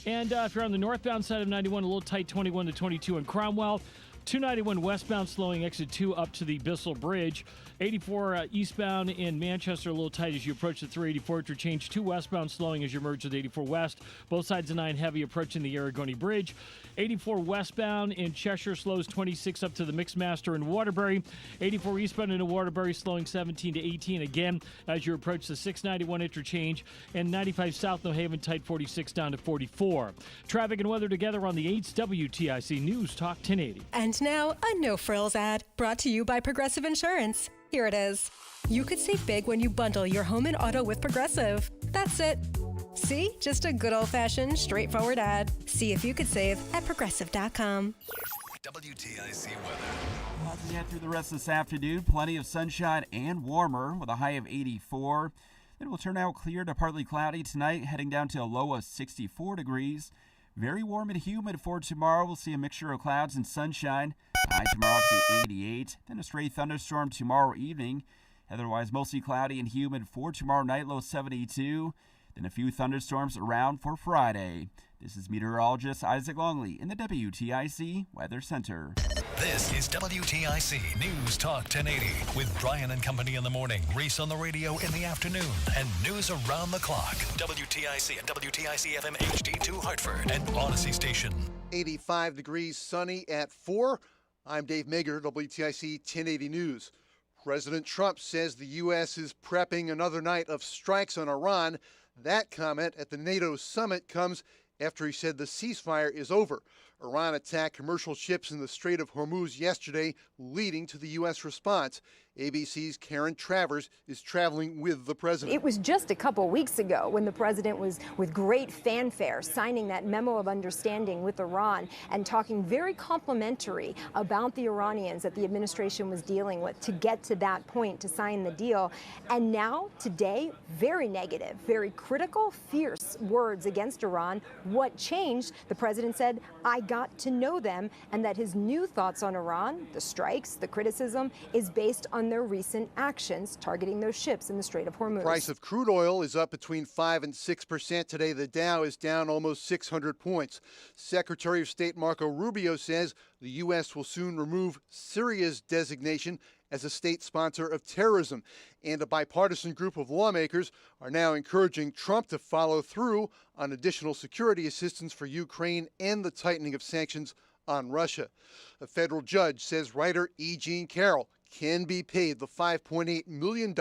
And if you're on the northbound side of 91, a little tight 21 to 22 in Cromwell. 291 westbound slowing exit 2 up to the Bristol Bridge. 84 eastbound in Manchester, a little tight as you approach the 384 interchange. 2 westbound slowing as you merge with 84 west. Both sides of 9 heavy approaching the Aragoni Bridge. 84 westbound in Cheshire slows 26 up to the Mixmaster in Waterbury. 84 eastbound into Waterbury slowing 17 to 18 again as you approach the 691 interchange. And 95 south New Haven tight 46 down to 44. Traffic and weather together on the 8's WTIC News Talk 1080. And now, a no-frills ad brought to you by Progressive Insurance. Here it is. You could save big when you bundle your home and auto with Progressive. That's it. See? Just a good old-fashioned, straightforward ad. See if you could save at Progressive.com. WTIC weather. As we head through the rest of this afternoon, plenty of sunshine and warmer with a high of 84. Then it will turn out clear to partly cloudy tonight, heading down to a low of 64 degrees. Very warm and humid for tomorrow. We'll see a mixture of clouds and sunshine. High tomorrow up to 88. Then a stray thunderstorm tomorrow evening. Otherwise, mostly cloudy and humid for tomorrow night, low 72. Then a few thunderstorms around for Friday. This is meteorologist Isaac Longley in the WTIC Weather Center. This is WTIC News Talk 1080 with Brian and Company in the morning, Reese on the radio in the afternoon, and news around the clock. WTIC and WTIC FM HD2 Hartford and Odyssey Station. 85 degrees, sunny at 4. I'm Dave Mager, WTIC 1080 News. President Trump says the U.S. is prepping another night of strikes on Iran. That comment at the NATO summit comes after he said the ceasefire is over. Iran attacked commercial ships in the Strait of Hormuz yesterday, leading to the U.S. response. ABC's Karen Travers is traveling with the president. It was just a couple weeks ago when the president was, with great fanfare, signing that memo of understanding with Iran and talking very complimentary about the Iranians that the administration was dealing with to get to that point to sign the deal. And now, today, very negative, very critical, fierce words against Iran. What changed? The president said, I got to know them, and that his new thoughts on Iran, the strikes, the criticism, is based on their recent actions targeting those ships in the Strait of Hormuz. Price of crude oil is up between 5 and 6% today. The Dow is down almost 600 points. Secretary of State Marco Rubio says the U.S. will soon remove Syria's designation as a state sponsor of terrorism. And a bipartisan group of lawmakers are now encouraging Trump to follow through on additional security assistance for Ukraine and the tightening of sanctions on Russia. A federal judge says writer E. Jean Carroll can be paid the $5.8 million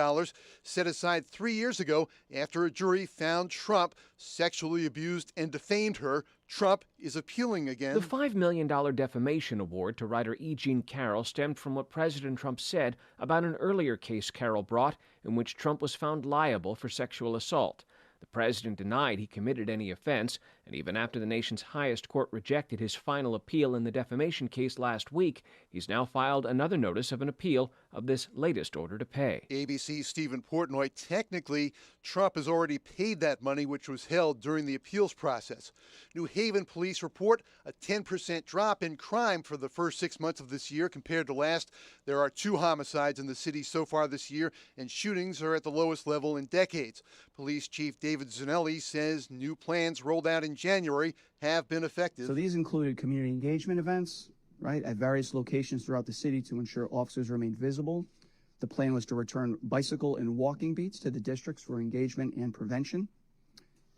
set aside 3 years ago after a jury found Trump sexually abused and defamed her. Trump is appealing again. The $5 million defamation award to writer E. Jean Carroll stemmed from what President Trump said about an earlier case Carroll brought in which Trump was found liable for sexual assault. The president denied he committed any offense, and even after the nation's highest court rejected his final appeal in the defamation case last week, he's now filed another notice of an appeal of this latest order to pay. ABC's Stephen Portnoy, technically, Trump has already paid that money, which was held during the appeals process. New Haven police report a 10% drop in crime for the first 6 months of this year compared to last. There are 2 homicides in the city so far this year, and shootings are at the lowest level in decades. Police Chief David Zanelli says new plans rolled out in January have been effective. So these included community engagement events, right, at various locations throughout the city to ensure officers remain visible. The plan was to return bicycle and walking beats to the districts for engagement and prevention,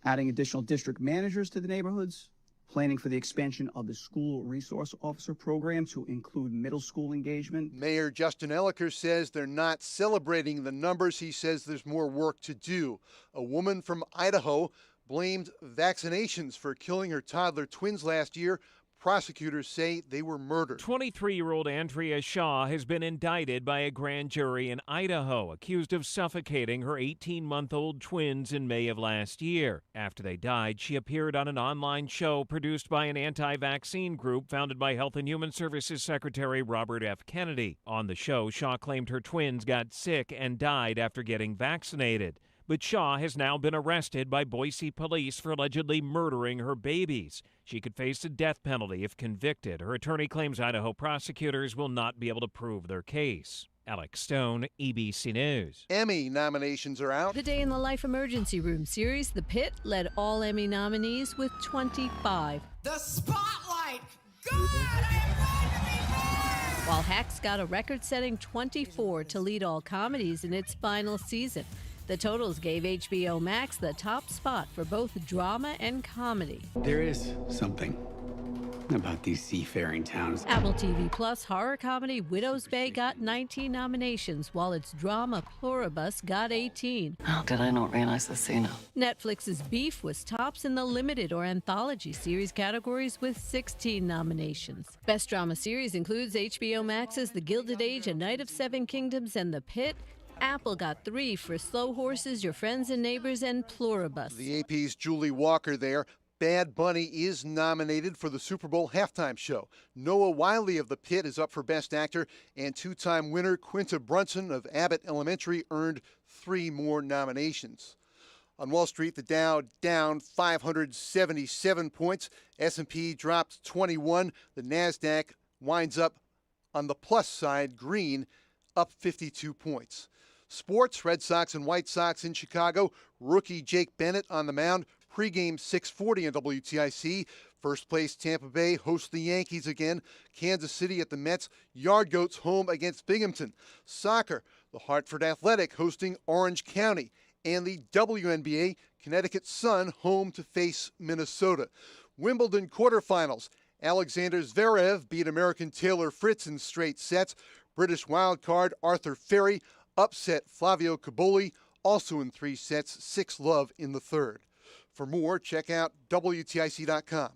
adding additional district managers to the neighborhoods, planning for the expansion of the school resource officer program to include middle school engagement. Mayor Justin Elicker says they're not celebrating the numbers. He says there's more work to do. A woman from Idaho blamed vaccinations for killing her toddler twins last year. Prosecutors say they were murdered. 23-year-old Andrea Shaw has been indicted by a grand jury in Idaho, accused of suffocating her 18-month-old twins in May of last year. After they died, she appeared on an online show produced by an anti-vaccine group founded by Health and Human Services Secretary Robert F. Kennedy. On the show, Shaw claimed her twins got sick and died after getting vaccinated. But Shaw has now been arrested by Boise police for allegedly murdering her babies. She could face a death penalty if convicted. Her attorney claims Idaho prosecutors will not be able to prove their case. Alex Stone, ABC News. Emmy nominations are out. The Day in the Life Emergency Room series, The Pit, led all Emmy nominees with 25. The spotlight! God, I am going to be born! While Hacks got a record-setting 24 to lead all comedies in its final season. The totals gave HBO Max the top spot for both drama and comedy. There is something about these seafaring towns. Apple TV Plus horror comedy Widow's Bay got 19 nominations, while its drama Pluribus got 18. How did I not realize this sooner? Netflix's Beef was tops in the limited or anthology series categories with 16 nominations. Best drama series includes HBO Max's The Gilded Age, A Night of Seven Kingdoms, and The Pit. Apple got 3 for Slow Horses, Your Friends and Neighbors, and Pluribus. The AP's Julie Walker there. Bad Bunny is nominated for the Super Bowl halftime show. Noah Wyle of The Pit is up for Best Actor, and 2-time winner Quinta Brunson of Abbott Elementary earned 3 more nominations. On Wall Street, the Dow down 577 points. S&P dropped 21. The NASDAQ winds up on the plus side, green, up 52 points. Sports, Red Sox and White Sox in Chicago. Rookie Jake Bennett on the mound. Pregame 6:40 on WTIC. First place Tampa Bay hosts the Yankees again. Kansas City at the Mets. Yard Goats home against Binghamton. Soccer, the Hartford Athletic hosting Orange County. And the WNBA, Connecticut Sun home to face Minnesota. Wimbledon quarterfinals. Alexander Zverev beat American Taylor Fritz in straight sets. British wildcard Arthur Ferry upset Flavio Caboli, also in 3 sets, 6-love in the third. For more, check out WTIC.com.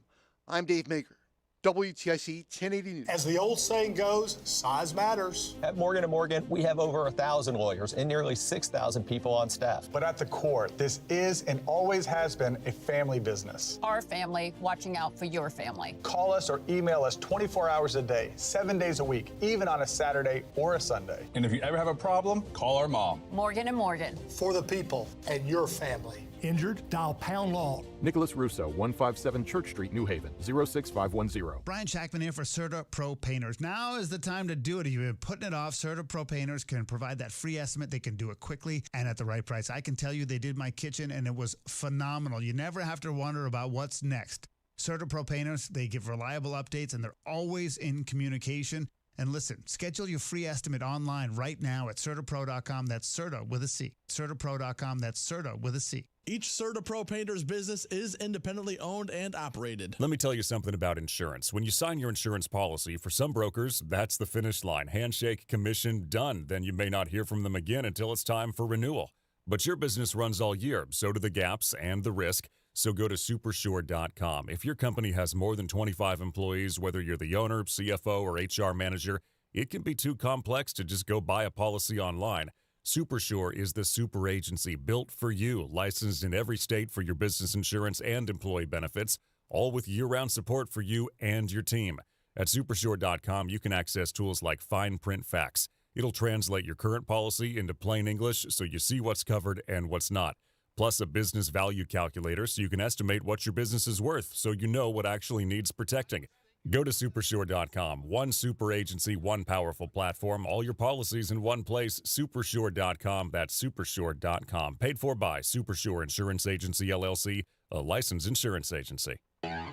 I'm Dave Maker, WTIC 1080 News. As the old saying goes, size matters. At Morgan & Morgan, we have over 1,000 lawyers and nearly 6,000 people on staff. But at the core, this is and always has been a family business. Our family watching out for your family. Call us or email us 24 hours a day, 7 days a week, even on a Saturday or a Sunday. And if you ever have a problem, call our mom. Morgan & Morgan. For the people and your family. Injured? Dial pound law. Nicholas Russo, 157 Church Street, New Haven, 06510. Brian Shackman here for Serta Pro Painters. Now is the time to do it. If you've been putting it off, Serta Pro Painters can provide that free estimate. They can do it quickly and at the right price. I can tell you they did my kitchen and it was phenomenal. You never have to wonder about what's next. Serta Pro Painters, they give reliable updates and they're always in communication. And listen, schedule your free estimate online right now at CertaPro.com. That's Serta with a C. CertaPro.com. That's Serta with a C. Each Serta Pro Painters business is independently owned and operated. Let me tell you something about insurance. When you sign your insurance policy, for some brokers, that's the finish line. Handshake, commission, done. Then you may not hear from them again until it's time for renewal. But your business runs all year, so do the gaps and the risk. So go to Supersure.com. If your company has more than 25 employees, whether you're the owner, CFO, or HR manager, it can be too complex to just go buy a policy online. Supersure is the super agency built for you, licensed in every state for your business insurance and employee benefits, all with year-round support for you and your team. At Supersure.com, you can access tools like fine print facts. It'll translate your current policy into plain English so you see what's covered and what's not. Plus a business value calculator so you can estimate what your business is worth so you know what actually needs protecting. Go to Supersure.com. One super agency, one powerful platform, all your policies in one place. Supersure.com. That's Supersure.com. Paid for by Supersure Insurance Agency, LLC, a licensed insurance agency.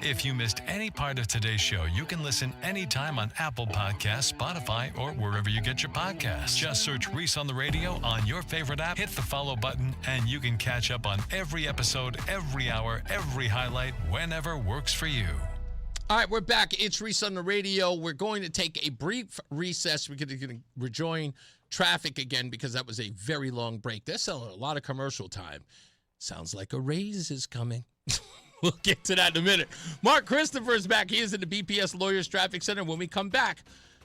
If you missed any part of today's show, you can listen anytime on Apple Podcasts, Spotify, or wherever you get your podcasts. Just search Reese on the Radio on your favorite app, hit the follow button, and you can catch up on every episode, every hour, every highlight, whenever works for you. All right, we're back. It's Reese on the Radio. We're going to take a brief recess. We're going to rejoin traffic again because that was a very long break. There's a lot of commercial time. Sounds like a raise is coming. We'll get to that in a minute. Mark Christopher is back. He is in the BPS Lawyers Traffic Center. When we come back,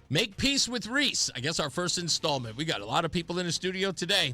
make peace with Reese. I guess our first installment. We got a lot of people in the studio today.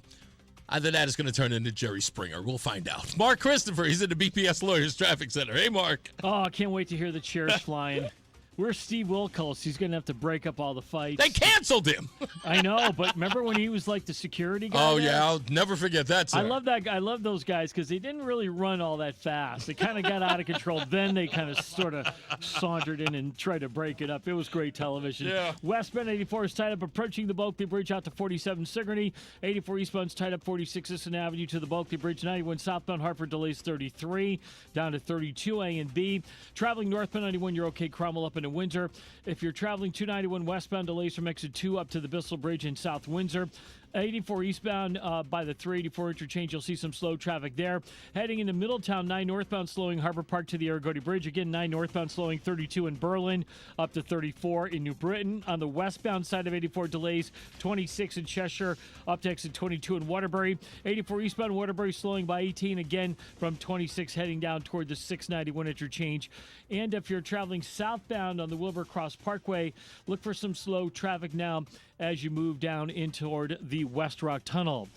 Either that is going to turn into Jerry Springer. We'll find out. Mark Christopher, he's in the BPS Lawyers Traffic Center. Hey, Mark. Oh, I can't wait to hear the chairs flying. Where's Steve Wilkos? He's going to have to break up all the fights. They canceled him. I know, but remember when he was like the security guy? Oh, there? yeah. I'll never forget that, sir. I love that guy. I love those guys because they didn't really run all that fast. They kind of got out of control. Then they kind of sort of sauntered in and tried to break it up. It was great television. Yeah. Westbound 84 is tied up approaching the Bulkley Bridge out to 47 Sigourney. 84 eastbound is tied up 46 Sisson Avenue to the Bulkley Bridge. 91 southbound Hartford delays 33 down to 32 A and B. Traveling northbound 91, you're okay. Cromwell up into Windsor. If you're traveling 291 westbound, delays from exit 2 up to the Bristol Bridge in South Windsor. 84 eastbound by the 384 interchange, you'll see some slow traffic there. Heading into Middletown, 9 northbound slowing Harbor Park to the Aragodi Bridge. Again, 9 northbound slowing 32 in Berlin, up to 34 in New Britain. On the westbound side of 84, delays 26 in Cheshire, up to exit 22 in Waterbury. 84 eastbound Waterbury slowing by 18 again from 26 heading down toward the 691 interchange. And if you're traveling southbound on the Wilbur Cross Parkway, look for some slow traffic now as you move down in toward the West Rock Tunnel.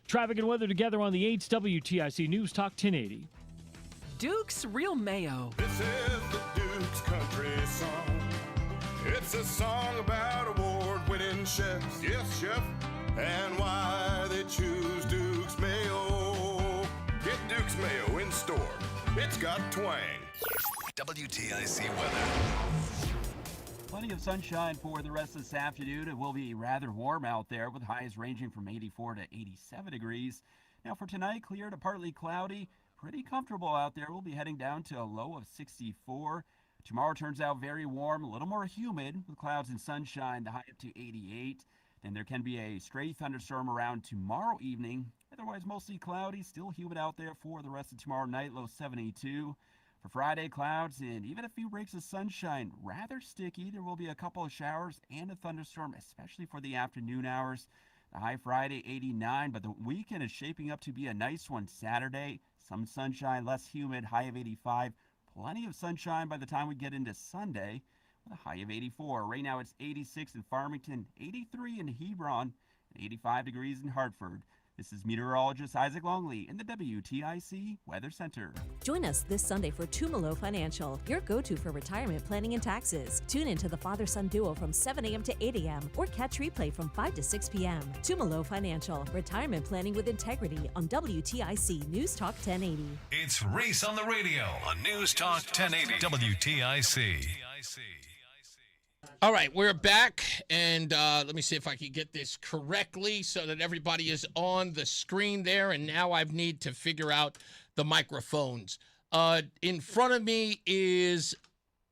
Traffic and weather together on the 8's WTIC News Talk 1080. Duke's Real Mayo. This is the Duke's Country Song. It's a song about award-winning chefs, yes, chef, and why they choose Duke's Mayo. Get Duke's got twang. WTIC weather. Plenty of sunshine for the rest of this afternoon. It will be rather warm out there with highs ranging from 84 to 87 degrees. Now for tonight, clear to partly cloudy. Pretty comfortable out there. We'll be heading down to a low of 64. Tomorrow turns out very warm, a little more humid with clouds and sunshine, the high up to 88. Then there can be a stray thunderstorm around tomorrow evening. Otherwise, mostly cloudy, still humid out there for the rest of tomorrow night, low 72. For Friday, clouds and even a few breaks of sunshine, rather sticky. There will be a couple of showers and a thunderstorm, especially for the afternoon hours. The high Friday, 89, but the weekend is shaping up to be a nice one Saturday. Some sunshine, less humid, high of 85. Plenty of sunshine by the time we get into Sunday with a high of 84. Right now it's 86 in Farmington, 83 in Hebron, and 85 degrees in Hartford. This is meteorologist Isaac Longley in the WTIC Weather Center. Join us this Sunday for Tumalo Financial, your go-to for retirement planning and taxes. Tune in to the father-son duo from 7 a.m. to 8 a.m. or catch replay from 5 to 6 p.m. Tumalo Financial, retirement planning with integrity on WTIC News Talk 1080. It's Reese on the radio on News Talk 1080 WTIC. All right, we're back, and let me see if I can get this correctly so that everybody is on the screen there, and now I need to figure out the microphones. In front of me is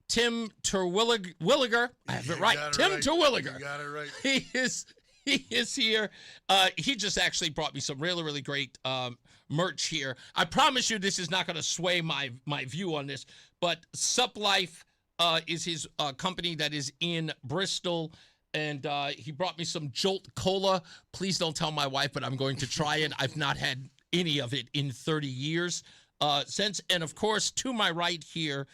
Tim Terwilliger. I have it right. Tim Terwilliger. You got it right. He is here. He just actually brought me some really, really great merch here. I promise you this is not going to sway my view on this, but Sup Life is his company that is in Bristol, and he brought me some Jolt Cola. Please don't tell my wife, but I'm going to try it. I've not had any of it in 30 years since. And, of course, to my right here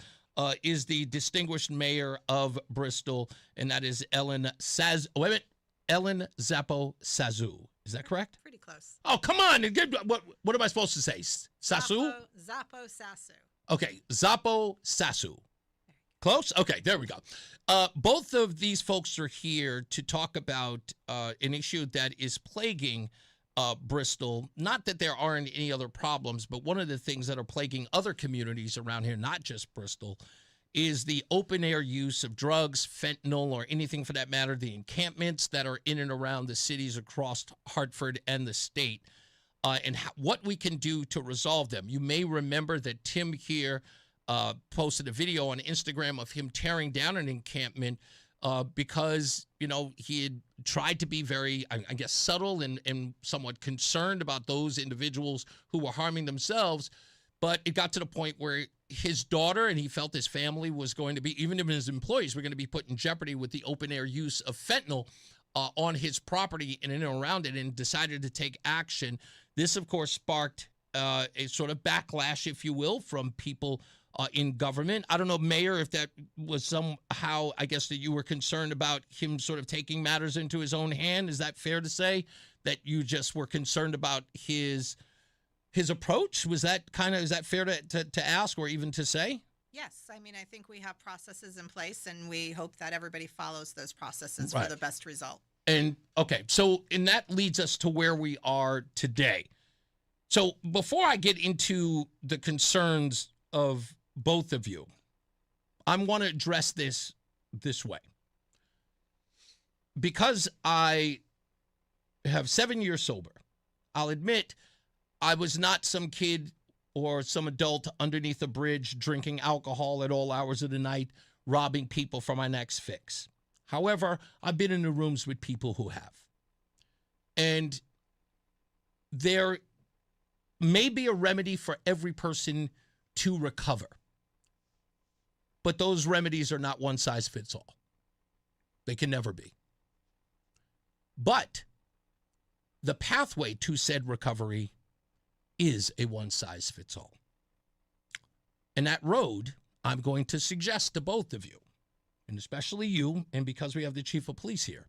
is the distinguished mayor of Bristol, and that is Ellen Zoppo Sassu. Is that correct? Pretty close. Oh, come on. What am I supposed to say? Sassu? Zoppo Sassu. Okay, Zoppo Sassu. Close? Okay, there we go. Both of these folks are here to talk about an issue that is plaguing Bristol. Not that there aren't any other problems, but one of the things that are plaguing other communities around here, not just Bristol, is the open-air use of drugs, fentanyl, or anything for that matter, the encampments that are in and around the cities across Hartford and the state, and what we can do to resolve them. You may remember that Tim here posted a video on Instagram of him tearing down an encampment because, he had tried to be very, I guess, subtle and somewhat concerned about those individuals who were harming themselves. But it got to the point where his daughter and he felt his family was going to be, even if his employees were going to be put in jeopardy with the open air use of fentanyl on his property and in and around it, and decided to take action. This, of course, sparked a sort of backlash, if you will, from people in government. I don't know, Mayor, if that was somehow, I guess, that you were concerned about him sort of taking matters into his own hand. Is that fair to say, that you just were concerned about his approach? Is that fair to ask or even to say? Yes. I mean, I think we have processes in place, and we hope that everybody follows those processes Right. for the best result. And and that leads us to where we are today. So before I get into the concerns of both of you, I want to address this way. Because I have 7 years sober, I'll admit I was not some kid or some adult underneath a bridge drinking alcohol at all hours of the night, robbing people for my next fix. However, I've been in the rooms with people who have. And there may be a remedy for every person to recover. But those remedies are not one size fits all. They can never be. But the pathway to said recovery is a one size fits all. And that road, I'm going to suggest to both of you, and especially you, and because we have the chief of police here,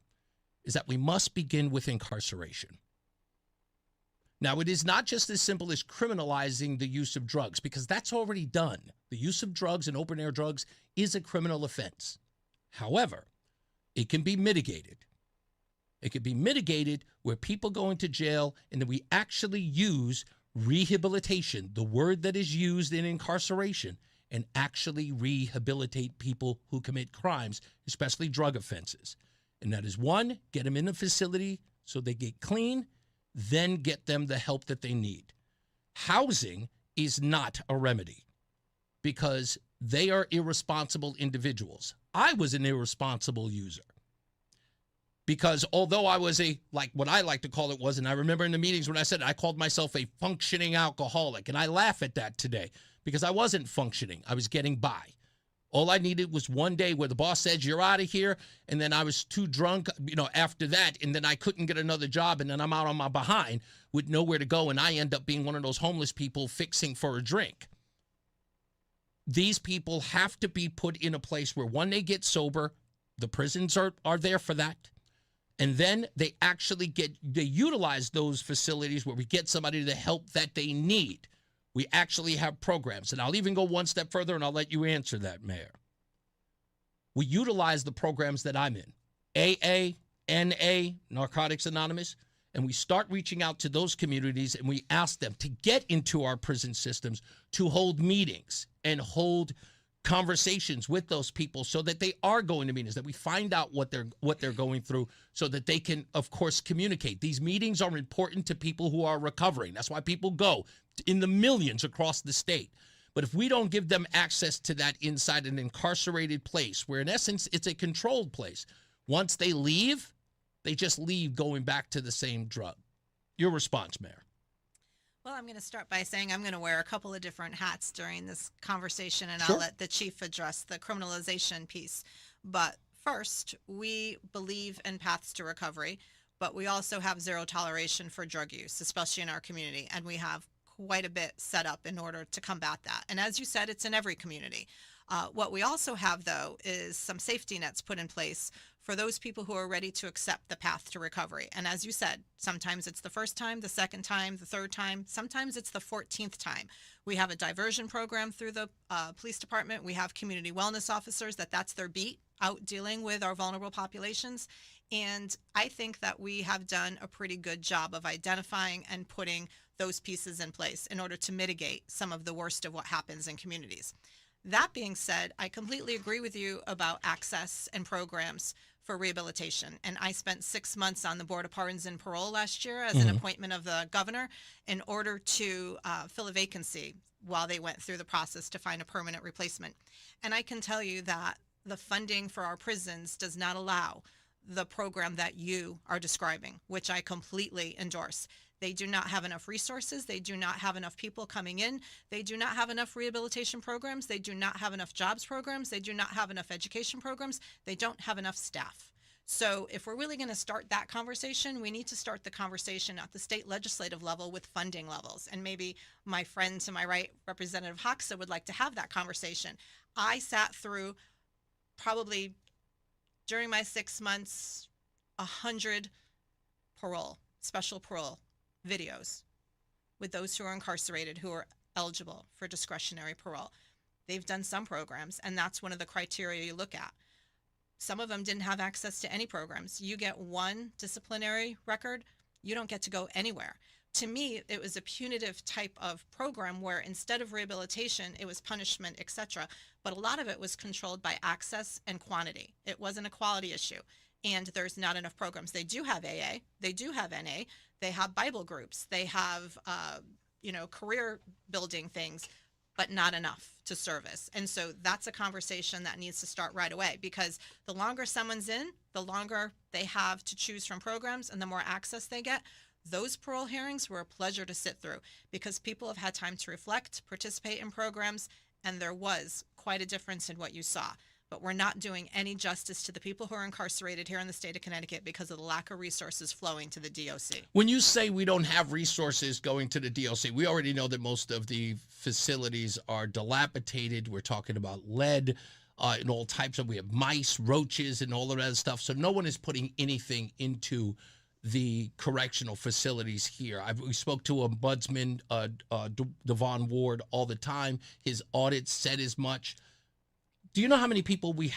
is that we must begin with incarceration. Now, it is not just as simple as criminalizing the use of drugs, because that's already done. The use of drugs and open-air drugs is a criminal offense. However, it can be mitigated. It can be mitigated where people go into jail and then we actually use rehabilitation, the word that is used in incarceration, and actually rehabilitate people who commit crimes, especially drug offenses. And that is one, get them in a facility so they get clean, then get them the help that they need. Housing is not a remedy because they are irresponsible individuals. I was an irresponsible user because although I was like what I like to call it was, and I remember in the meetings when I said I called myself a functioning alcoholic, and I laugh at that today because I wasn't functioning. I was getting by. All I needed was one day where the boss said, you're out of here, and then I was too drunk, after that, and then I couldn't get another job, and then I'm out on my behind with nowhere to go, and I end up being one of those homeless people fixing for a drink. These people have to be put in a place where, when they get sober, the prisons are there for that, and then they actually they utilize those facilities where we get somebody the help that they need. We actually have programs, and I'll even go one step further, and I'll let you answer that, Mayor. We utilize the programs that I'm in, AA, NA, Narcotics Anonymous, and we start reaching out to those communities, and we ask them to get into our prison systems to hold meetings and hold conversations with those people so that they are going to meetings, that we find out what they're going through so that they can, of course, communicate. These meetings are important to people who are recovering. That's why people go in the millions across the state. But if we don't give them access to that inside an incarcerated place, where in essence it's a controlled place, once they leave, they just leave going back to the same drug. Your response, Mayor? Well, I'm going to start by saying I'm going to wear a couple of different hats during this conversation, and Sure. I'll let the chief address the criminalization piece. But first, we believe in paths to recovery, but we also have zero toleration for drug use, especially in our community, and we have quite a bit set up in order to combat that. And as you said, it's in every community. What we also have, though, is some safety nets put in place for those people who are ready to accept the path to recovery. And as you said, sometimes it's the first time, the second time, the third time, sometimes it's the 14th time. We have a diversion program through the police department. We have community wellness officers that's their beat, out dealing with our vulnerable populations. And I think that we have done a pretty good job of identifying and putting those pieces in place in order to mitigate some of the worst of what happens in communities. That being said, I completely agree with you about access and programs for rehabilitation. And I spent 6 months on the Board of Pardons and Parole last year as an appointment of the governor in order to fill a vacancy while they went through the process to find a permanent replacement. And I can tell you that the funding for our prisons does not allow the program that you are describing, which I completely endorse. They do not have enough resources. They do not have enough people coming in. They do not have enough rehabilitation programs. They do not have enough jobs programs. They do not have enough education programs. They don't have enough staff. So if we're really going to start that conversation, we need to start the conversation at the state legislative level with funding levels. And maybe my friend to my right, Representative Hoxa, would like to have that conversation. I sat through probably during my 6 months, 100 special parole videos with those who are incarcerated who are eligible for discretionary parole. They've done some programs, and that's one of the criteria you look at. Some of them didn't have access to any programs. You get one disciplinary record, you don't get to go anywhere. To me, it was a punitive type of program where instead of rehabilitation, it was punishment, etc. But a lot of it was controlled by access and quantity. It wasn't a quality issue. And there's not enough programs. They do have AA, they do have NA, they have Bible groups, they have, career building things, but not enough to service. And so that's a conversation that needs to start right away, because the longer someone's in, the longer they have to choose from programs and the more access they get. Those parole hearings were a pleasure to sit through because people have had time to reflect, participate in programs, and there was quite a difference in what you saw. But we're not doing any justice to the people who are incarcerated here in the state of Connecticut because of the lack of resources flowing to the DOC. When you say we don't have resources going to the DOC, we already know that most of the facilities are dilapidated. We're talking about lead and all types of, we have mice, roaches, and all of that stuff. So no one is putting anything into the correctional facilities here. We spoke to Ombudsman Devon Ward all the time. His audit said as much. Do you know how many people we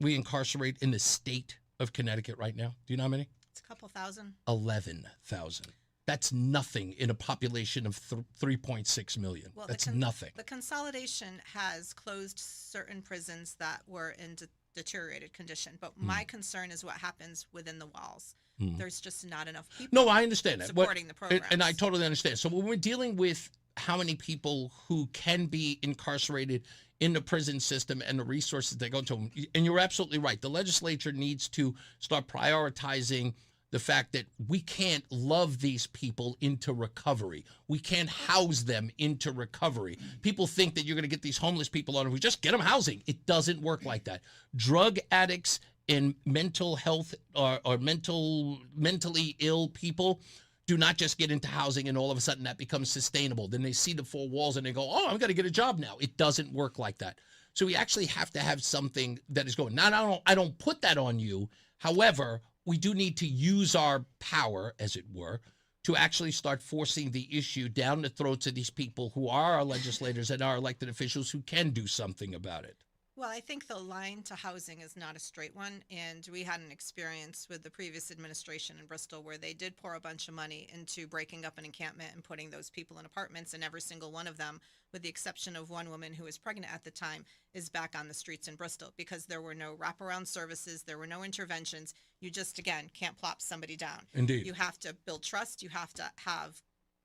incarcerate in the state of Connecticut right now? Do you know how many? It's a couple thousand. 11,000. That's nothing in a population of 3.6 million. Well, That's nothing. The consolidation has closed certain prisons that were in deteriorated condition. But my concern is what happens within the walls. There's just not enough people. No, I understand that. Supporting the program. And I totally understand. So when we're dealing with how many people who can be incarcerated in the prison system and the resources that go to them, and you're absolutely right. The legislature needs to start prioritizing the fact that we can't love these people into recovery. We can't house them into recovery. People think that you're going to get these homeless people on, we just get them housing. It doesn't work like that. Drug addicts and mental health or mentally ill people do not just get into housing and all of a sudden that becomes sustainable. Then they see the four walls and they go, oh, I'm going to get a job now. It doesn't work like that. So we actually have to have something that is going. Now, I don't put that on you. However, we do need to use our power, as it were, to actually start forcing the issue down the throats of these people who are our legislators and our elected officials who can do something about it. Well, I think the line to housing is not a straight one. And we had an experience with the previous administration in Bristol where they did pour a bunch of money into breaking up an encampment and putting those people in apartments. And every single one of them, with the exception of one woman who was pregnant at the time, is back on the streets in Bristol because there were no wraparound services. There were no interventions. You just, again, can't plop somebody down. Indeed. You have to build trust. You have to have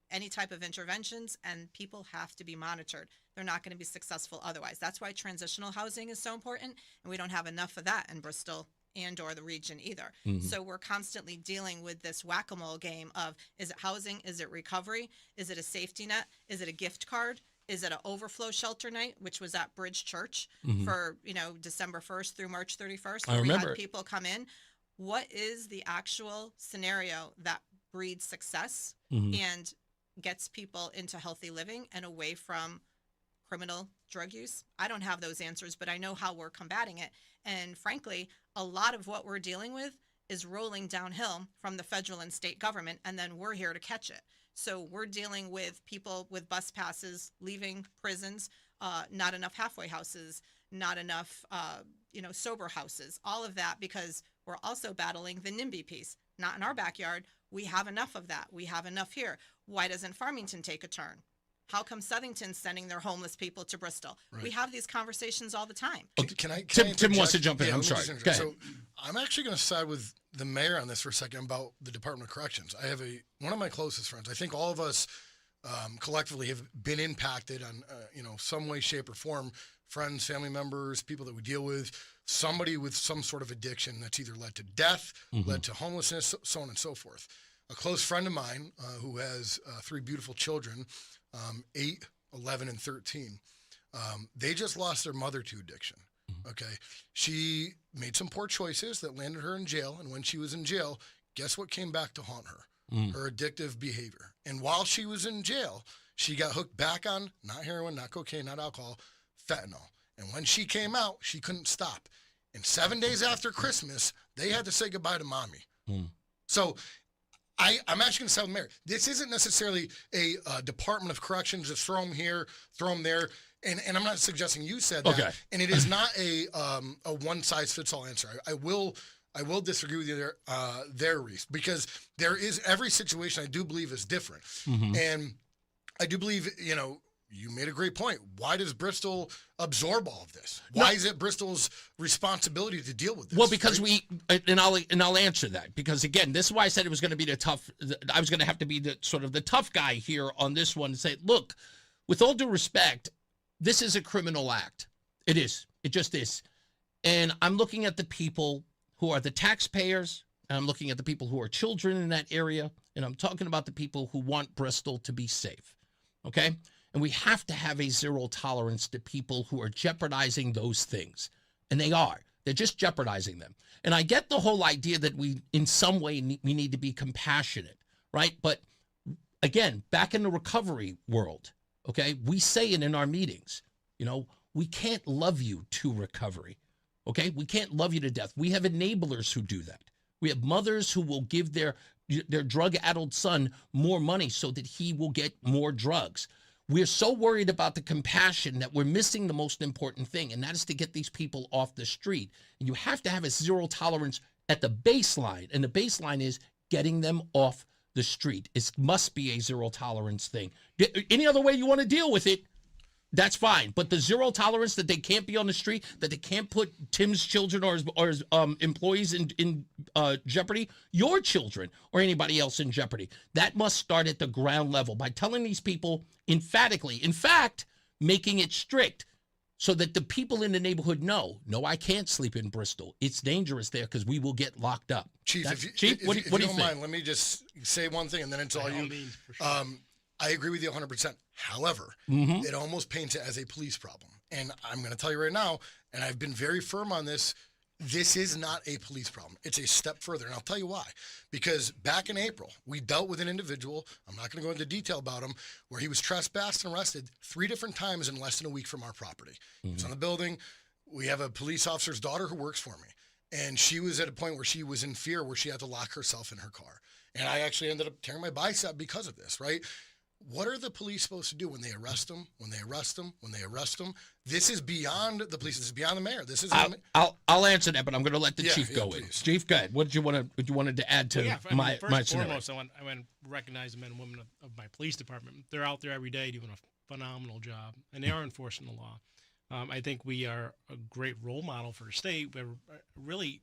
any type of interventions, and people have to be monitored. They're not going to be successful otherwise. That's why transitional housing is so important, and we don't have enough of that in Bristol and or the region either. So we're constantly dealing with this whack-a-mole game of, is it housing? Is it recovery? Is it a safety net? Is it a gift card? Is it an overflow shelter night, which was at Bridge Church for, December 1st through March 31st, where we had people come in? What is the actual scenario that breeds success and gets people into healthy living and away from criminal drug use? I don't have those answers, but I know how we're combating it. And frankly, a lot of what we're dealing with is rolling downhill from the federal and state government, and then we're here to catch it. So we're dealing with people with bus passes leaving prisons, not enough halfway houses, not enough, sober houses, all of that, because we're also battling the NIMBY piece. Not in our backyard. We have enough of that. We have enough here. Why doesn't Farmington take a turn? How come Southington's sending their homeless people to Bristol? Right. We have these conversations all the time. Tim wants to jump in. I'm sorry. Go ahead. So I'm actually going to side with the mayor on this for a second about the Department of Corrections. I have one of my closest friends. I think all of us collectively have been impacted on, some way, shape, or form. Friends, family members, people that we deal with, somebody with some sort of addiction that's either led to death, led to homelessness, so on and so forth. A close friend of mine who has 3 beautiful children, 8, 11, and 13, they just lost their mother to addiction. Okay. She made some poor choices that landed her in jail. And when she was in jail, guess what came back to haunt her? Her addictive behavior. And while she was in jail, she got hooked back on not heroin, not cocaine, not alcohol, fentanyl. And when she came out, she couldn't stop. And 7 days after Christmas, they had to say goodbye to mommy. So I'm actually going to tell the mayor, this isn't necessarily a Department of Corrections, just throw them here, throw them there. And I'm not suggesting you said that. Okay. And it is not a one-size-fits-all answer. I will disagree with you there, Reese, because there is every situation I do believe is different. And I do believe, you made a great point. Why does Bristol absorb all of this? Why is it Bristol's responsibility to deal with this? Well, because I'll answer that, because again, this is why I said it was going to be I was going to have to be the sort of the tough guy here on this one and say, look, with all due respect, this is a criminal act. It is. It just is. And I'm looking at the people who are the taxpayers, and I'm looking at the people who are children in that area, and I'm talking about the people who want Bristol to be safe. Okay? And we have to have a zero tolerance to people who are jeopardizing those things. And they are. They're just jeopardizing them. And I get the whole idea that we, in some way, we need to be compassionate, right? But again, back in the recovery world, okay, we say it in our meetings, we can't love you to recovery, okay? We can't love you to death. We have enablers who do that. We have mothers who will give their drug-addled son more money so that he will get more drugs. We're so worried about the compassion that we're missing the most important thing, and that is to get these people off the street. And you have to have a zero tolerance at the baseline, and the baseline is getting them off the street. It must be a zero tolerance thing. Any other way you want to deal with it, that's fine. But the zero tolerance that they can't be on the street, that they can't put Tim's children or his employees in jeopardy, your children or anybody else in jeopardy, that must start at the ground level by telling these people emphatically, in fact, making it strict so that the people in the neighborhood know, no, I can't sleep in Bristol. It's dangerous there because we will get locked up. Chief, Chief, what do you don't think? mind, let me just say one thing and then it's all you. I agree with you 100%. However, it almost paints it as a police problem. And I'm going to tell you right now, and I've been very firm on this, this is not a police problem. It's a step further. And I'll tell you why. Because back in April, we dealt with an individual, I'm not going to go into detail about him, where he was trespassed and arrested 3 different times in less than a week from our property. He was on the building. We have a police officer's daughter who works for me. And she was at a point where she was in fear, where she had to lock herself in her car. And I actually ended up tearing my bicep because of this, right? What are the police supposed to do when they arrest them, when they arrest them, when they arrest them? This is beyond the police. This is beyond the mayor. This is. I'll answer that, but I'm going to let the chief go in. Chief, go ahead. What you wanted to add to my first scenario? Foremost, I want to recognize the men and women of my police department. They're out there every day doing a phenomenal job, and they are enforcing the law. I think we are a great role model for the state. We have a really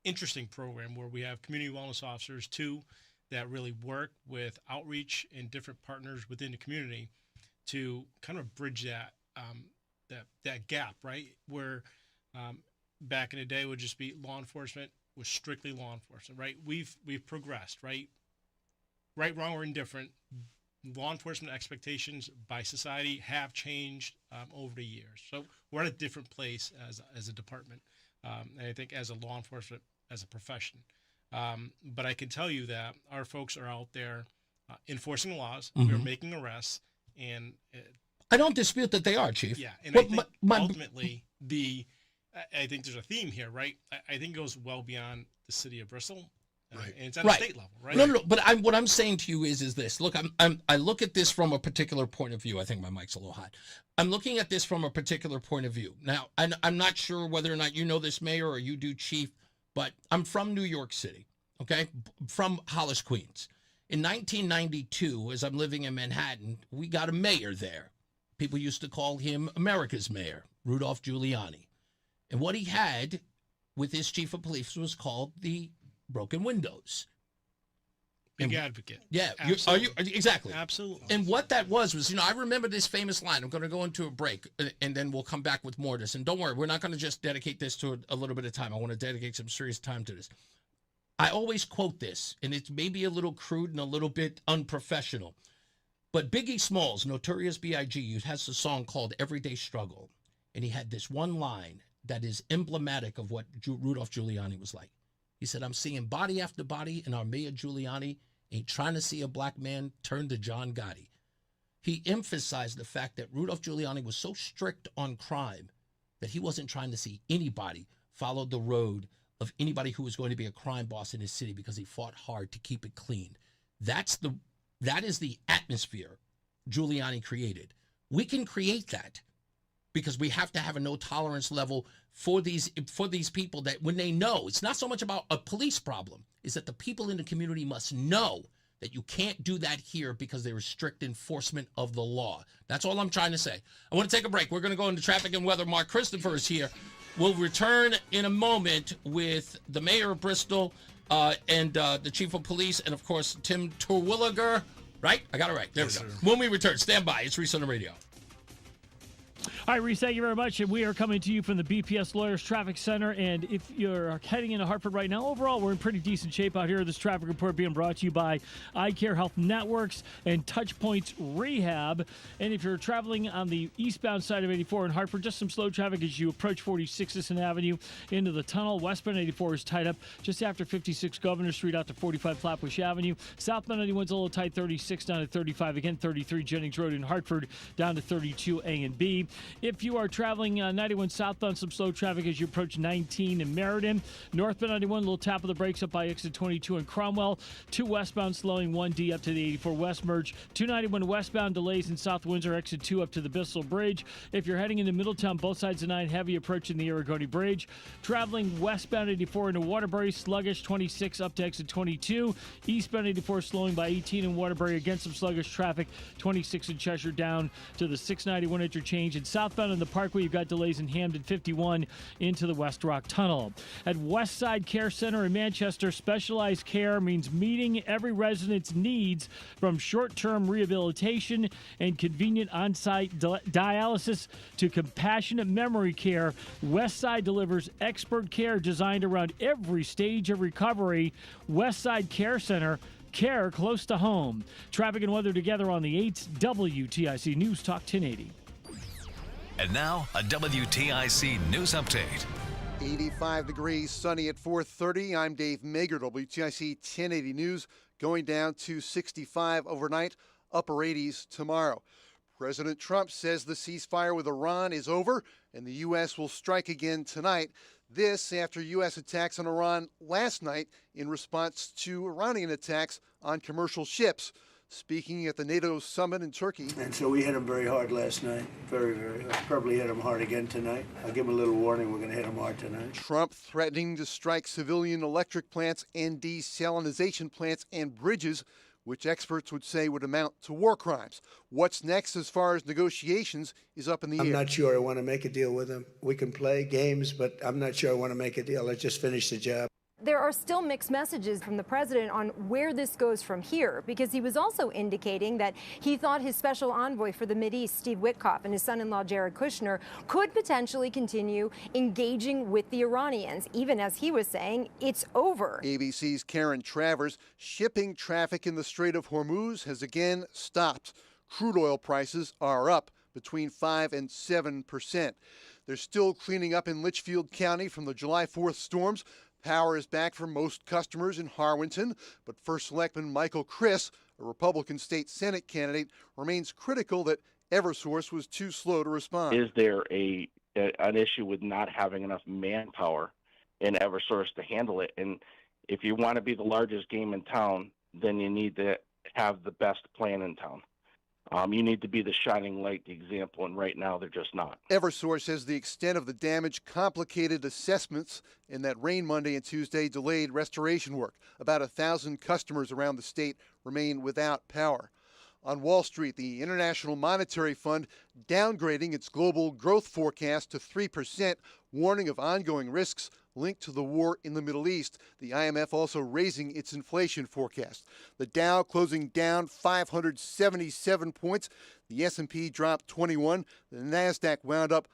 interesting program where we have community wellness officers too, that really work with outreach and different partners within the community to kind of bridge that gap, right? Where back in the day would just be law enforcement was strictly law enforcement, right? We've progressed, right? Right, wrong, or indifferent. Law enforcement expectations by society have changed over the years. So we're at a different place as a department, and I think as a law enforcement, as a profession. But I can tell you that our folks are out there enforcing the laws. We're making arrests, and I don't dispute that they are, Chief. Yeah, and I think ultimately I think there's a theme here, right? I think it goes well beyond the city of Bristol, and it's at a state level, right? No. But what I'm saying to you is this. Look, I look at this from a particular point of view. I think my mic's a little hot. I'm looking at this from a particular point of view. Now, I'm not sure whether or not you know this, Mayor, or you do, Chief. But I'm from New York City, okay? From Hollis, Queens. In 1992, as I'm living in Manhattan, we got a mayor there. People used to call him America's mayor, Rudolph Giuliani. And what he had with his chief of police was called the broken windows. Big advocate. Yeah. Are you exactly? Absolutely. And what that was, I remember this famous line. I'm going to go into a break, and then we'll come back with more of this. And don't worry, we're not going to just dedicate this to a little bit of time. I want to dedicate some serious time to this. I always quote this, and it's maybe a little crude and a little bit unprofessional. But Biggie Smalls, Notorious B.I.G., has a song called Everyday Struggle. And he had this one line that is emblematic of what Rudolph Giuliani was like. He said, I'm seeing body after body, and our Mayor Giuliani ain't trying to see a black man turn to John Gotti. He emphasized the fact that Rudolph Giuliani was so strict on crime that he wasn't trying to see anybody follow the road of anybody who was going to be a crime boss in his city because he fought hard to keep it clean. That is the atmosphere Giuliani created. We can create that because we have to have a no tolerance level for these people that when they know, it's not so much about a police problem, is that the people in the community must know that you can't do that here because there is strict enforcement of the law. That's all I'm trying to say. I want to take a break. We're going to go into traffic and weather. Mark Christopher is here. We'll return in a moment with the mayor of Bristol and the chief of police and, of course, Tim Terwilliger. Right? I got it right. There we go. Sir. When we return, stand by. It's Reese on the radio. All right, Reese, thank you very much. And we are coming to you from the BPS Lawyers Traffic Center. And if you're heading into Hartford right now, overall, we're in pretty decent shape out here. This traffic report being brought to you by Eye Care Health Networks and Touchpoints Rehab. And if you're traveling on the eastbound side of 84 in Hartford, just some slow traffic as you approach 46th Avenue into the tunnel. Westbound 84 is tied up just after 56 Governor Street out to 45 Flatbush Avenue. Southbound 91's a little tight, 36 down to 35. Again, 33 Jennings Road in Hartford down to 32 A and B. If you are traveling 91 southbound, some slow traffic as you approach 19 in Meriden. Northbound 91, a little tap of the brakes up by exit 22 in Cromwell. 2 westbound slowing 1D up to the 84 West merge. 291 westbound delays in South Windsor, exit 2 up to the Bristol Bridge. If you're heading into Middletown, both sides of 9 heavy approaching the Aragoni Bridge. Traveling westbound 84 into Waterbury, sluggish 26 up to exit 22. Eastbound 84 slowing by 18 in Waterbury, against some sluggish traffic. 26 in Cheshire down to the 691 interchange. And southbound in the Parkway, you've got delays in Hamden 51 into the West Rock Tunnel. At Westside Care Center in Manchester, specialized care means meeting every resident's needs, from short-term rehabilitation and convenient on-site dialysis to compassionate memory care. Westside delivers expert care designed around every stage of recovery. Westside Care Center, care close to home. Traffic and weather together on the 8th, WTIC News Talk 1080. And now, a WTIC news update. 85 degrees, sunny at 4:30. I'm Dave Mager, WTIC 1080 News. Going down to 65 overnight, upper 80s tomorrow. President Trump says the ceasefire with Iran is over and the U.S. will strike again tonight. This after U.S. attacks on Iran last night in response to Iranian attacks on commercial ships. Speaking at the NATO summit in Turkey. And so we hit them very hard last night. Very, very hard. Probably hit them hard again tonight. I'll give them a little warning. We're going to hit them hard tonight. Trump threatening to strike civilian electric plants and desalinization plants and bridges, which experts would say would amount to war crimes. What's next as far as negotiations is up in the air. I'm not sure I want to make a deal with them. We can play games, but I'm not sure I want to make a deal. Let's just finish the job. There are still mixed messages from the president on where this goes from here, because he was also indicating that he thought his special envoy for the Mideast, Steve Witkoff, and his son-in-law, Jared Kushner, could potentially continue engaging with the Iranians, even as he was saying it's over. ABC's Karen Travers. Shipping traffic in the Strait of Hormuz has again stopped. Crude oil prices are up between 5 and 7%. They're still cleaning up in Litchfield County from the July 4th storms. Power is back for most customers in Harwinton, but First Selectman Michael Criss, a Republican state Senate candidate, remains critical that Eversource was too slow to respond. Is there an issue with not having enough manpower in Eversource to handle it? And if you want to be the largest game in town, then you need to have the best plan in town. You need to be the shining light, the example, and right now they're just not. Eversource says the extent of the damage complicated assessments, and that rain Monday and Tuesday delayed restoration work. About 1,000 customers around the state remain without power. On Wall Street, the International Monetary Fund downgrading its global growth forecast to 3%, warning of ongoing risks linked to the war in the Middle East. The IMF also raising its inflation forecast. The Dow closing down 577 points. The S&P dropped 21. The Nasdaq wound up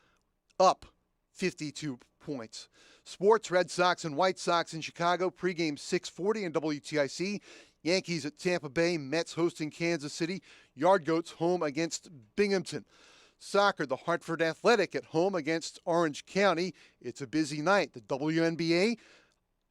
52 points. Sports, Red Sox and White Sox in Chicago, pregame 6:40 in WTIC. Yankees at Tampa Bay, Mets hosting Kansas City, Yard Goats home against Binghamton. Soccer, the Hartford Athletic at home against Orange County. It's a busy night. The WNBA,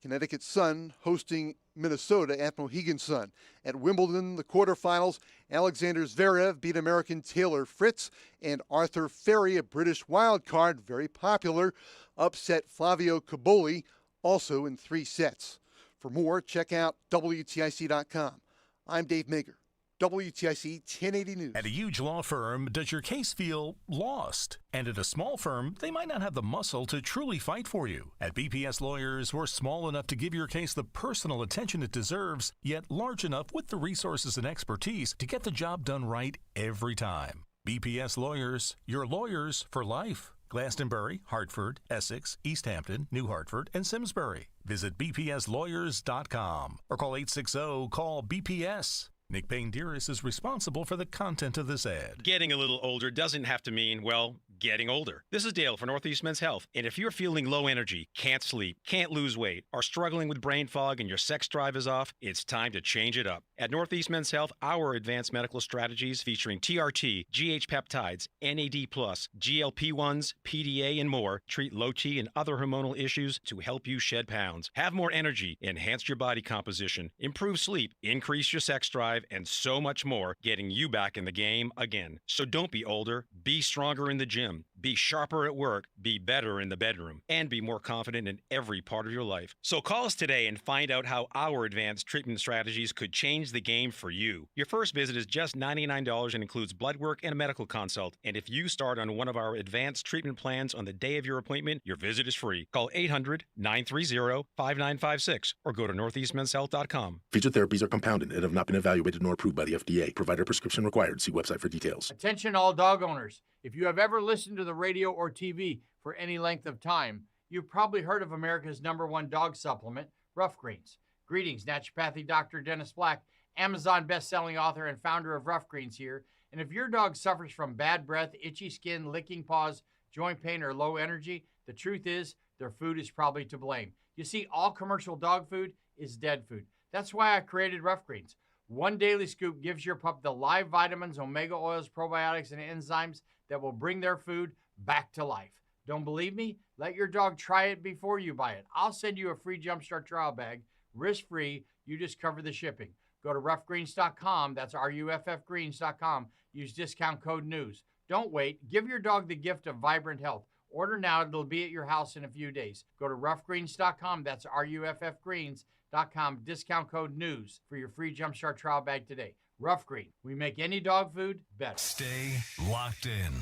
Connecticut Sun hosting Minnesota at Mohegan Sun. At Wimbledon, the quarterfinals, Alexander Zverev beat American Taylor Fritz, and Arthur Ferry, a British wildcard, very popular, upset Flavio Caboli, also in 3 sets. For more, check out WTIC.com. I'm Dave Mager. WTIC 1080 News. At a huge law firm, does your case feel lost? And at a small firm, they might not have the muscle to truly fight for you. At BPS Lawyers, we're small enough to give your case the personal attention it deserves, yet large enough with the resources and expertise to get the job done right every time. BPS Lawyers, your lawyers for life. Glastonbury, Hartford, Essex, East Hampton, New Hartford, and Simsbury. Visit bpslawyers.com or call 860-CALL-BPS. Nick Payne-Dearest is responsible for the content of this ad. Getting a little older doesn't have to mean, well, getting older. This is Dale for Northeast Men's Health, and if you're feeling low energy, can't sleep, can't lose weight, are struggling with brain fog and your sex drive is off, it's time to change it up. At Northeast Men's Health, our advanced medical strategies featuring TRT, GH peptides, NAD+, GLP-1s, PDA, and more treat low T and other hormonal issues to help you shed pounds. Have more energy, enhance your body composition, improve sleep, increase your sex drive, and so much more, getting you back in the game again. So don't be older, be stronger in the gym. be sharper at work, be better in the bedroom, and be more confident in every part of your life. So call us today and find out how our advanced treatment strategies could change the game for you. Your first visit is just $99 and includes blood work and a medical consult. And if you start on one of our advanced treatment plans on the day of your appointment, your visit is free. Call 800-930-5956 or go to northeastmenshealth.com. Featured therapies are compounded and have not been evaluated nor approved by the FDA. Provider prescription required. See website for details. Attention all dog owners. If you have ever listened to the radio or TV for any length of time, you've probably heard of America's #1 dog supplement, Rough Greens. Greetings, naturopathic Dr. Dennis Black, Amazon best-selling author and founder of Rough Greens here. And if your dog suffers from bad breath, itchy skin, licking paws, joint pain, or low energy, the truth is their food is probably to blame. You see, all commercial dog food is dead food. That's why I created Rough Greens. One daily scoop gives your pup the live vitamins, omega oils, probiotics, and enzymes that will bring their food back to life. Don't believe me? Let your dog try it before you buy it. I'll send you a free Jumpstart trial bag, risk-free. You just cover the shipping. Go to roughgreens.com. That's RUFFgreens.com. Use discount code NEWS. Don't wait. Give your dog the gift of vibrant health. Order now. It'll be at your house in a few days. Go to roughgreens.com. That's RUFFgreens.com. Discount code NEWS for your free Jumpstart trial bag today. Rough Green. We make any dog food better. Stay locked in.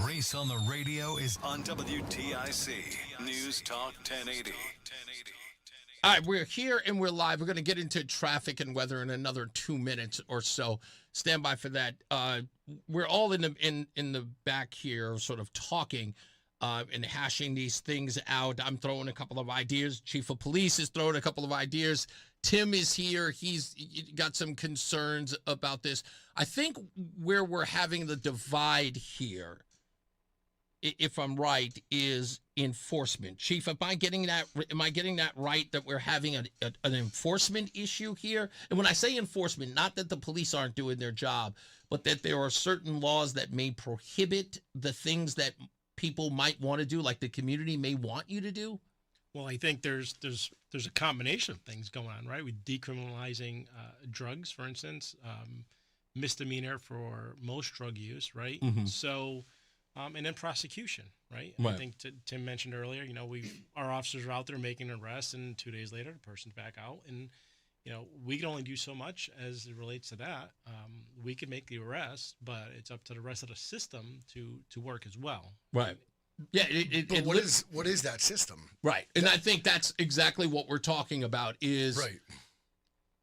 Reese on the radio is on WTIC. News Talk 1080. All right, we're here and we're live. We're going to get into traffic and weather in another 2 minutes or so. Stand by for that. We're all in the back here sort of talking and hashing these things out. I'm throwing a couple of ideas. Chief of Police is throwing a couple of ideas. Tim is here. He's got some concerns about this. I think where we're having the divide here, if I'm right, is enforcement. Chief, am I getting that right, that we're having an enforcement issue here? And when I say enforcement, not that the police aren't doing their job, but that there are certain laws that may prohibit the things that people might want to do, like the community may want you to do? Well, I think there's a combination of things going on, right? With decriminalizing drugs, for instance, misdemeanor for most drug use, right? Mhm. So, and then prosecution, right? Right. I think Tim mentioned earlier, our officers are out there making an arrest, and 2 days later, the person's back out, and we can only do so much as it relates to that. We can make the arrest, but it's up to the rest of the system to work as well. Right. Yeah. But what is that system? Right. And I think that's exactly what we're talking about is Right.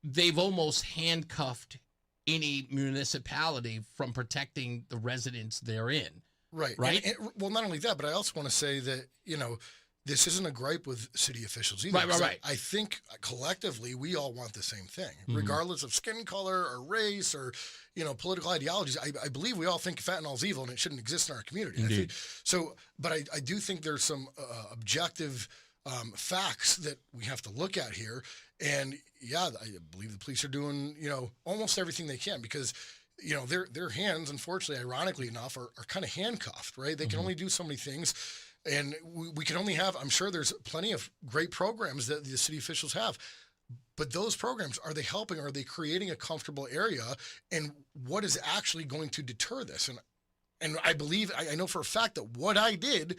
They've almost handcuffed any municipality from protecting the residents therein. Right. Right. And, well, not only that, but I also want to say that, this isn't a gripe with city officials either. Right, right, right. I think collectively we all want the same thing, Mhm. regardless of skin color or race or, political ideologies. I believe we all think fentanyl's evil and it shouldn't exist in our community. Indeed. But I do think there's some objective facts that we have to look at here. And yeah, I believe the police are doing, almost everything they can because, their hands, unfortunately, ironically enough, are kind of handcuffed, right? They can only do so many things. And we can only have, I'm sure there's plenty of great programs that the city officials have, but those programs, are they helping? Are they creating a comfortable area? And what is actually going to deter this? And I believe, I know for a fact that what I did,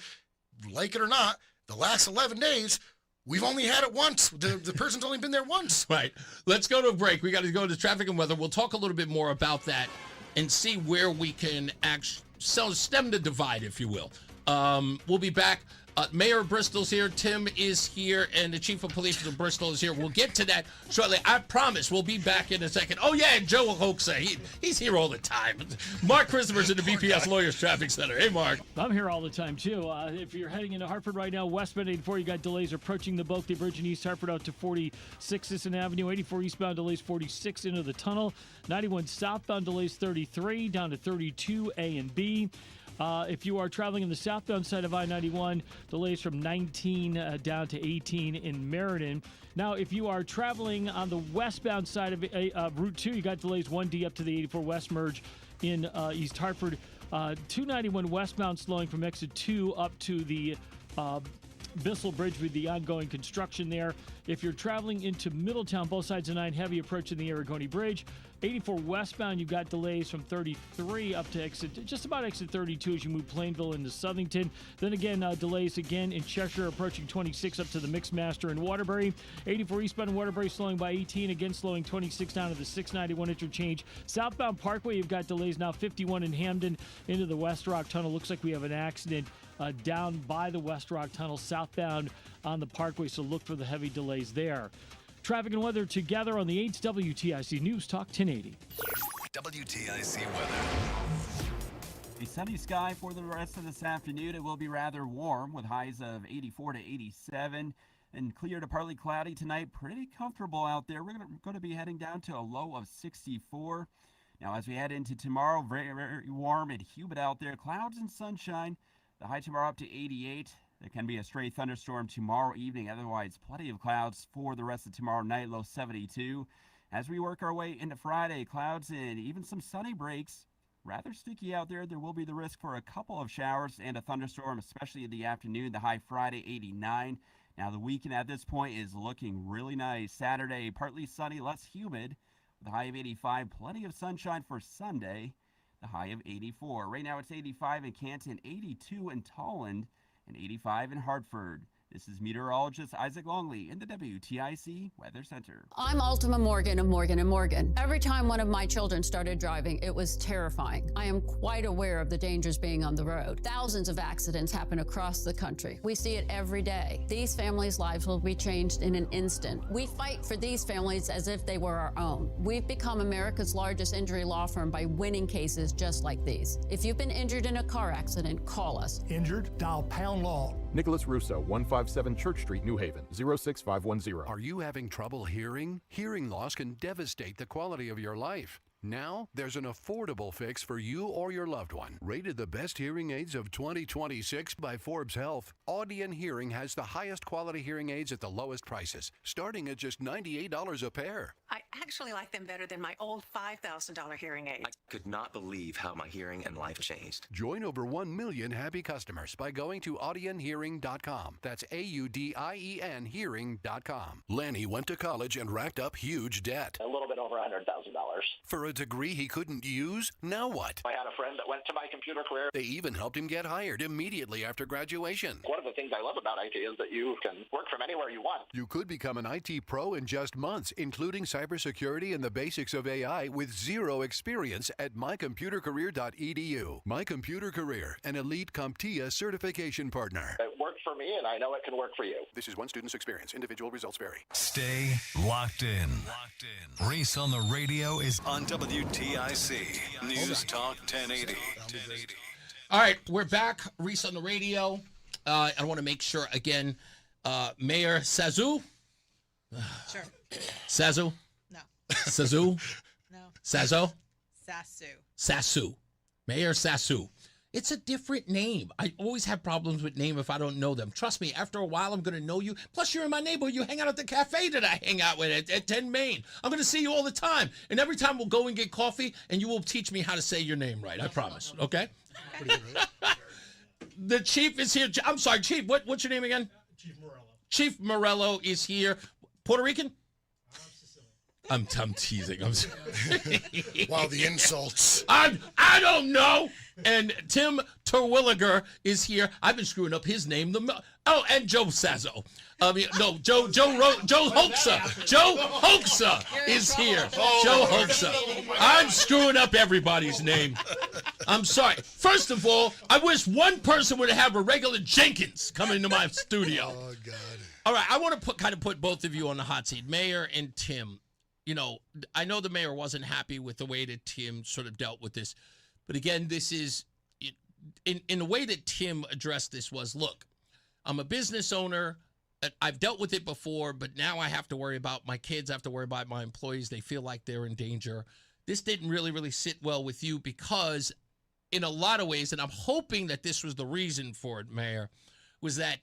like it or not, the last 11 days, we've only had it once. The person's only been there once. Right. Let's go to a break. We got to go to traffic and weather. We'll talk a little bit more about that and see where we can actually stem the divide, if you will. We'll be back. Mayor of Bristol's here. Tim is here. And the Chief of Police of Bristol is here. We'll get to that shortly. I promise we'll be back in a second. Oh, yeah, Joe Hoaxa. He's here all the time. Mark Christopher's in the BPS Lawyers Traffic Center. Hey, Mark. I'm here all the time, too. If you're heading into Hartford right now, westbound 84, you got delays approaching the Bulk, the bridge in East Hartford out to 46 Sisson Avenue. 84 eastbound delays 46 into the tunnel. 91 southbound delays 33 down to 32 A and B. If you are traveling in the southbound side of I-91, delays from 19 down to 18 in Meriden. Now, if you are traveling on the westbound side of Route 2, you got delays 1D up to the 84 West merge in East Hartford. 291 westbound slowing from exit 2 up to the Bristol Bridge with the ongoing construction there. If you're traveling into Middletown, both sides of 9, heavy approaching the Aragoni Bridge. 84 westbound, you've got delays from 33 up to just about exit 32 as you move Plainville into Southington. Then again, delays again in Cheshire approaching 26 up to the Mixmaster in Waterbury. 84 eastbound in Waterbury slowing by 18, again slowing 26 down to the 691 interchange. Southbound Parkway, you've got delays now 51 in Hamden into the West Rock Tunnel. Looks like we have an accident down by the West Rock Tunnel southbound on the Parkway, so look for the heavy delays there. Traffic and weather together on the 8's WTIC News Talk 1080. WTIC weather. A sunny sky for the rest of this afternoon. It will be rather warm with highs of 84 to 87 and clear to partly cloudy tonight. Pretty comfortable out there. We're going to be heading down to a low of 64. Now, as we head into tomorrow, very, very warm and humid out there. Clouds and sunshine. The high tomorrow up to 88. There can be a stray thunderstorm tomorrow evening. Otherwise, plenty of clouds for the rest of tomorrow night, low 72. As we work our way into Friday, clouds and even some sunny breaks. Rather sticky out there. There will be the risk for a couple of showers and a thunderstorm, especially in the afternoon. The high Friday, 89. Now, the weekend at this point is looking really nice. Saturday, partly sunny, less humid, with a high of 85. Plenty of sunshine for Sunday, the high of 84. Right now, it's 85 in Canton, 82 in Tolland, and 85 in Hartford. This is meteorologist Isaac Longley in the WTIC Weather Center. I'm Ultima Morgan of Morgan & Morgan. Every time one of my children started driving, it was terrifying. I am quite aware of the dangers being on the road. Thousands of accidents happen across the country. We see it every day. These families' lives will be changed in an instant. We fight for these families as if they were our own. We've become America's largest injury law firm by winning cases just like these. If you've been injured in a car accident, call us. Injured? Dial pound law. Nicholas Russo, 157 Church Street, New Haven, 06510. Are you having trouble hearing? Hearing loss can devastate the quality of your life. Now, there's an affordable fix for you or your loved one. Rated the best hearing aids of 2026 by Forbes Health, Audion Hearing has the highest quality hearing aids at the lowest prices, starting at just $98 a pair. I actually like them better than my old $5,000 hearing aid. I could not believe how my hearing and life changed. Join over 1 million happy customers by going to audionhearing.com. That's AUDIEN hearing.com. Lanny went to college and racked up huge debt. A little bit over $100,000. For a degree he couldn't use? Now what? I had a friend that went to my computer career. They even helped him get hired immediately after graduation. One of the things I love about IT is that you can work from anywhere you want. You could become an IT pro in just months, including cybersecurity and the basics of AI with zero experience at mycomputercareer.edu. My Computer Career, an elite CompTIA certification partner. It worked for me, and I know it can work for you. This is one student's experience. Individual results vary. Stay locked in. Reese on the radio is on WTIC News Talk 1080. All right, we're back. Reese on the radio. I want to make sure again, Mayor Sassu. Sure. Sassu. No. Sassu. No. Sassu. Sassu. Sassu. Mayor Sassu. It's a different name. I always have problems with name if I don't know them. Trust me, after a while, I'm going to know you. Plus, you're in my neighborhood. You hang out at the cafe that I hang out with at 10 Main. I'm going to see you all the time. And every time we'll go and get coffee, and you will teach me how to say your name right. I promise. Okay? The chief is here. I'm sorry, Chief. What's your name again? Chief Morello. Chief Morello is here. Puerto Rican? I'm teasing. Wow, the insults. I don't know. And Tim Terwilliger is here. I've been screwing up his name. And Joe Sazzo. Joe Hoaxa. Joe Hoaxa is here. Joe Hoaxa. I'm screwing up everybody's name. I'm sorry. First of all, I wish one person would have a regular Jenkins come into my studio. Oh, God. All right, I want to put both of you on the hot seat, Mayor and Tim. You know, I know the mayor wasn't happy with the way that Tim sort of dealt with this. But again, this is, in the way that Tim addressed this was, look, I'm a business owner. I've dealt with it before, but now I have to worry about my kids. I have to worry about my employees. They feel like they're in danger. This didn't really sit well with you because in a lot of ways, and I'm hoping that this was the reason for it, Mayor, was that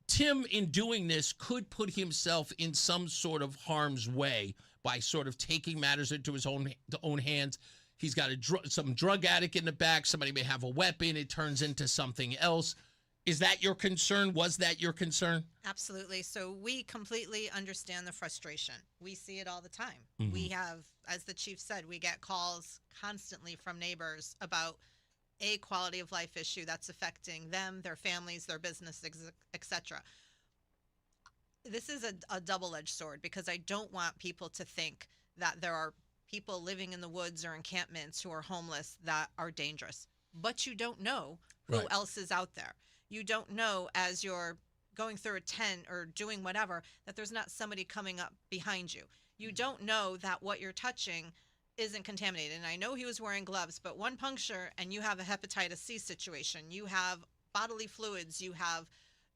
Tim, in doing this, could put himself in some sort of harm's way by sort of taking matters into his own hands. He's got some drug addict in the back. Somebody may have a weapon. It turns into something else. Is that your concern? Was that your concern? Absolutely. So we completely understand the frustration. We see it all the time. Mhm. We have, as the chief said, we get calls constantly from neighbors about a quality of life issue that's affecting them, their families, their business, etc. This is a double-edged sword because I don't want people to think that there are people living in the woods or encampments who are homeless that are dangerous. But you don't know who Right. else is out there. You don't know as you're going through a tent or doing whatever that there's not somebody coming up behind you. You don't know that what you're touching isn't contaminated. And I know he was wearing gloves, but one puncture and you have a hepatitis C situation. You have bodily fluids, you have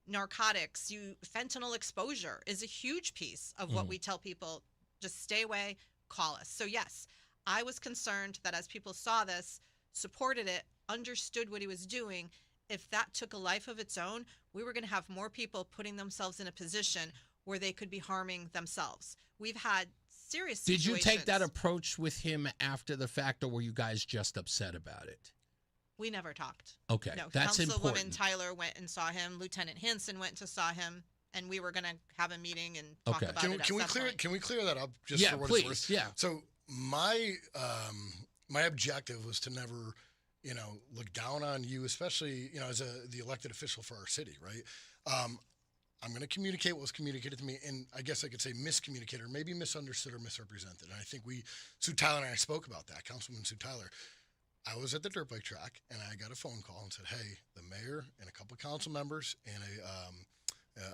narcotics, fentanyl exposure is a huge piece of what we tell people. Just stay away, call us. So yes, I was concerned that as people saw this, supported it, understood what he was doing, if that took a life of its own, we were going to have more people putting themselves in a position where they could be harming themselves. We've had serious Did you situations. take that approach with him after the fact, or were you guys just upset about it? We never talked. Okay, No, that's Councilwoman important. Tyler went and saw him. Lieutenant Hansen went to saw him, and we were going to have a meeting and talk Okay. about Can, it. can we at some clear point. it? Can we clear that up just Yeah, for what please, it's worth? yeah. So my my objective was to never, look down on you, especially as the elected official for our city, right? I'm going to communicate what was communicated to me, and I guess I could say miscommunicated, or maybe misunderstood or misrepresented. And I think Sue Tyler and I spoke about that, Councilwoman Sue Tyler. I was at the dirt bike track, and I got a phone call and said, hey, the mayor and a couple of council members and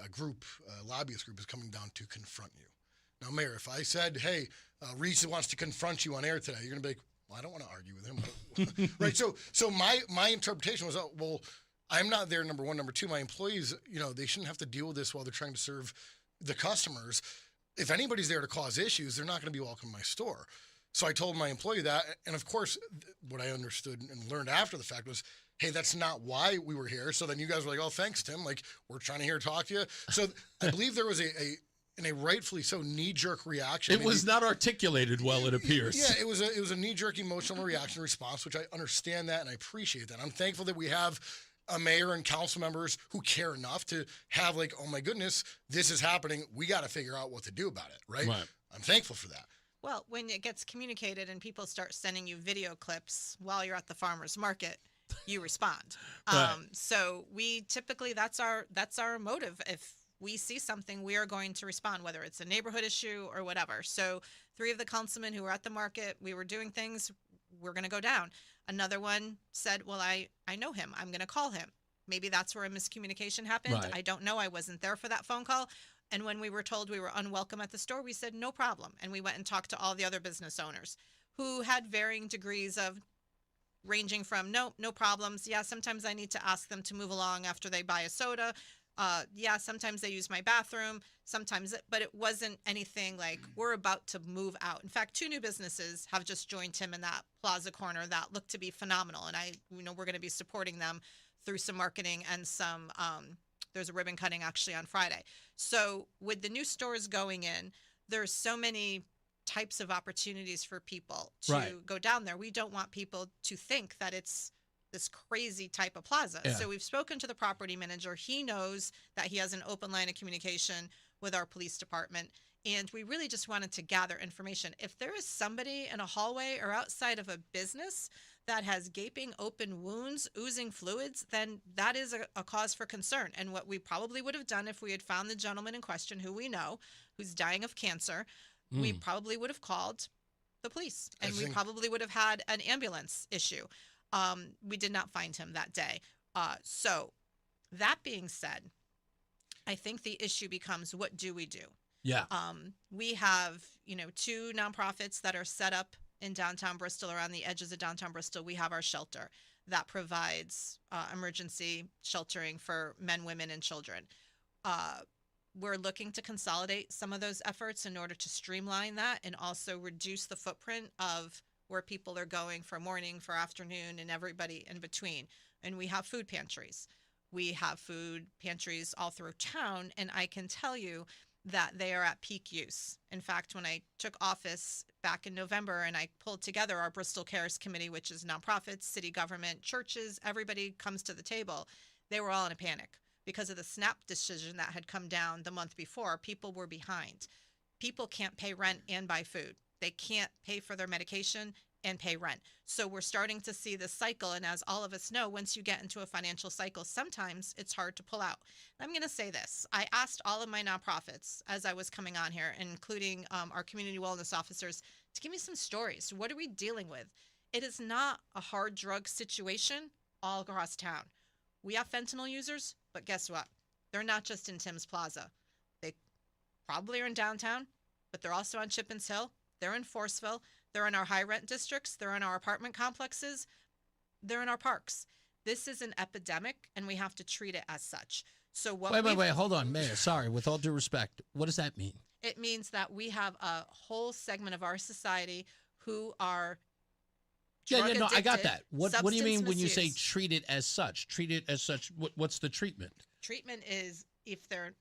a group, a lobbyist group is coming down to confront you. Now, Mayor, if I said, hey, Reese wants to confront you on air today, you're going to be like, well, I don't want to argue with him. Right? So my interpretation was, well, I'm not there, number one. Number two, my employees, they shouldn't have to deal with this while they're trying to serve the customers. If anybody's there to cause issues, they're not going to be welcome in my store. So I told my employee that. And of course, what I understood and learned after the fact was, hey, that's not why we were here. So then you guys were like, oh, thanks, Tim. Like, we're trying to talk to you. So I believe there was a rightfully so knee-jerk reaction. It was not articulated well, it appears. Yeah, it was a knee-jerk emotional reaction response, which I understand that and I appreciate that. I'm thankful that we have a mayor and council members who care enough to have like, oh my goodness, this is happening. We got to figure out what to do about it, right? I'm thankful for that. Well, when it gets communicated and people start sending you video clips while you're at the farmer's market, you respond. Right. So we typically, that's our motive. If we see something, we are going to respond, whether it's a neighborhood issue or whatever. So 3 of the councilmen who were at the market, we were doing things, we're going to go down. Another one said, well, I know him. I'm going to call him. Maybe that's where a miscommunication happened. Right. I don't know. I wasn't there for that phone call. And when we were told we were unwelcome at the store, we said, no problem. And we went and talked to all the other business owners who had varying degrees of ranging from no problems. Yeah, sometimes I need to ask them to move along after they buy a soda. Yeah, sometimes they use my bathroom. But it wasn't anything like we're about to move out. In fact, 2 new businesses have just joined him in that plaza corner that look to be phenomenal. And we're going to be supporting them through some marketing and some, there's a ribbon cutting actually on Friday. So with the new stores going in, there's so many types of opportunities for people to go down there. We don't want people to think that it's this crazy type of plaza. Yeah. So we've spoken to the property manager. He knows that he has an open line of communication with our police department. And we really just wanted to gather information. If there is somebody in a hallway or outside of a business that has gaping open wounds, oozing fluids, then that is a cause for concern. And what we probably would have done if we had found the gentleman in question, who we know, who's dying of cancer, we probably would have called the police. And we probably would have had an ambulance issue. We did not find him that day. So that being said, I think the issue becomes, what do we do? Yeah. We have, 2 nonprofits that are set up in downtown Bristol, around the edges of downtown Bristol. We have our shelter that provides emergency sheltering for men, women, and children. We're looking to consolidate some of those efforts in order to streamline that and also reduce the footprint of where people are going for morning, for afternoon, and everybody in between. And we have food pantries. We have food pantries all through town, and I can tell you that they are at peak use. In fact, when I took office back in November and I pulled together our Bristol Cares Committee, which is nonprofits, city government, churches, everybody comes to the table. They were all in a panic because of the SNAP decision that had come down the month before. People were behind. People can't pay rent and buy food. They can't pay for their medication and pay rent. So we're starting to see this cycle. And as all of us know, once you get into a financial cycle, sometimes it's hard to pull out. I'm going to say this. I asked all of my nonprofits as I was coming on here, including our community wellness officers, to give me some stories. What are we dealing with? It is not a hard drug situation all across town. We have fentanyl users, but guess what? They're not just in Tim's Plaza. They probably are in downtown, but they're also on Chippins Hill. They're in Forestville. They're in our high rent districts. They're in our apartment complexes. They're in our parks. This is an epidemic, and we have to treat it as such. So what? Wait. Hold on, Mayor. Sorry. With all due respect, what does that mean? It means that we have a whole segment of our society who are Yeah, no, I got addicted, that. What do you mean when you say misuse. treat it as such? Treat it as such. What's the treatment? Treatment is if they're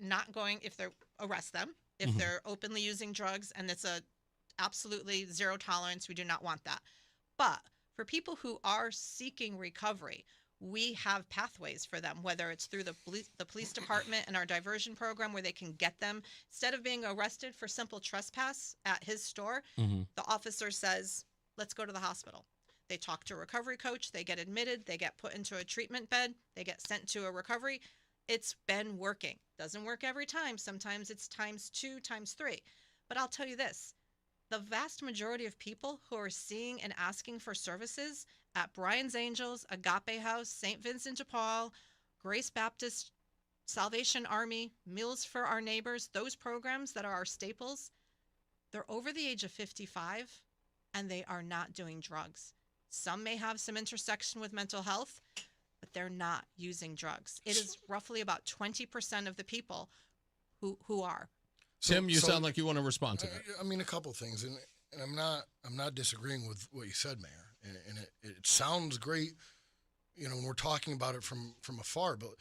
arrest them, if Mhm. they're openly using drugs, and it's a absolutely zero tolerance. We do not want that. But for people who are seeking recovery, we have pathways for them, whether it's through the police department and our diversion program where they can get them. Instead of being arrested for simple trespass at his store, the officer says, let's go to the hospital. They talk to a recovery coach, they get admitted, they get put into a treatment bed, they get sent to a recovery. It's been working. Doesn't work every time. Sometimes it's times 2, times 3. But I'll tell you this, the vast majority of people who are seeing and asking for services at Brian's Angels, Agape House, St. Vincent de Paul, Grace Baptist, Salvation Army, Meals for Our Neighbors, those programs that are our staples, they're over the age of 55 and they are not doing drugs. Some may have some intersection with mental health, but they're not using drugs. It is roughly about 20% of the people who are. Tim, you sound like you want to respond to that. I mean, a couple things, and I'm not disagreeing with what you said, Mayor, and it sounds great, when we're talking about it from afar. But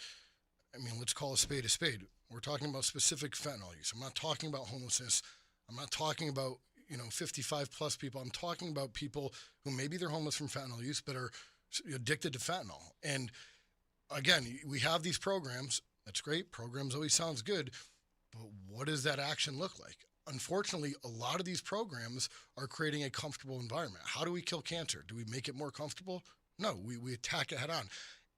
I mean, let's call a spade a spade. We're talking about specific fentanyl use. I'm not talking about homelessness. I'm not talking about 55 plus people. I'm talking about people who maybe they're homeless from fentanyl use, but are addicted to fentanyl. And again, we have these programs. That's great. Programs always sounds good. But what does that action look like? Unfortunately, a lot of these programs are creating a comfortable environment. How do we kill cancer? Do we make it more comfortable? No, we attack it head on.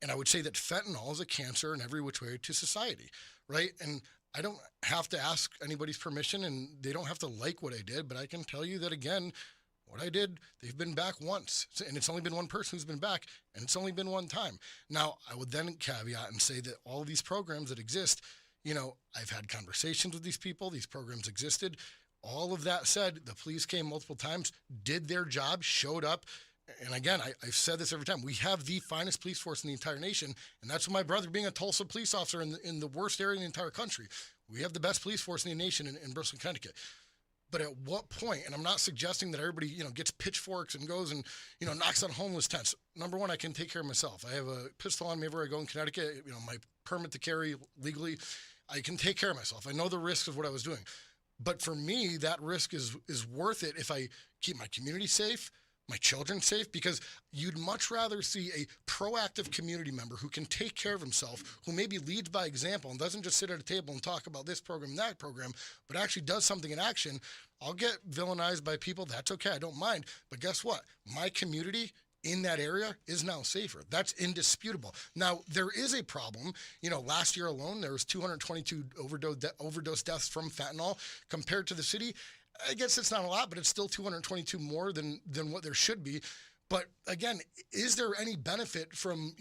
And I would say that fentanyl is a cancer in every which way to society, right? And I don't have to ask anybody's permission, and they don't have to like what I did, but I can tell you that, again, what I did, they've been back once, and it's only been one person who's been back, and it's only been one time. Now, I would then caveat and say that all of these programs that exist, I've had conversations with these people. These programs existed. All of that said, the police came multiple times, did their job, showed up. And again, I've said this every time. We have the finest police force in the entire nation, and that's my brother being a Tulsa police officer in the worst area in the entire country. We have the best police force in the nation in Bristol, Connecticut. But at what point, and I'm not suggesting that everybody, gets pitchforks and goes and, knocks on homeless tents. Number one, I can take care of myself. I have a pistol on me everywhere I go in Connecticut, my permit to carry legally. I can take care of myself. I know the risks of what I was doing. But for me, that risk is worth it if I keep my community safe, my children safe, because you'd much rather see a proactive community member who can take care of himself, who maybe leads by example and doesn't just sit at a table and talk about this program and that program, but actually does something in action. I'll get villainized by people. That's okay. I don't mind. But guess what? My community in that area is now safer. That's indisputable. Now, there is a problem. Last year alone, there was 222 overdose deaths from fentanyl compared to the city. I guess it's not a lot, but it's still 222 more than what there should be. But again, is there any benefit from,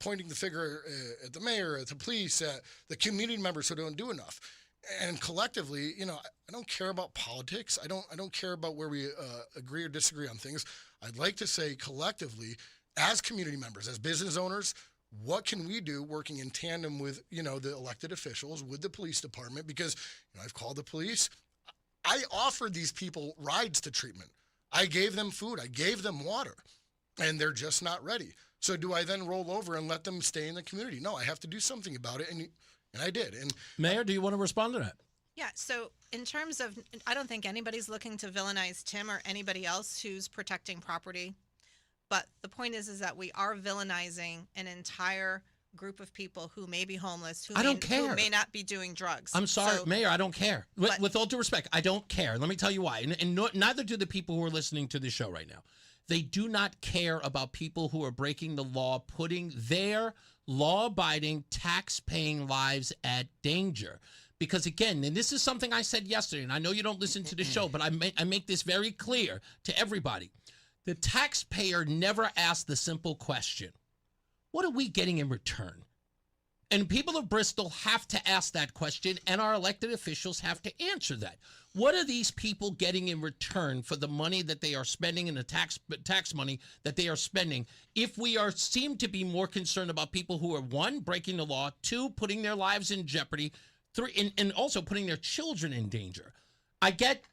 pointing the finger at the mayor, at the police, at the community members who don't do enough? And collectively, I don't care about politics. I don't care about where we agree or disagree on things. I'd like to say collectively, as community members, as business owners, what can we do working in tandem with, the elected officials, with the police department? Because, I've called the police. I offered these people rides to treatment. I gave them food. I gave them water, and they're just not ready. So do I then roll over and let them stay in the community? No, I have to do something about it, and I did. And Mayor, do you want to respond to that? Yeah, so in terms of, I don't think anybody's looking to villainize Tim or anybody else who's protecting property. But the point is that we are villainizing an entire group of people who may be homeless, who I don't care. who may not be doing drugs. I'm sorry, So- Mayor, I don't care. With all due respect, I don't care. Let me tell you why. And neither do the people who are listening to this show right now. They do not care about people who are breaking the law, putting their law-abiding, tax-paying lives at danger. Because again, and this is something I said yesterday, and I know you don't listen to the show, but I make this very clear to everybody. The taxpayer never asked the simple question, what are we getting in return? And people of Bristol have to ask that question, and our elected officials have to answer that. What are these people getting in return for the money that they are spending and the tax money that they are spending? If we seem to be more concerned about people who are, one, breaking the law, two, putting their lives in jeopardy, three, and also putting their children in danger.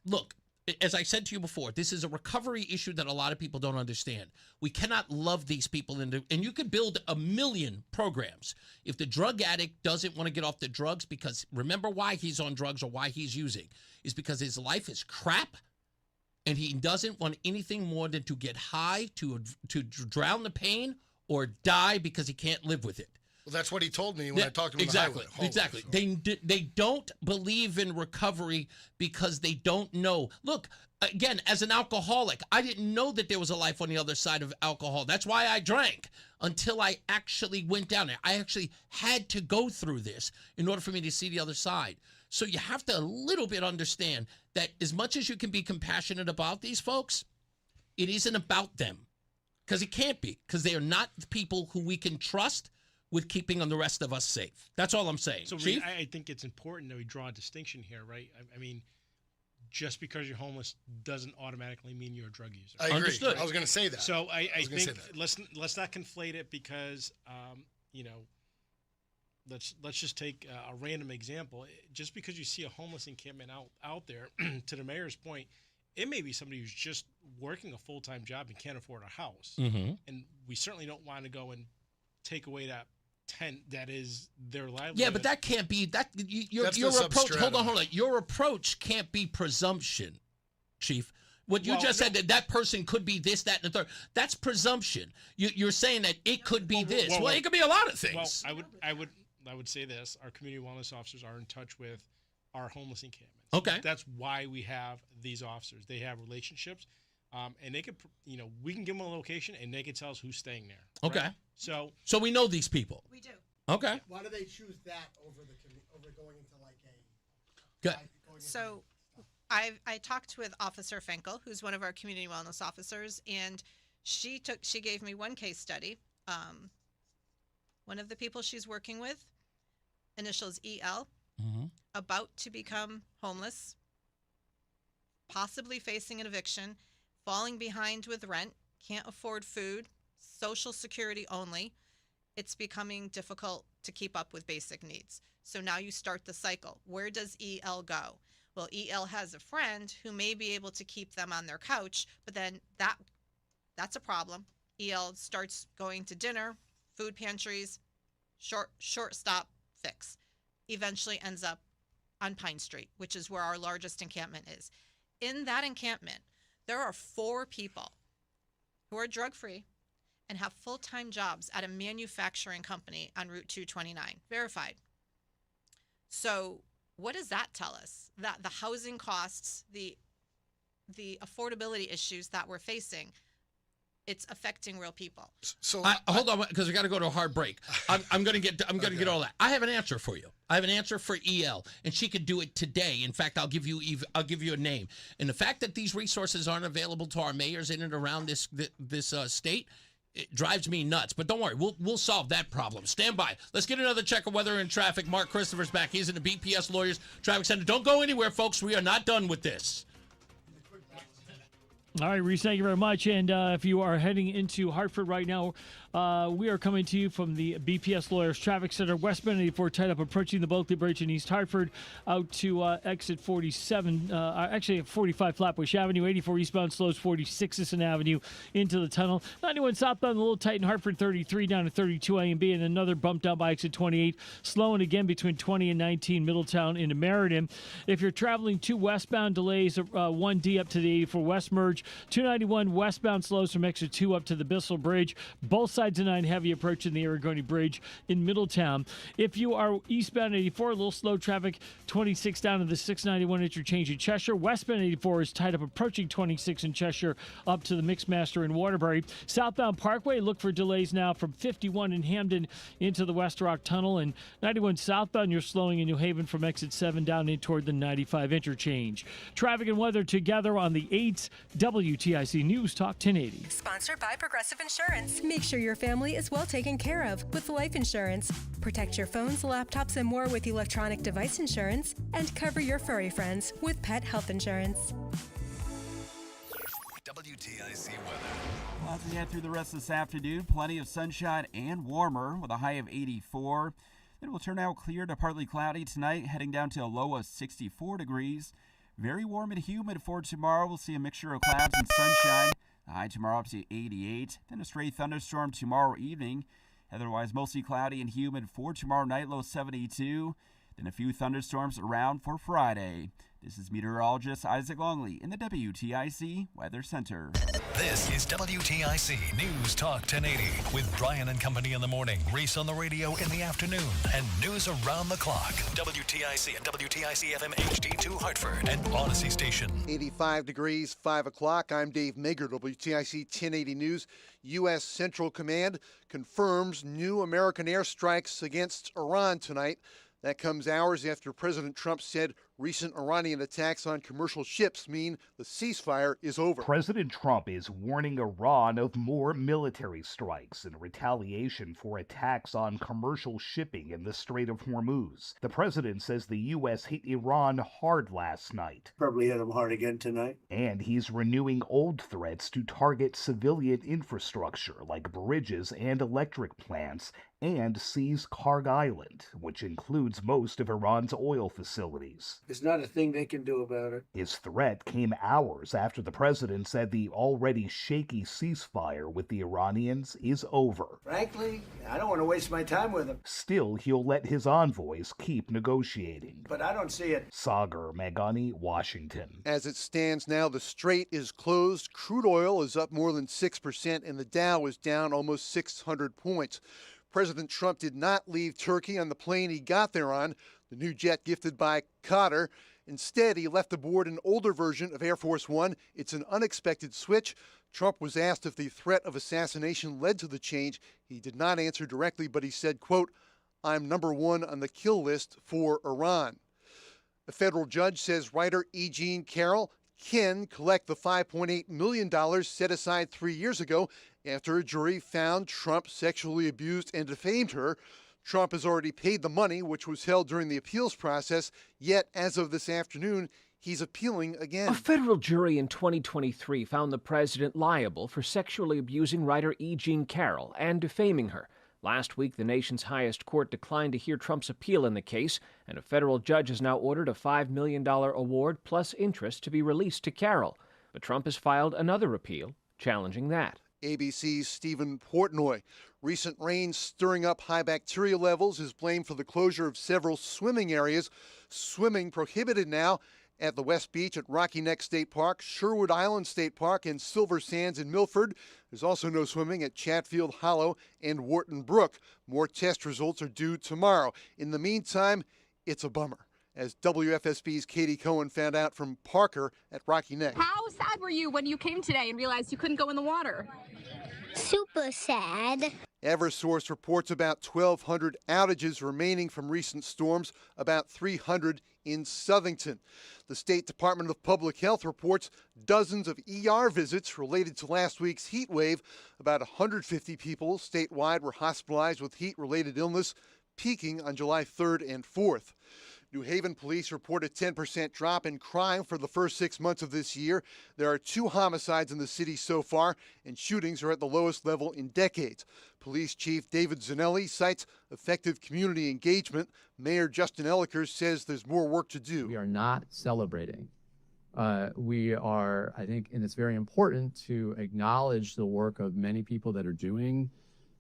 Look, as I said to you before, this is a recovery issue that a lot of people don't understand. We cannot love these people and you could build 1 million programs. If the drug addict doesn't want to get off the drugs, because remember why he's on drugs or why he's using, is because his life is crap and he doesn't want anything more than to get high, to drown the pain or die because he can't live with it. Well, that's what he told me when I talked to him. Exactly, on the highway. exactly. So. They don't believe in recovery because they don't know. Look, again, as an alcoholic, I didn't know that there was a life on the other side of alcohol. That's why I drank until I actually went down there. I actually had to go through this in order for me to see the other side. So you have to a little bit understand that as much as you can be compassionate about these folks, it isn't about them. Because it can't be. Because they are not the people who we can trust with keeping on the rest of us safe. That's all I'm saying. So Chief? I think it's important that we draw a distinction here, right? I mean, just because you're homeless doesn't automatically mean you're a drug user. I agree. Understood. I was going to say that. So I was think let's not conflate it because let's just take a random example. Just because you see a homeless encampment out there, to the mayor's point, it may be somebody who's just working a full-time job and can't afford a house, and we certainly don't want to go and take away that tent that is their livelihood. Yeah, but that can't be that. Your approach. Hold on. Your approach can't be presumption, Chief. What you just said that person could be this, that, and the third. That's presumption. You're saying that it could be this. Well, it could be a lot of things. Well, I would say this: our community wellness officers are in touch with our homeless encampments. Okay, that's why we have these officers. They have relationships, and they could, we can give them a location, and they can tell us who's staying there. Okay. Right? So we know these people. We do. Okay. Why do they choose that over going into like a? Good. So, I talked with Officer Finkel, who's one of our community wellness officers, and she gave me one case study. One of the people she's working with, initials EL, about to become homeless, possibly facing an eviction, falling behind with rent, can't afford food, Social Security only. It's becoming difficult to keep up with basic needs. So now you start the cycle. Where does EL go? Well, EL has a friend who may be able to keep them on their couch, but then that's a problem. EL starts going to dinner, food pantries, short stop fix. Eventually ends up on Pine Street, which is where our largest encampment is. In that encampment, there are 4 people who are drug-free and have full-time jobs at a manufacturing company on Route 229, verified. So what does that tell us? That the housing costs, the affordability issues that we're facing, it's affecting real people. So hold on, because we got to go to a hard break. I'm going to get all that. I have an answer for you. I have an answer for EL, and she could do it today. In fact, I'll give you a name. And the fact that these resources aren't available to our mayors in and around this state, it drives me nuts. But don't worry, we'll solve that problem. Stand by. Let's get another check of weather and traffic. Mark Christopher's back. He's in the BPS Lawyers Traffic Center. Don't go anywhere, folks. We are not done with this. All right, Reese, thank you very much. And if you are heading into Hartford right now, we are coming to you from the BPS Lawyers Traffic Center, westbound 84, tied up approaching the Bulkley Bridge in East Hartford, out to exit 47, actually 45 Flatbush Avenue, 84 eastbound slows 46 Sisson Avenue into the tunnel. 91 southbound, a little tight in Hartford, 33 down to 32 A and B, and another bump down by exit 28, slowing again between 20 and 19 Middletown into Meriden. If you're traveling to westbound, delays 1D up to the 84 West Merge, 291 westbound slows from exit 2 up to the Bristol Bridge. Both sides of 9 heavy approaching the Aragoni Bridge in Middletown. If you are eastbound 84, a little slow traffic, 26 down to the 691 interchange in Cheshire. Westbound 84 is tied up approaching 26 in Cheshire up to the Mixmaster in Waterbury. Southbound Parkway, look for delays now from 51 in Hamden into the West Rock Tunnel. And 91 southbound, you're slowing in New Haven from exit 7 down in toward the 95 interchange. Traffic and weather together on the 8th WTIC News Talk 1080. Sponsored by Progressive Insurance. Make sure your family is well taken care of with life insurance. Protect your phones, laptops, and more with electronic device insurance. And cover your furry friends with pet health insurance. WTIC weather. Well, as we head through the rest of this afternoon, plenty of sunshine and warmer with a high of 84. It will turn out clear to partly cloudy tonight, heading down to a low of 64 degrees. Very warm and humid for tomorrow. We'll see a mixture of clouds and sunshine. The high tomorrow up to 88. Then a stray thunderstorm tomorrow evening. Otherwise, mostly cloudy and humid for tomorrow night, low 72. Then a few thunderstorms around for Friday. This is meteorologist Isaac Longley in the WTIC Weather Center. This is WTIC News Talk 1080 with Brian and Company in the morning, Reese on the radio in the afternoon, and news around the clock. WTIC and WTIC FM HD2 Hartford and Odyssey Station. 85 degrees, 5 o'clock. I'm Dave Mager, WTIC 1080 News. U.S. Central Command confirms new American airstrikes against Iran tonight. That comes hours after President Trump said recent Iranian attacks on commercial ships mean the ceasefire is over. President Trump is warning Iran of more military strikes in retaliation for attacks on commercial shipping in the Strait of Hormuz. The president says the U.S. hit Iran hard last night. Probably hit them hard again tonight. And he's renewing old threats to target civilian infrastructure like bridges and electric plants and seize Karg Island, which includes most of Iran's oil facilities. There's not a thing they can do about it. His threat came hours after the president said the already shaky ceasefire with the Iranians is over. Frankly, I don't want to waste my time with them. Still, he'll let his envoys keep negotiating. But I don't see it. Sagar Meghani, Washington. As it stands now, the strait is closed. Crude oil is up more than 6%, and the Dow is down almost 600 points. President Trump did not leave Turkey on the plane he got there on, the new jet gifted by Qatar. Instead, he left aboard an older version of Air Force One. It's an unexpected switch. Trump was asked if the threat of assassination led to the change. He did not answer directly, but he said, quote, "I'm number one on the kill list for Iran." A federal judge says writer E. Jean Carroll can collect the $5.8 million set aside 3 years ago after a jury found Trump sexually abused and defamed her. Trump has already paid the money, which was held during the appeals process, yet as of this afternoon, he's appealing again. A federal jury in 2023 found the president liable for sexually abusing writer E. Jean Carroll and defaming her. Last week, the nation's highest court declined to hear Trump's appeal in the case, and a federal judge has now ordered a $5 million award plus interest to be released to Carroll. But Trump has filed another appeal challenging that. ABC's Stephen Portnoy. Recent rain stirring up high bacteria levels is blamed for the closure of several swimming areas. Swimming prohibited now at the West Beach at Rocky Neck State Park, Sherwood Island State Park, and Silver Sands in Milford. There's also no swimming at Chatfield Hollow and Wharton Brook. More test results are due tomorrow. In the meantime, it's a bummer, as WFSB's Katie Cohen found out from Parker at Rocky Neck. How sad were you when you came today and realized you couldn't go in the water? Super sad. Eversource reports about 1,200 outages remaining from recent storms, about 300 in Southington. The State Department of Public Health reports dozens of ER visits related to last week's heat wave. About 150 people statewide were hospitalized with heat-related illness, peaking on July 3rd and 4th. New Haven police report a 10% drop in crime for the first 6 months of this year. There are 2 homicides in the city so far, and shootings are at the lowest level in decades. Police Chief David Zanelli cites effective community engagement. Mayor Justin Ellikers says there's more work to do. We are not celebrating. We are, I think, and it's very important to acknowledge the work of many people that are doing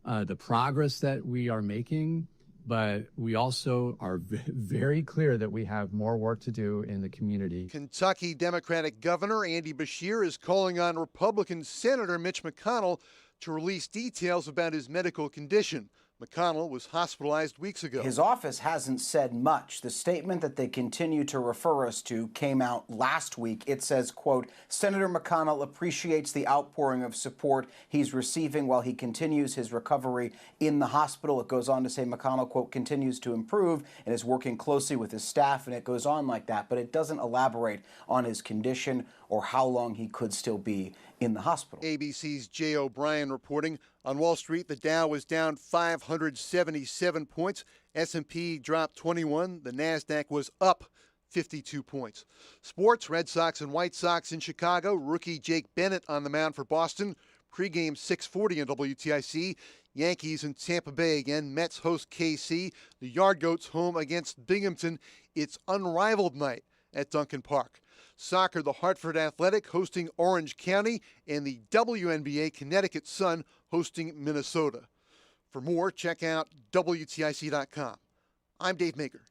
the progress that we are making. but we also are very clear that we have more work to do in the community. Kentucky Democratic Governor Andy Beshear is calling on Republican Senator Mitch McConnell to release details about his medical condition. McConnell was hospitalized weeks ago. His office hasn't said much. The statement that they continue to refer us to came out last week. It says, quote, Senator McConnell appreciates the outpouring of support he's receiving while he continues his recovery in the hospital. It goes on to say McConnell, quote, continues to improve and is working closely with his staff, and it goes on like that. But it doesn't elaborate on his condition or how long he could still be in the hospital. ABC's Jay O'Brien reporting. On Wall Street, the Dow was down 577 points. S&P dropped 21. The Nasdaq was up 52 points. Sports, Red Sox and White Sox in Chicago. Rookie Jake Bennett on the mound for Boston. Pregame 6:40 on WTIC. Yankees in Tampa Bay again. Mets host KC. The Yard Goats home against Binghamton. It's unrivaled night at Duncan Park. Soccer, the Hartford Athletic hosting Orange County, and the WNBA Connecticut Sun hosting Minnesota. For more, check out WTIC.com. I'm Dave Maker,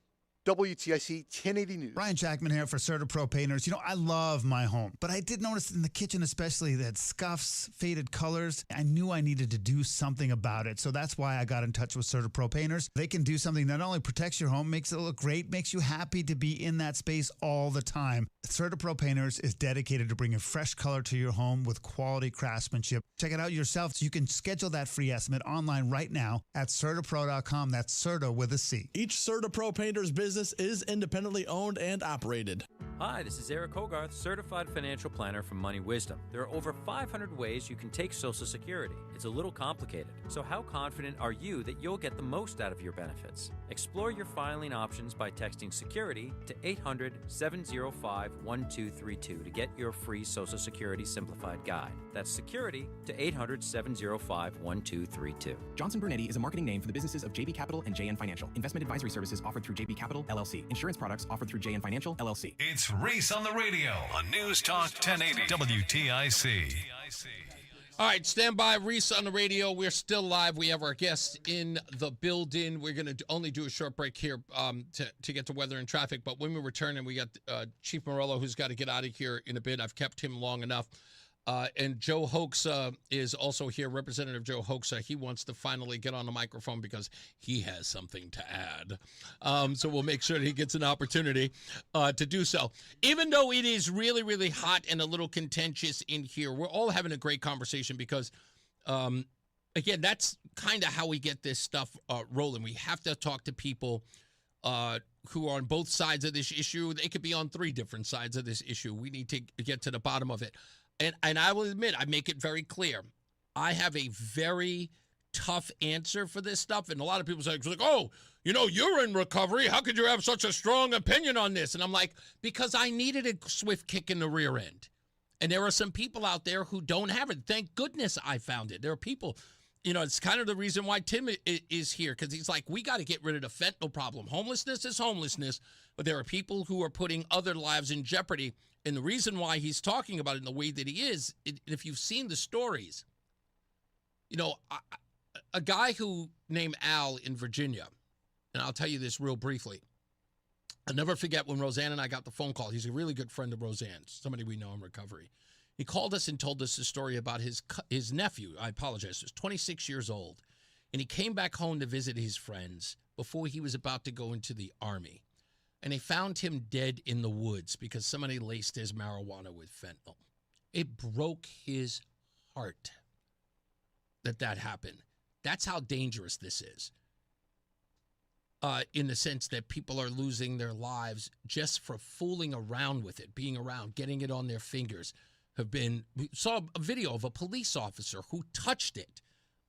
WTIC 1080 News. Brian Jackman here for CertaPro Painters. You know, I love my home, but I did notice in the kitchen especially that scuffs, faded colors. I knew I needed to do something about it, so that's why I got in touch with CertaPro Painters. They can do something that not only protects your home, makes it look great, makes you happy to be in that space all the time. CertaPro Painters is dedicated to bringing fresh color to your home with quality craftsmanship. Check it out yourself so you can schedule that free estimate online right now at CertaPro.com. That's Certa with a C. Each CertaPro Painters business is independently owned and operated. Hi, this is Eric Hogarth, Certified Financial Planner from Money Wisdom. There are over 500 ways you can take Social Security. It's a little complicated, so how confident are you that you'll get the most out of your benefits? Explore your filing options by texting Security to 800-705-1232 to get your free Social Security Simplified Guide. That's Security to 800-705-1232. Johnson Bernetti is a marketing name for the businesses of JB Capital and JN Financial. Investment advisory services offered through JB Capital, LLC. Insurance products offered through JN Financial, LLC. It's Reese on the radio on NewsTalk 1080 WTIC. All right, stand by. Reese on the radio. We're still live. We have our guests in the building. We're going to only do a short break here to get to weather and traffic. But when we return, and we got Chief Morello, who's got to get out of here in a bit. I've kept him long enough. And Joe Hoaxa is also here, Representative Joe Hoaxa. He wants to finally get on the microphone because he has something to add. So we'll make sure that he gets an opportunity to do so. Even though it is really, really hot and a little contentious in here, we're all having a great conversation because, again, that's kind of how we get this stuff rolling. We have to talk to people who are on both sides of this issue. They could be on 3 different sides of this issue. We need to get to the bottom of it. And I will admit, I make it very clear. I have a very tough answer for this stuff. And a lot of people say, like, oh, you know, you're in recovery. How could you have such a strong opinion on this? And I'm like, because I needed a swift kick in the rear end. And there are some people out there who don't have it. Thank goodness I found it. There are people, you know, it's kind of the reason why Tim is here, because he's like, we got to get rid of the fentanyl problem. Homelessness is homelessness, but there are people who are putting other lives in jeopardy. And the reason why he's talking about it in the way that he is, if you've seen the stories, you know, a guy who named Al in Virginia, and I'll tell you this real briefly. I'll never forget when Roseanne and I got the phone call. He's a really good friend of Roseanne's, somebody we know in recovery. He called us and told us a story about his nephew. I apologize. He was 26 years old, and he came back home to visit his friends before he was about to go into the Army. And they found him dead in the woods because somebody laced his marijuana with fentanyl. It broke his heart that happened. That's how dangerous this is. In the sense that people are losing their lives just for fooling around with it, being around, getting it on their fingers. We saw a video of a police officer who touched it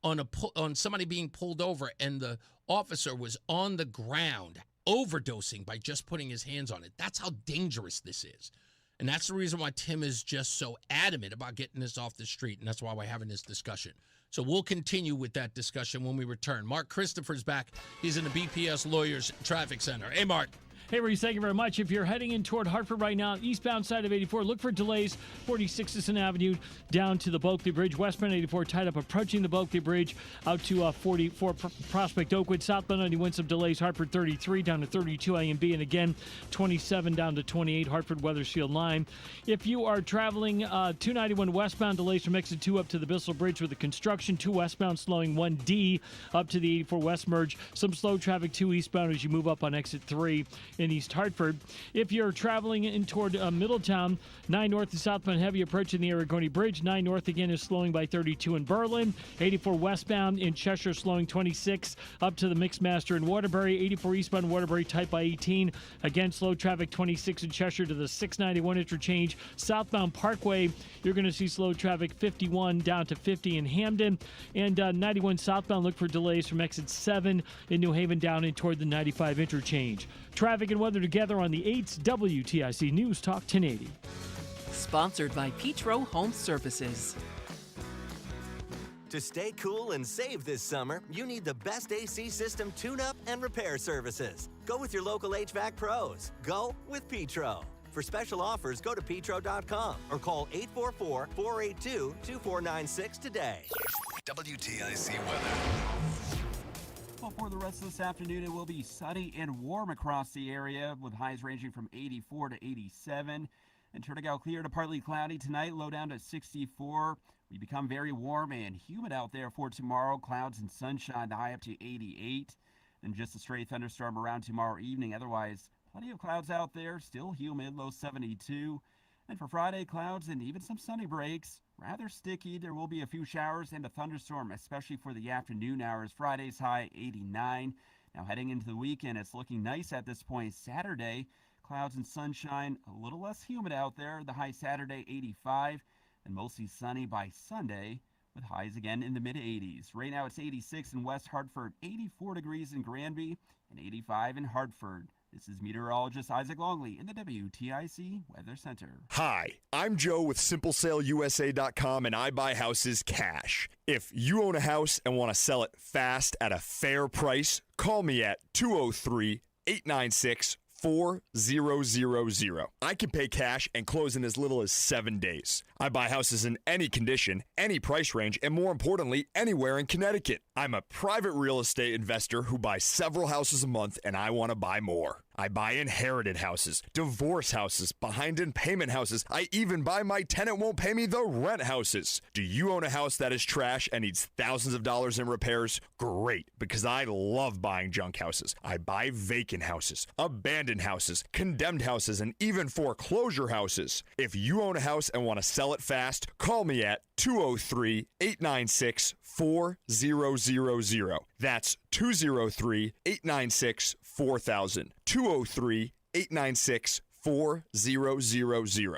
on somebody being pulled over, and the officer was on the ground overdosing by just putting his hands on it. That's how dangerous this is. And that's the reason why Tim is just so adamant about getting this off the street, and that's why we're having this discussion. So we'll continue with that discussion when we return. Mark Christopher's back. He's in the BPS Lawyers Traffic Center. Hey, Mark. Hey, Reese, thank you very much. If you're heading in toward Hartford right now, eastbound side of 84, look for delays. 46 Sisson Avenue down to the Bulkley Bridge. Westbound 84 tied up approaching the Bulkley Bridge out to 44 Prospect Oakwood. Southbound 91 some delays. Hartford 33 down to 32 A and B. And again, 27 down to 28 Hartford Weathersfield line. If you are traveling 291 westbound, delays from exit 2 up to the Bristol Bridge with the construction. 2 westbound slowing 1D up to the 84 West merge. Some slow traffic 2 eastbound as you move up on exit 3 in East Hartford. If you're traveling in toward Middletown, 9 north is southbound heavy approaching the Aragoni Bridge. 9 north again is slowing by 32 in Berlin. 84 westbound in Cheshire slowing 26 up to the Mixmaster in Waterbury. 84 eastbound Waterbury tight by 18. Again, slow traffic 26 in Cheshire to the 691 interchange. Southbound Parkway, you're going to see slow traffic 51 down to 50 in Hamden. And 91 southbound, look for delays from exit 7 in New Haven down in toward the 95 interchange. Traffic and weather together on the 8th WTIC News Talk 1080. Sponsored by Petro Home Services. To stay cool and save this summer, you need the best AC system tune-up and repair services. Go with your local HVAC pros. Go with Petro. For special offers, go to petro.com or call 844-482-2496 today. WTIC weather. Well, for the rest of this afternoon, it will be sunny and warm across the area with highs ranging from 84 to 87. And turning out clear to partly cloudy tonight, low down to 64. We become very warm and humid out there for tomorrow. Clouds and sunshine, the high up to 88. And just a stray thunderstorm around tomorrow evening. Otherwise, plenty of clouds out there, still humid, low 72. And for Friday, clouds and even some sunny breaks. Rather sticky. There will be a few showers and a thunderstorm, especially for the afternoon hours. Friday's high 89. Now heading into the weekend, it's looking nice at this point. Saturday, clouds and sunshine, a little less humid out there. The high Saturday 85 and mostly sunny by Sunday with highs again in the mid-80s. Right now it's 86 in West Hartford, 84 degrees in Granby, and 85 in Hartford. This is meteorologist Isaac Longley in the WTIC Weather Center. Hi, I'm Joe with SimpleSaleUSA.com, and I buy houses cash. If you own a house and want to sell it fast at a fair price, call me at 203-896-4000. I can pay cash and close in as little as 7 days. I buy houses in any condition, any price range, and more importantly, anywhere in Connecticut. I'm a private real estate investor who buys several houses a month, and I want to buy more. I buy inherited houses, divorce houses, behind in payment houses. I even buy my tenant won't pay me the rent houses. Do you own a house that is trash and needs thousands of dollars in repairs? Great, because I love buying junk houses. I buy vacant houses, abandoned houses, condemned houses, and even foreclosure houses. If you own a house and want to sell it fast, call me at 203-896-4000. That's 203-896-4000. 203-896-4000.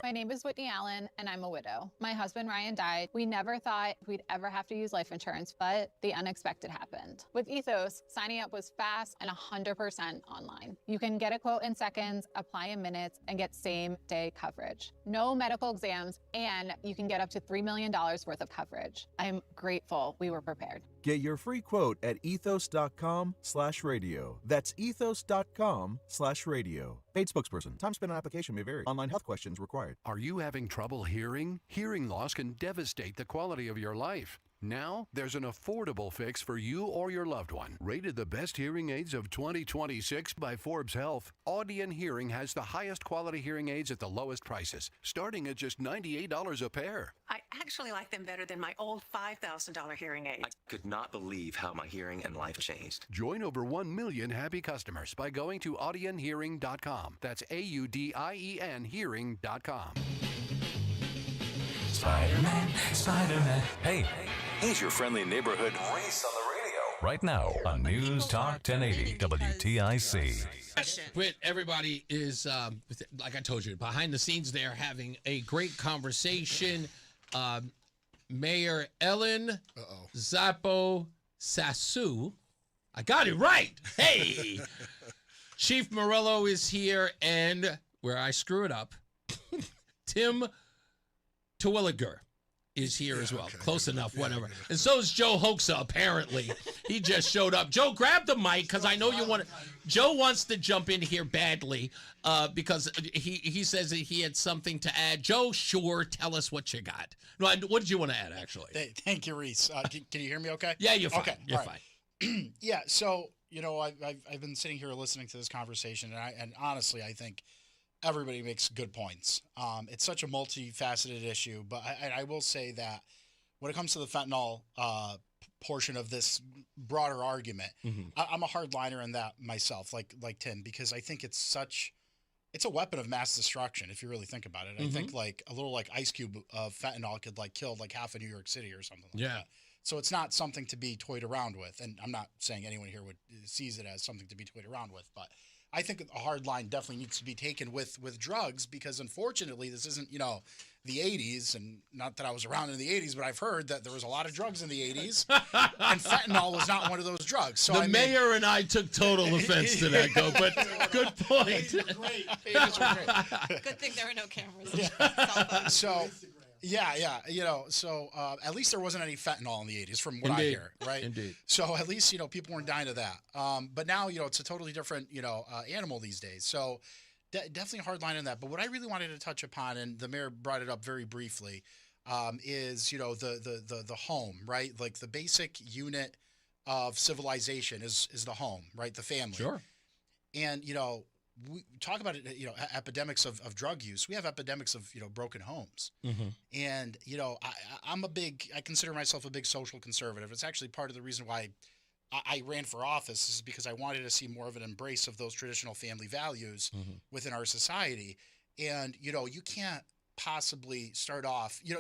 My name is Whitney Allen, and I'm a widow. My husband, Ryan, died. We never thought we'd ever have to use life insurance, but the unexpected happened. With Ethos, signing up was fast and 100% online. You can get a quote in seconds, apply in minutes, and get same-day coverage. No medical exams, and you can get up to $3 million worth of coverage. I'm grateful we were prepared. Get your free quote at ethos.com/radio. That's ethos.com/radio. Paid spokesperson. Time spent on application may vary. Online health questions required. Are you having trouble hearing? Hearing loss can devastate the quality of your life. Now, there's an affordable fix for you or your loved one. Rated the best hearing aids of 2026 by Forbes Health, Audion Hearing has the highest quality hearing aids at the lowest prices, starting at just $98 a pair. I actually like them better than my old $5,000 hearing aid. I could not believe how my hearing and life changed. Join over 1 million happy customers by going to audionhearing.com. That's AUDIEN hearing.com. Spider-Man, Spider-Man. Hey, he's your friendly neighborhood Reese on the radio. Right now on News Talk 1080 WTIC. But everybody is, like I told you, behind the scenes there having a great conversation. Mayor Ellen Zoppo Sassu. I got it right. Hey! Chief Morello is here, and where I screw it up, Tim Terwilliger is here as well. Close enough, whatever. And so is Joe Hoaxa, apparently. He just showed up. Joe, grab the mic, because I know you want to. Joe wants to jump in here badly because he says that he had something to add. Joe, sure, tell us what you got. What did you want to add, actually? Thank you, Reese. Can you hear me okay? Yeah, you're fine. Okay, You're all right. fine. Yeah, so, I've been sitting here listening to this conversation, and honestly, I think everybody makes good points. It's such a multifaceted issue, but I will say that when it comes to the fentanyl portion of this broader argument, I'm a hardliner in that myself, like Tim, because I think it's a weapon of mass destruction if you really think about it. I think like a little like ice cube of fentanyl could like kill like half of New York City or something like that. So it's not something to be toyed around with, and I'm not saying anyone here sees it as something to be toyed around with, but I think a hard line definitely needs to be taken with drugs, because unfortunately this isn't, the 80s, and not that I was around in the 80s, but I've heard that there was a lot of drugs in the 80s, and fentanyl was not one of those drugs. So the mayor and I took total offense to that, but good point. Pages were great. Good thing there were no cameras. So, yeah, so at least there wasn't any fentanyl in the 80s from what I hear, right? Indeed. So at least, people weren't dying of that. But now, it's a totally different, animal these days. So definitely a hard line in that. But what I really wanted to touch upon, and the mayor brought it up very briefly, is, the home, right? Like the basic unit of civilization is the home, right? The family. Sure. And, we talk about it, epidemics of drug use. We have epidemics of, broken homes. And, I consider myself a big social conservative. It's actually part of the reason why I ran for office, is because I wanted to see more of an embrace of those traditional family values within our society. And, you can't possibly start off, you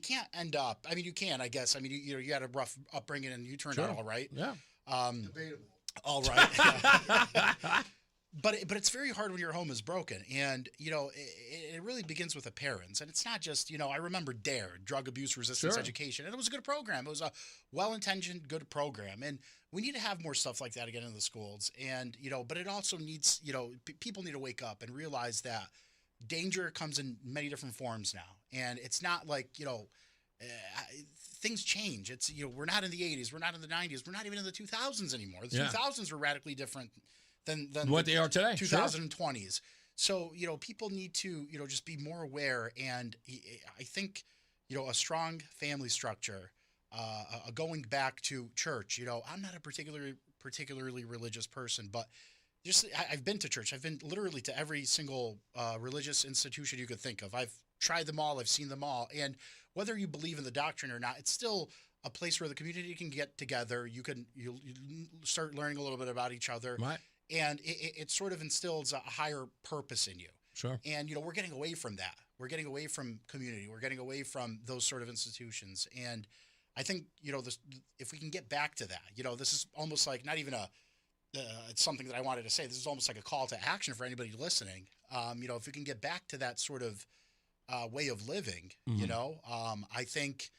can't end up, I mean, you can, I guess. I mean, you had a rough upbringing and you turned out all right. Yeah. Debatable. All right. But it's very hard when your home is broken, and it really begins with the parents. And it's not just I remember DARE, Drug Abuse Resistance Education, and it was a good program. It was a well-intentioned, good program, and we need to have more stuff like that again in the schools. And but it also needs people need to wake up and realize that danger comes in many different forms now, and it's not like things change. It's we're not in the 80s, we're not in the 90s, we're not even in the 2000s anymore. The 2000s were radically different than what they are today. 2020s. So, people need to, just be more aware. And I think, a strong family structure, going back to church, I'm not a particularly religious person, but I've been to church. I've been literally to every single religious institution you could think of. I've tried them all. I've seen them all. And whether you believe in the doctrine or not, it's still a place where the community can get together. You'll start learning a little bit about each other. Right. And it sort of instills a higher purpose in you. Sure. And, we're getting away from that. We're getting away from community. We're getting away from those sort of institutions. And I think, if we can get back to that, this is almost like not even it's something that I wanted to say. This is almost like a call to action for anybody listening. If we can get back to that sort of way of living, I think,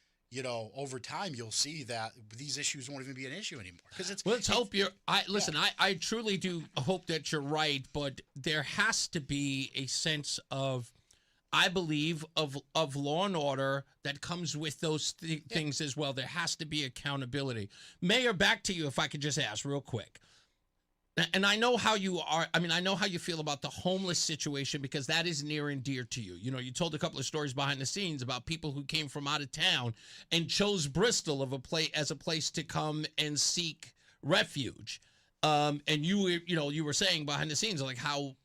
over time you'll see that these issues won't even be an issue anymore. Let's hope you're. I truly do hope that you're right, but there has to be a sense of, I believe, of law and order that comes with those things as well. There has to be accountability. Mayor, back to you, if I could just ask real quick. And I know how you are. I mean, I know how you feel about the homeless situation, because that is near and dear to you. You told a couple of stories behind the scenes about people who came from out of town and chose Bristol as a place to come and seek refuge. And you were saying behind the scenes, like, how,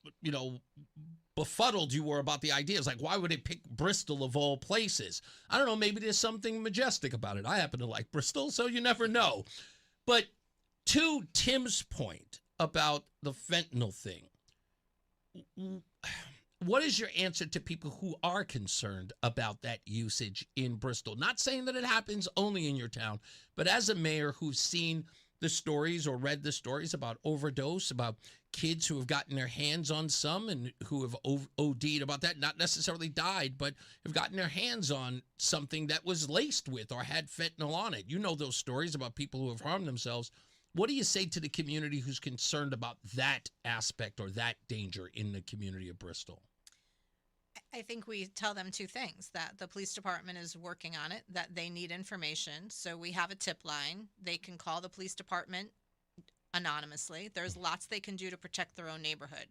befuddled you were about the ideas. Like, why would they pick Bristol of all places? I don't know. Maybe there's something majestic about it. I happen to like Bristol, so you never know. But to Tim's point about the fentanyl thing, what is your answer to people who are concerned about that usage in Bristol? Not saying that it happens only in your town, but as a mayor who's seen the stories or read the stories about overdose, about kids who have gotten their hands on some and who have OD'd about that, not necessarily died, but have gotten their hands on something that was laced with or had fentanyl on it. You know those stories about people who have harmed themselves. What do you say to the community who's concerned about that aspect or that danger in the community of Bristol? I think we tell them two things, that the police department is working on it, that they need information. So we have a tip line. They can call the police department anonymously. There's lots they can do to protect their own neighborhood.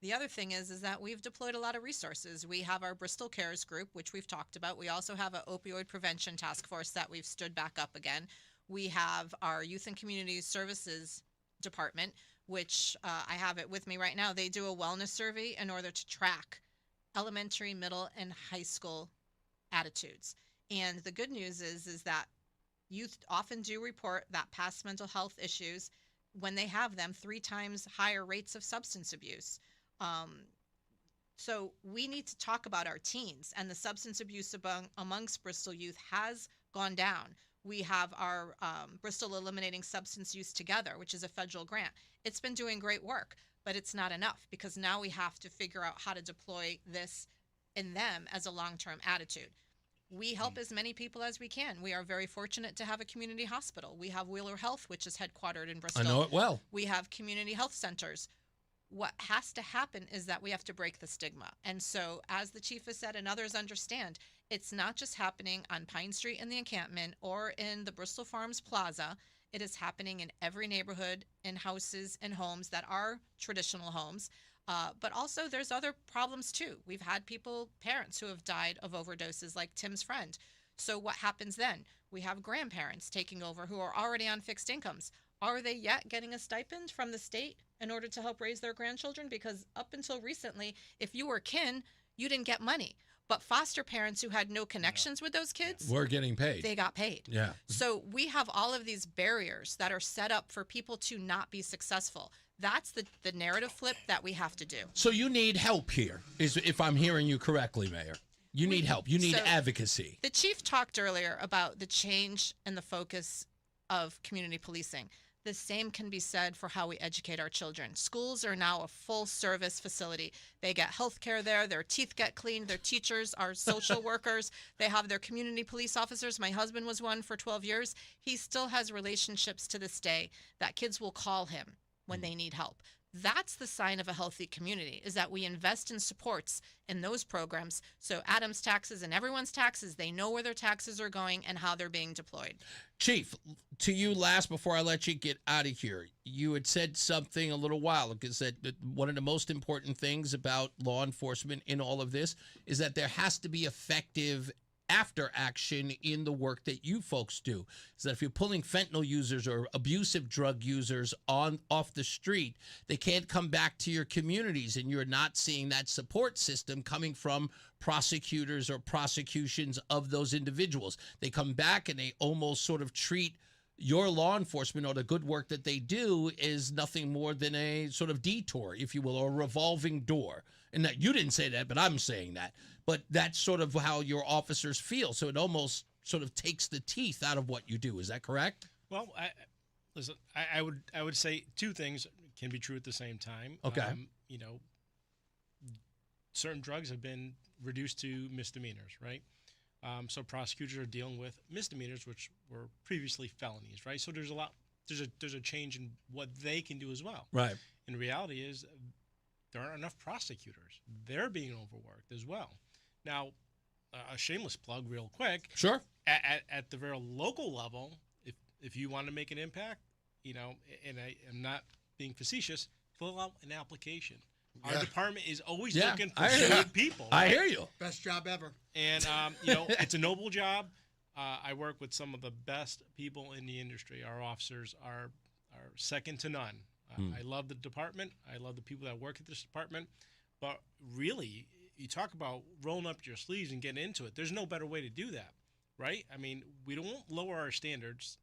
The other thing is that we've deployed a lot of resources. We have our Bristol Cares group, which we've talked about. We also have an opioid prevention task force that we've stood back up again. We have our Youth and Community Services department, which I have it with me right now. They do a wellness survey in order to track elementary, middle, and high school attitudes. And the good news is that youth often do report that past mental health issues, when they have them, 3 times higher rates of substance abuse. So we need to talk about our teens, and the substance abuse amongst Bristol youth has gone down. We have our Bristol Eliminating Substance Use Together, which is a federal grant. It's been doing great work, but it's not enough, because now we have to figure out how to deploy this in them as a long-term attitude. We help as many people as we can. We are very fortunate to have a community hospital. We have Wheeler Health, which is headquartered in Bristol. I know it well. We have community health centers. What has to happen is that we have to break the stigma. And so, as the chief has said and others understand, it's not just happening on Pine Street in the encampment or in the Bristol Farms Plaza. It is happening in every neighborhood, in houses and homes that are traditional homes. But also there's other problems too. We've had parents who have died of overdoses, like Tim's friend. So what happens then? We have grandparents taking over who are already on fixed incomes. Are they yet getting a stipend from the state in order to help raise their grandchildren? Because up until recently, if you were kin, you didn't get money. But foster parents who had no connections with those kids, We're getting paid. they got paid. Yeah. So we have all of these barriers that are set up for people to not be successful. That's the narrative flip that we have to do. So you need help here, if I'm hearing you correctly, Mayor. You need help. You need advocacy. The chief talked earlier about the change and the focus of community policing. The same can be said for how we educate our children. Schools are now a full-service facility. They get health care there. Their teeth get cleaned. Their teachers are social workers. They have their community police officers. My husband was one for 12 years. He still has relationships to this day that kids will call him when they need help. That's the sign of a healthy community, is that we invest in supports in those programs. So Adam's taxes and everyone's taxes, they know where their taxes are going and how they're being deployed. Chief, to you last before I let you get out of here. You had said something a little while ago, that one of the most important things about law enforcement in all of this is that there has to be effective after action in the work that you folks do. Is that if you're pulling fentanyl users or abusive drug users off the street, they can't come back to your communities, and you're not seeing that support system coming from prosecutors or prosecutions of those individuals. They come back and they almost sort of treat your law enforcement or the good work that they do is nothing more than a sort of detour, if you will, or a revolving door. And that you didn't say that, but I'm saying that. But that's sort of how your officers feel. So it almost sort of takes the teeth out of what you do. Is that correct? Well, listen, I would say two things can be true at the same time. Okay. Certain drugs have been reduced to misdemeanors, right? So prosecutors are dealing with misdemeanors, which were previously felonies, right? So there's a change in what they can do as well. Right. And reality is there aren't enough prosecutors. They're being overworked as well. Now, a shameless plug real quick. Sure. At the very local level, if you want to make an impact, and I am not being facetious, fill out an application. Our department is always looking for good people. I hear you. Best job ever. And, it's a noble job. I work with some of the best people in the industry. Our officers are second to none. I love the department. I love the people that work at this department. But really, you talk about rolling up your sleeves and getting into it. There's no better way to do that, right? I mean, we don't lower our standards,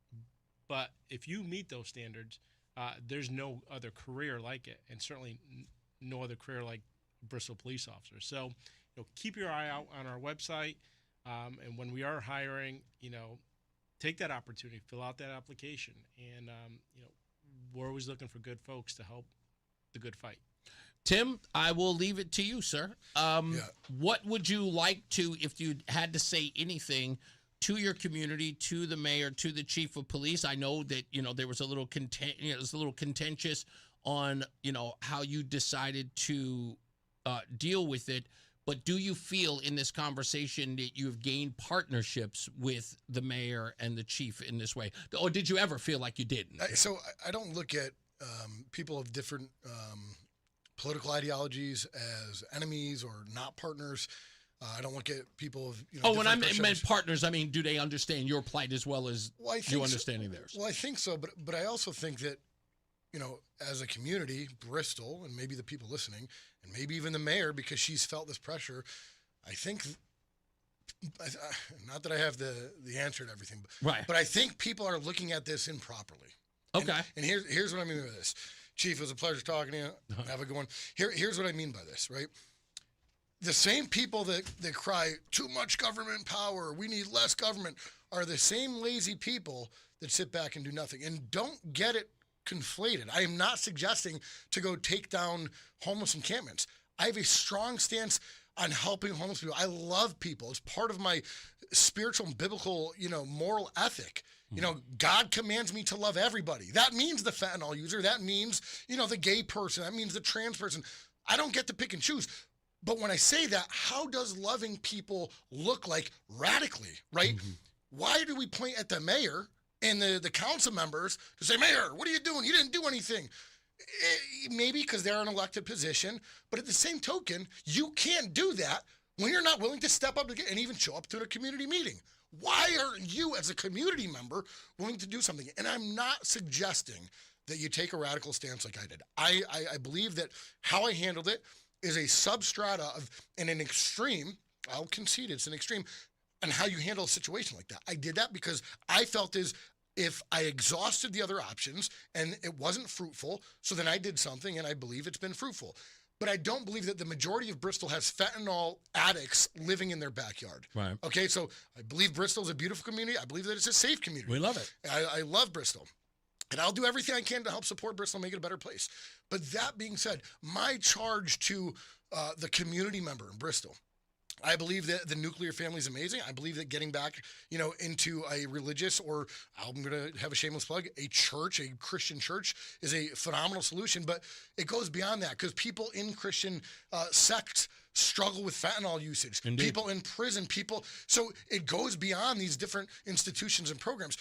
but if you meet those standards, there's no other career like it, and certainly no other career like Bristol police officer. So, keep your eye out on our website, and when we are hiring, take that opportunity, fill out that application, and we're always looking for good folks to help the good fight. Tim, I will leave it to you, sir. What would you like to, if you had to say anything to your community, to the mayor, to the chief of police? I know that there was a little contentious on how you decided to deal with it. But do you feel in this conversation that you've gained partnerships with the mayor and the chief in this way? Or did you ever feel like you didn't? So I don't look at people of different political ideologies as enemies or not partners. I don't look at people of when I meant partners, I mean, do they understand your plight as well as you understanding theirs? Well, I think so, but I also think that, as a community, Bristol, and maybe the people listening, and maybe even the mayor, because she's felt this pressure, I think, not that I have the answer to everything, but I think people are looking at this improperly. Okay. And here's what I mean by this. Chief, it was a pleasure talking to you. Have a good one. Here's what I mean by this, right? The same people that cry, too much government power, we need less government, are the same lazy people that sit back and do nothing. And don't get it conflated. I am not suggesting to go take down homeless encampments. I have a strong stance on helping homeless people. I love people. It's part of my spiritual and biblical, moral ethic. God commands me to love everybody. That means the fentanyl user. That means, the gay person. That means the trans person. I don't get to pick and choose. But when I say that, how does loving people look like radically, right? Mm-hmm. Why do we point at the mayor and the council members to say, Mayor, what are you doing? You didn't do anything. Maybe because they're an elected position, but at the same token, you can't do that when you're not willing to step up and even show up to a community meeting. Why aren't you, as a community member, willing to do something? And I'm not suggesting that you take a radical stance like I did. I believe that how I handled it is a substrata of, and an extreme, I'll concede it's an extreme, and how you handle a situation like that. I did that because I felt as if I exhausted the other options and it wasn't fruitful, so then I did something and I believe it's been fruitful. But I don't believe that the majority of Bristol has fentanyl addicts living in their backyard. Right. Okay, so I believe Bristol is a beautiful community. I believe that it's a safe community. We love it. I love Bristol. And I'll do everything I can to help support Bristol and make it a better place. But that being said, my charge to the community member in Bristol, I believe that the nuclear family is amazing. I believe that getting back, into a religious, or I'm going to have a shameless plug, a church, a Christian church is a phenomenal solution. But it goes beyond that because people in Christian sects struggle with fentanyl usage. Indeed. People in prison, so it goes beyond these different institutions and programs.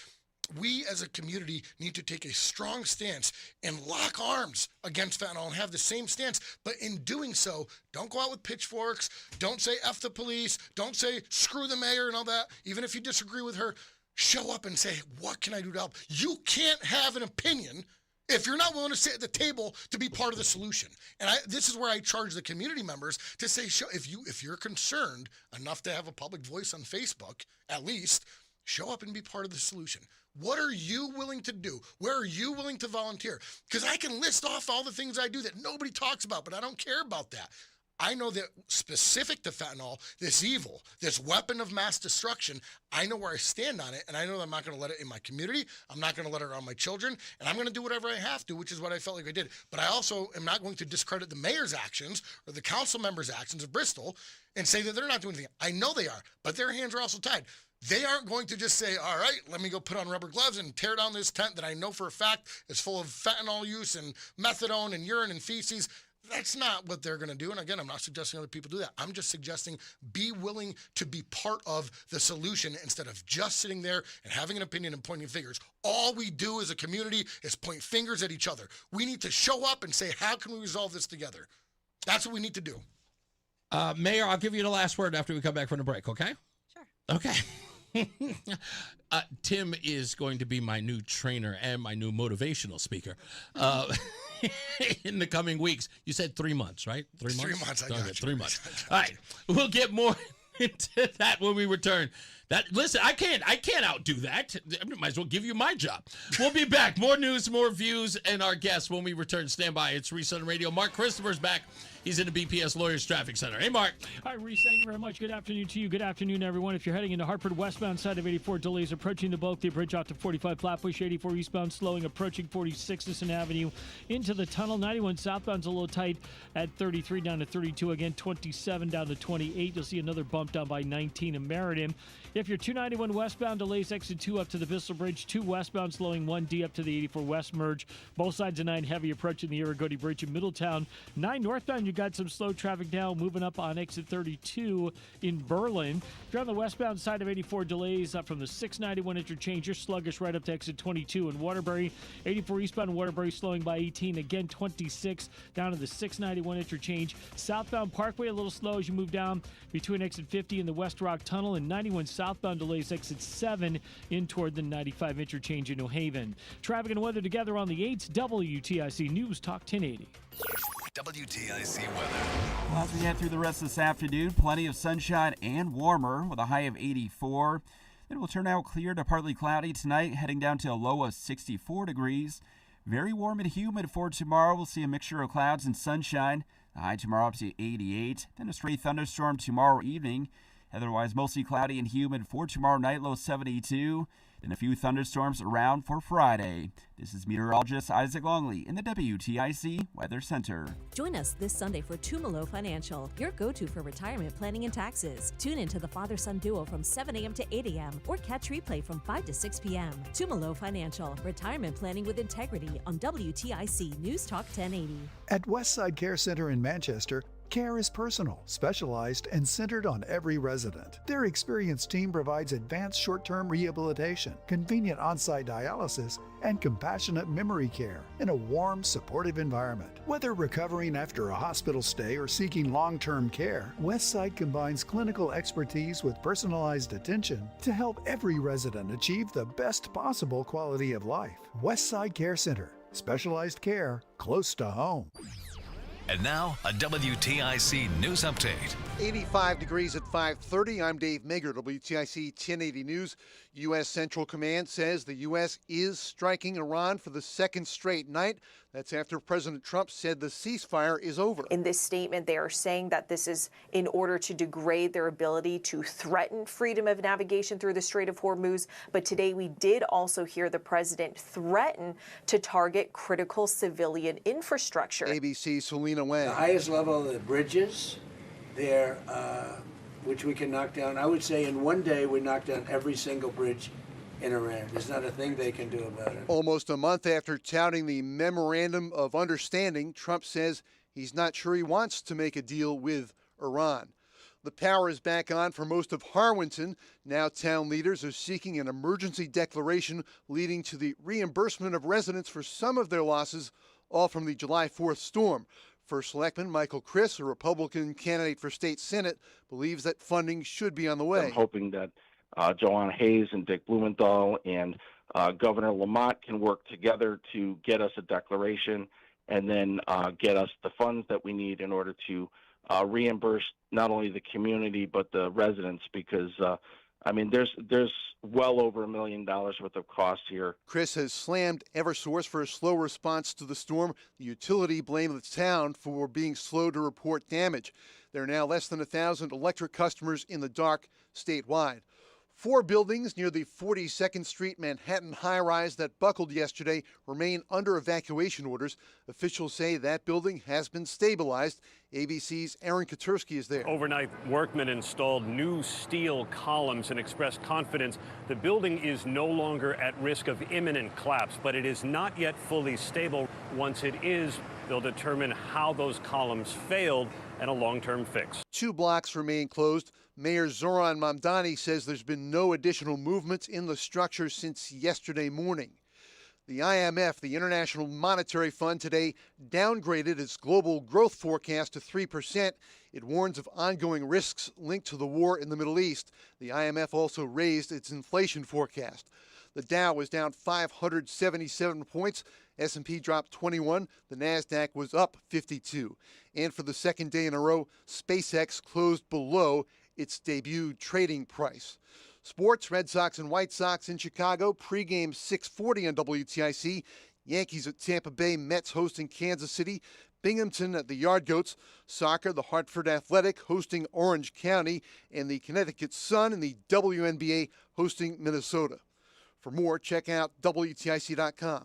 We as a community need to take a strong stance and lock arms against fentanyl and have the same stance. But in doing so, don't go out with pitchforks. Don't say F the police. Don't say screw the mayor and all that. Even if you disagree with her, show up and say, what can I do to help? You can't have an opinion if you're not willing to sit at the table to be part of the solution. And this is where I charge the community members to say, if you're concerned enough to have a public voice on Facebook, at least, show up and be part of the solution. What are you willing to do? Where are you willing to volunteer? Because I can list off all the things I do that nobody talks about, but I don't care about that. I know that specific to fentanyl, this evil, this weapon of mass destruction, I know where I stand on it, and I know that I'm not going to let it in my community. I'm not going to let it around my children, and I'm going to do whatever I have to, which is what I felt like I did. But I also am not going to discredit the mayor's actions or the council members' actions of Bristol and say that they're not doing anything. I know they are, but their hands are also tied. They aren't going to just say, all right, let me go put on rubber gloves and tear down this tent that I know for a fact is full of fentanyl use and methadone and urine and feces. That's not what they're going to do. And again, I'm not suggesting other people do that. I'm just suggesting be willing to be part of the solution instead of just sitting there and having an opinion and pointing fingers. All we do as a community is point fingers at each other. We need to show up and say, how can we resolve this together? That's what we need to do. Mayor, I'll give you the last word after we come back from the break, okay? Sure. Okay. Tim is going to be my new trainer and my new motivational speaker in the coming weeks. You said 3 monthts, right? 3 months? 3 months, I got you. 3 months. All right. We'll get more into that when we return. Listen, I can't outdo that. I might as well give you my job. We'll be back. More news, more views, and our guests when we return. Stand by. It's Reese on the Radio. Mark Christopher's back. He's in the BPS Lawyers Traffic Center. Hey, Mark. Hi, Reese. Thank you very much. Good afternoon to you. Good afternoon, everyone. If you're heading into Hartford, westbound side of 84, delays approaching the Bulkley Bridge out to 45 Flatbush, 84 eastbound, slowing, approaching 46 Sisson Avenue into the tunnel. 91 southbound's a little tight at 33 down to 32. Again, 27 down to 28. You'll see another bump down by 19 in Meriden. If you're 291 westbound, delays exit 2 up to the Bristol Bridge, 2 westbound slowing 1D up to the 84 West merge. Both sides of 9 heavy approaching the Irrigoti Bridge in Middletown. 9 northbound, you got some slow traffic now moving up on exit 32 in Berlin. If you're on the westbound side of 84, delays up from the 691 interchange. You're sluggish right up to exit 22 in Waterbury. 84 eastbound Waterbury slowing by 18. Again, 26 down to the 691 interchange. Southbound Parkway a little slow as you move down between exit 50 and the West Rock Tunnel. And 91 southbound delays exit 7 in toward the 95 interchange in New Haven. Traffic and weather together on the 8th. WTIC News Talk 1080. WTIC weather. Well, as we head through the rest of this afternoon, plenty of sunshine and warmer with a high of 84. Then it will turn out clear to partly cloudy tonight, heading down to a low of 64 degrees. Very warm and humid for tomorrow. We'll see a mixture of clouds and sunshine. The high tomorrow up to 88. Then a stray thunderstorm tomorrow evening. Otherwise, mostly cloudy and humid for tomorrow night, low 72. Then a few thunderstorms around for Friday. This is meteorologist Isaac Longley in the WTIC Weather Center. Join us this Sunday for Tumalo Financial, your go-to for retirement planning and taxes. Tune into the father-son duo from 7 a.m. to 8 a.m. or catch replay from 5 to 6 p.m. Tumalo Financial, retirement planning with integrity on WTIC News Talk 1080. At Westside Care Center in Manchester, care is personal, specialized, and centered on every resident. Their experienced team provides advanced short-term rehabilitation, convenient on-site dialysis, and compassionate memory care in a warm, supportive environment. Whether recovering after a hospital stay or seeking long-term care, Westside combines clinical expertise with personalized attention to help every resident achieve the best possible quality of life. Westside Care Center, specialized care close to home. And now, a WTIC news update. 85 degrees at 5:30. I'm Dave Mager, WTIC 1080 News. U.S. Central Command says the U.S. is striking Iran for the second straight night. That's after President Trump said the ceasefire is over. In this statement, they are saying that this is in order to degrade their ability to threaten freedom of navigation through the Strait of Hormuz. But today we did also hear the president threaten to target critical civilian infrastructure. ABC's Selena Wang. The highest level of the bridges there, which we can knock down. I would say in one day we knock down every single bridge in Iran. There's not a thing they can do about it. Almost a month after touting the Memorandum of Understanding, Trump says he's not sure he wants to make a deal with Iran. The power is back on for most of Harwinton. Now town leaders are seeking an emergency declaration leading to the reimbursement of residents for some of their losses, all from the July 4th storm. First Selectman Michael Criss, a Republican candidate for state Senate, believes that funding should be on the way. I'm hoping that Joanna Hayes and Dick Blumenthal and Governor Lamont can work together to get us a declaration and then get us the funds that we need in order to reimburse not only the community but the residents, because there's well over $1 million worth of costs here. Chris has slammed Eversource for a slow response to the storm. The utility blamed the town for being slow to report damage. There are now less than 1,000 electric customers in the dark statewide. 4 buildings near the 42nd Street Manhattan high-rise that buckled yesterday remain under evacuation orders. Officials say that building has been stabilized. ABC's Aaron Katursky is there. Overnight, workmen installed new steel columns and expressed confidence the building is no longer at risk of imminent collapse, but it is not yet fully stable. Once it is, they'll determine how those columns failed and a long-term fix. 2 blocks remain closed. Mayor Zoran Mamdani says there's been no additional movements in the structure since yesterday morning. The IMF, the International Monetary Fund, today downgraded its global growth forecast to 3%. It warns of ongoing risks linked to the war in the Middle East. The IMF also raised its inflation forecast. The Dow was down 577 points. S&P dropped 21. The NASDAQ was up 52. And for the second day in a row, SpaceX closed below its debut trading price. Sports, Red Sox and White Sox in Chicago, pregame 6:40 on WTIC. Yankees at Tampa Bay, Mets hosting Kansas City, Binghamton at the Yard Goats, soccer, the Hartford Athletic hosting Orange County, and the Connecticut Sun and the WNBA hosting Minnesota. For more, check out WTIC.com.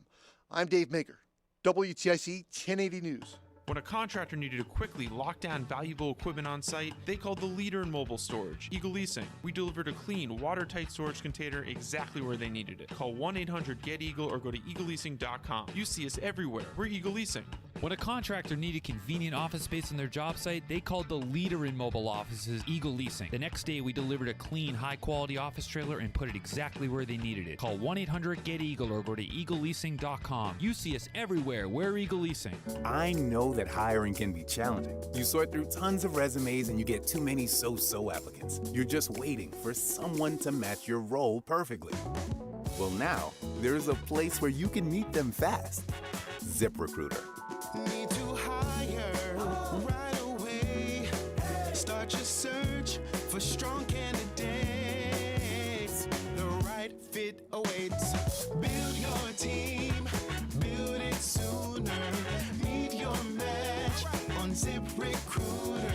I'm Dave Maker, WTIC 1080 News. When a contractor needed to quickly lock down valuable equipment on site, they called the leader in mobile storage, Eagle Leasing. We delivered a clean, watertight storage container exactly where they needed it. Call 1-800-GET-EAGLE or go to eagleleasing.com. You see us everywhere. We're Eagle Leasing. When a contractor needed convenient office space on their job site, they called the leader in mobile offices, Eagle Leasing. The next day, we delivered a clean, high-quality office trailer and put it exactly where they needed it. Call 1-800-GET-EAGLE or go to eagleleasing.com. You see us everywhere. We're Eagle Leasing. I know that hiring can be challenging. You sort through tons of resumes and you get too many so-so applicants. You're just waiting for someone to match your role perfectly. Well, now, there's a place where you can meet them fast. ZipRecruiter. Need to hire right away. Start your search for strong candidates. The right fit awaits. Build your team, build it sooner. Meet your match on ZipRecruiter.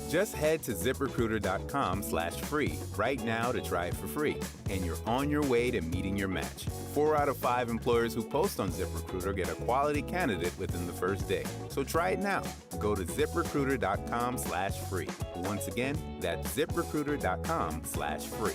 Just head to ZipRecruiter.com/free right now to try it for free, and you're on your way to meeting your match. 4 out of 5 employers who post on ZipRecruiter get a quality candidate within the first day. So try it now. Go to ZipRecruiter.com/free. Once again, that's ZipRecruiter.com/free.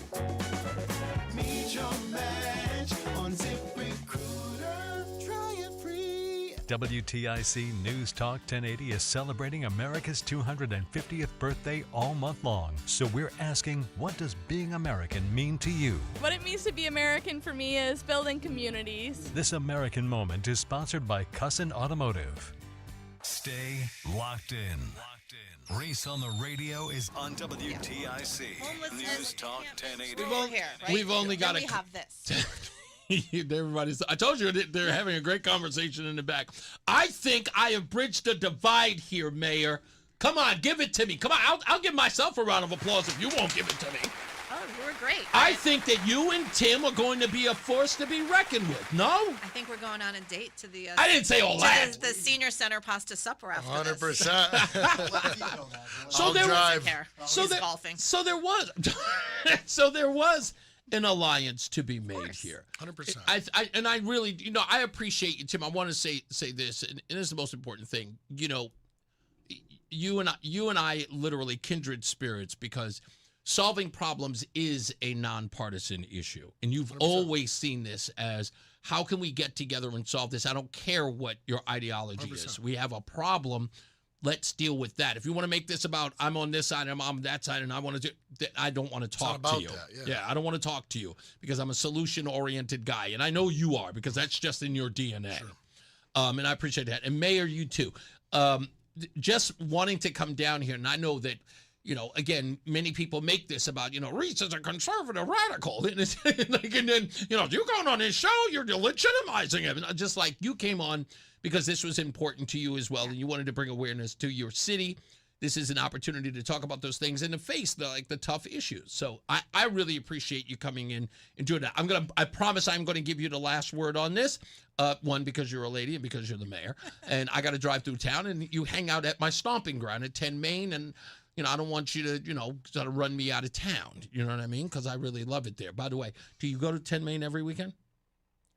Meet your match on ZipRecruiter. Try it free. WTIC News Talk 1080 is celebrating America's 250th birthday all month long. So we're asking, what does being American mean to you? What it means to be American for me is building communities. This American moment is sponsored by Cussin Automotive. Stay locked in. Reese on the radio is on WTIC News Talk 1080. We've only got we have this. Everybody's. I told you they're having a great conversation in the back. I think I have bridged the divide here, Mayor. Come on, give it to me. Come on, I'll give myself a round of applause if you won't give it to me. Oh, you were great. I think that you and Tim are going to be a force to be reckoned with. No? I think we're going on a date to the. I didn't say all that. The senior center pasta supper after 100%. So there drive. He's golfing. So there was. So there was an alliance to be made here. 100%. I really, I appreciate you, Tim. I want to say this, and this is the most important thing. You and I literally kindred spirits, because solving problems is a nonpartisan issue, and you've 100%. always seen this as, how can we get together and solve this? I don't care what your ideology 100%. is. We have a problem. Let's deal with that. If you want to make this about, I'm on this side, I'm on that side, and I want to do, I don't want to talk to you. That, I don't want to talk to you, because I'm a solution-oriented guy, and I know you are, because that's just in your DNA. Sure. And I appreciate that. And Mayor, you too. Just wanting to come down here, and I know that, again, many people make this about, Reese is a conservative radical. And then, you going on his show, you're legitimizing him. And just like you came on because this was important to you as well, and you wanted to bring awareness to your city. This is an opportunity to talk about those things and to face the tough issues. So I really appreciate you coming in and doing that. I promise I'm going to give you the last word on this. One, because you're a lady, and because you're the mayor. And I got to drive through town, and you hang out at my stomping ground at 10 Main, and I don't want you to, sort of run me out of town. You know what I mean? Because I really love it there. By the way, do you go to 10 Main every weekend?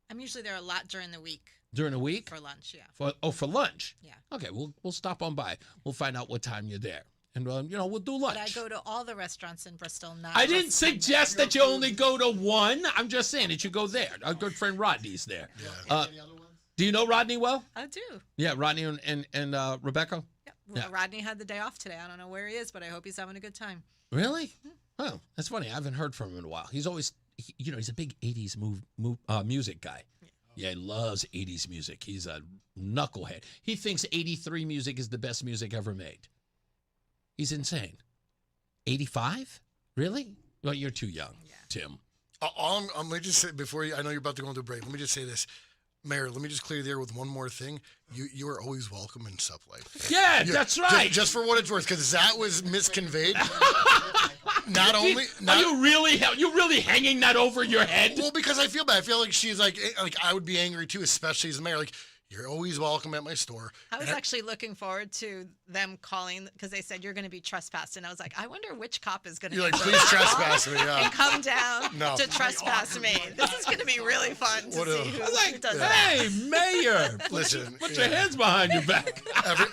I'm usually there a lot during the week. During the week? For lunch, yeah. For lunch? Yeah. Okay, we'll stop on by. We'll find out what time you're there. And, we'll do lunch. But I go to all the restaurants in Bristol. I didn't suggest that you only go to one. I'm just saying that you go there. Our good friend Rodney's there. Yeah. Do you know Rodney well? I do. Yeah, Rodney and Rebecca? Yeah. Well, Rodney had the day off today. I don't know where he is, but I hope he's having a good time. Really? Mm-hmm. Oh, that's funny. I haven't heard from him in a while. He's always, he's a big 80s music guy. Yeah, he loves 80s music. He's a knucklehead. He thinks 83 music is the best music ever made. He's insane. 85? Really? Well, you're too young, Tim. Let me just say, before I know you're about to go into a break, let me just say this. Mayor, let me just clear the air with one more thing. You are always welcome in Suplife. Yeah, that's right. Just for what it's worth, because that was misconveyed. Are you really hanging that over your head? Well, because I feel bad. I feel like she's like I would be angry too, especially as the mayor. Like, You're always welcome at my store. I was And actually looking forward to them calling because they said you're going to be trespassed, and I was like, I wonder which cop is going to. You're like, please trespass me, yeah. And come down No. to trespass me. This is going to be really fun to see who does that. Hey, Mayor, Listen, put your hands behind your back.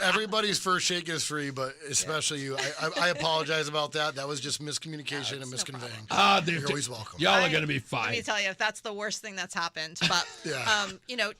Everybody's first shake is free, but especially you. I apologize about that. That was just miscommunication and misconveying. You're always welcome. Y'all are going to be Let fine. me tell you, if that's the worst thing that's happened, but Yeah.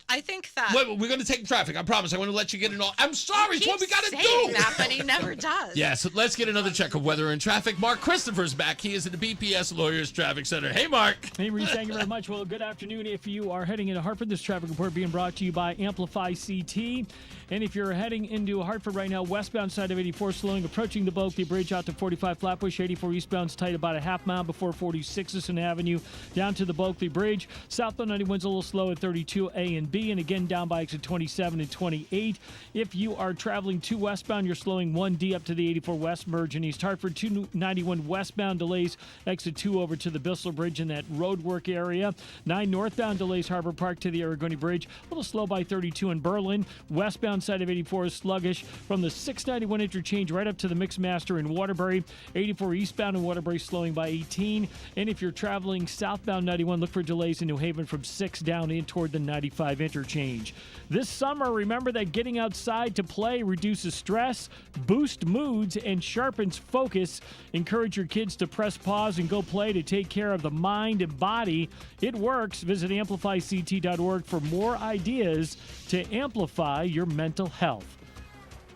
I think that. Wait, we're going to take traffic. I promise. I want to let you get it all. I'm sorry. It's what we got to do. saying that, but he never does. Yeah, so let's get another check of weather and traffic. Mark Christopher's back. He is at the BPS Lawyers Traffic Center. Hey, Mark. Hey, Reese, thank you very much. Well, good afternoon. If you are heading into Hartford, this traffic report being brought to you by Amplify CT. And if you're heading into Hartford right now, westbound side of 84 slowing, approaching the Bulkley Bridge out to 45 Flatbush, 84 eastbound's tight about a half mile before 46 Sisson Avenue, down to the Bulkley Bridge. Southbound 91's a little slow at 32A and B, and again down by exit 27 and 28. If you are traveling 2 westbound, you're slowing 1D up to the 84 west merge in East Hartford. 291 westbound delays exit 2 over to the Bristol Bridge in that road work area. 9 northbound delays Harbor Park to the Aragoni Bridge. A little slow by 32 in Berlin. Westbound side of 84 is sluggish from the 691 interchange right up to the Mixmaster in Waterbury. 84 eastbound in Waterbury slowing by 18. And if you're traveling southbound 91, look for delays in New Haven from 6 down in toward the 95 interchange. This summer, remember that getting outside to play reduces stress, boosts moods, and sharpens focus. Encourage your kids to press pause and go play to take care of the mind and body. It works. Visit amplifyct.org for more ideas to amplify your mental health.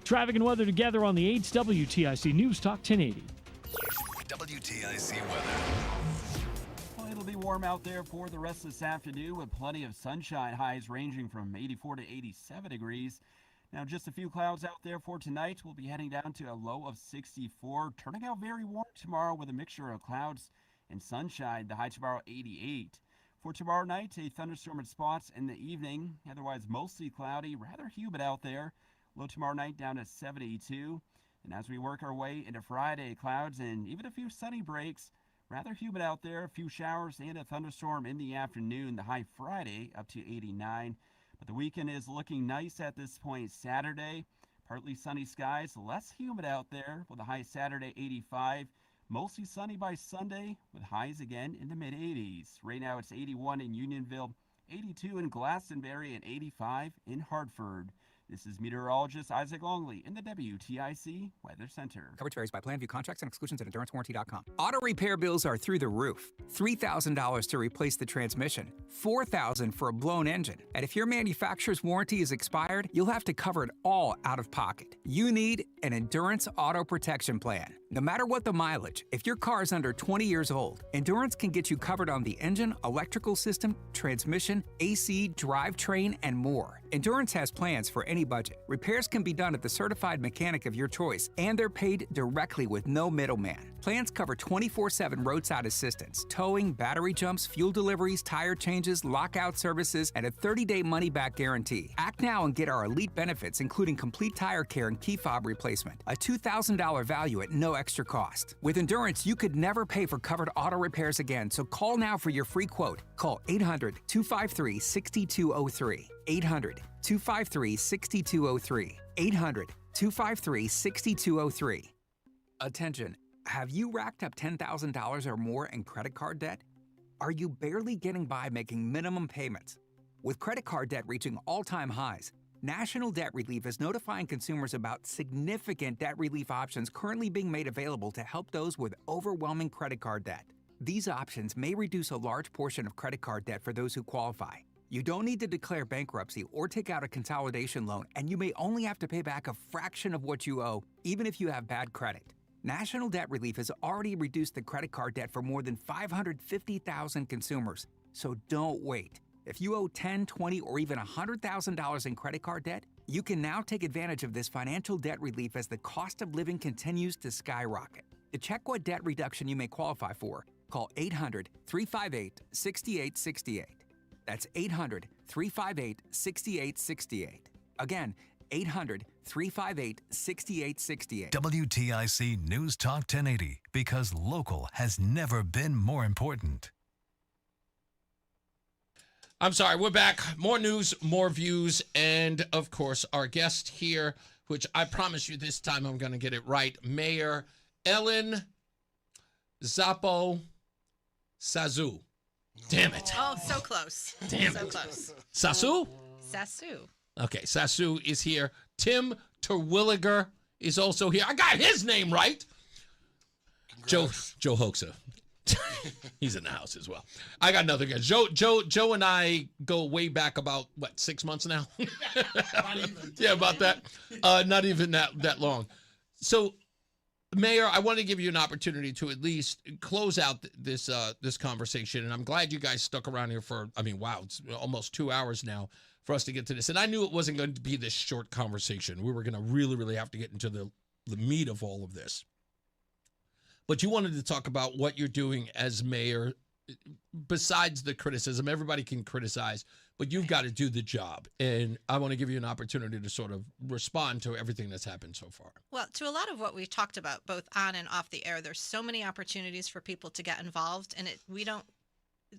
Traffic and weather together on the 8's WTIC News Talk 1080. WTIC weather. Well, it'll be warm out there for the rest of this afternoon with plenty of sunshine, highs ranging from 84 to 87 degrees. Now, just a few clouds out there for tonight. We'll be heading down to a low of 64, turning out very warm tomorrow with a mixture of clouds and sunshine. The high tomorrow 88. For tomorrow night, a thunderstorm in spots in the evening. Otherwise, mostly cloudy, rather humid out there. Low tomorrow night down to 72. And as we work our way into Friday, clouds and even a few sunny breaks. Rather humid out there. A few showers and a thunderstorm in the afternoon. The high Friday up to 89. But the weekend is looking nice at this point. Saturday, partly sunny skies, less humid out there with a high Saturday 85. Mostly sunny by Sunday with highs again in the mid-80s. Right now it's 81 in Unionville, 82 in Glastonbury, and 85 in Hartford. This is meteorologist Isaac Longley in the WTIC Weather Center. Coverage varies by plan. View contracts and exclusions at EnduranceWarranty.com. Auto repair bills are through the roof. $3,000 to replace the transmission. $4,000 for a blown engine. And if your manufacturer's warranty is expired, you'll have to cover it all out of pocket. You need an Endurance Auto Protection Plan. No matter what the mileage, if your car is under 20 years old, Endurance can get you covered on the engine, electrical system, transmission, AC, drivetrain, and more. Endurance has plans for any budget. Repairs can be done at the certified mechanic of your choice, and they're paid directly with no middleman. Plans cover 24/7 roadside assistance, towing, battery jumps, fuel deliveries, tire changes, lockout services, and a 30-day money-back guarantee. Act now and get our elite benefits, including complete tire care and key fob replacement. A $2,000 value at no extra cost. With Endurance, you could never pay for covered auto repairs again, so call now for your free quote. Call 800-253-6203. 800-253-6203. 800-253-6203. Attention, have you racked up $10,000 or more in credit card debt? Are you barely getting by making minimum payments? With credit card debt reaching all-time highs, National Debt Relief is notifying consumers about significant debt relief options currently being made available to help those with overwhelming credit card debt. These options may reduce a large portion of credit card debt for those who qualify. You don't need to declare bankruptcy or take out a consolidation loan, and you may only have to pay back a fraction of what you owe, even if you have bad credit. National Debt Relief has already reduced the credit card debt for more than 550,000 consumers, so don't wait. If you owe $10,000, $20,000, or even $100,000 in credit card debt, you can now take advantage of this financial debt relief as the cost of living continues to skyrocket. To check what debt reduction you may qualify for, call 800-358-6868. That's 800-358-6868. Again, 800-358-6868. WTIC News Talk 1080, because local has never been more important. I'm sorry, we're back. More news, more views, and of course, our guest here, which I promise you this time I'm going to get it right, Mayor Ellen Zoppo Sassu. Damn it. Oh, so close. Damn so it. close. Sassu? Sassu. Okay, Sassu is here. Tim Terwilliger is also here. I got his name right. Joe Hoaxa. He's in the house as well. I got nothing against Joe and I go way back about 6 months now. Not even. Yeah, about that. Not even that long. So, Mayor, I want to give you an opportunity to at least close out this conversation, and I'm glad you guys stuck around here for. Wow, it's almost 2 hours now for us to get to this, and I knew it wasn't going to be this short conversation. We were going to really, really have to get into the meat of all of this. But you wanted to talk about what you're doing as mayor, besides the criticism. Everybody can criticize, but you've got to do the job. And I want to give you an opportunity to sort of respond to everything that's happened so far. Well, to a lot of what we've talked about, both on and off the air, there's so many opportunities for people to get involved, and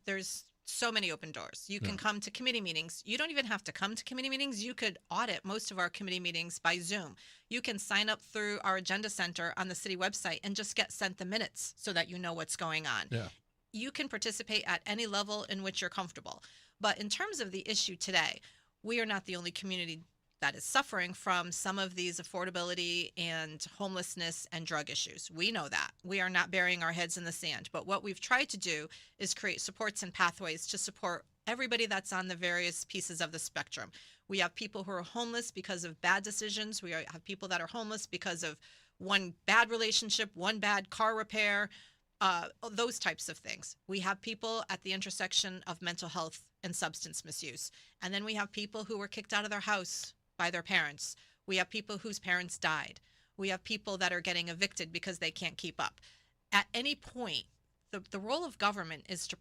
there's so many open doors. You can come to committee meetings. You don't even have to come to committee meetings. You could audit most of our committee meetings by Zoom. You can sign up through our agenda center on the city website and just get sent the minutes so that you know what's going on. Yeah. You can participate at any level in which you're comfortable. But in terms of the issue today, we are not the only community that is suffering from some of these affordability and homelessness and drug issues. We know that. We are not burying our heads in the sand. But what we've tried to do is create supports and pathways to support everybody that's on the various pieces of the spectrum. We have people who are homeless because of bad decisions. We have people that are homeless because of one bad relationship, one bad car repair, those types of things. We have people at the intersection of mental health and substance misuse. And then we have people who were kicked out of their house by their parents. We have people whose parents died. We have people that are getting evicted because they can't keep up. At any point, the role of government is to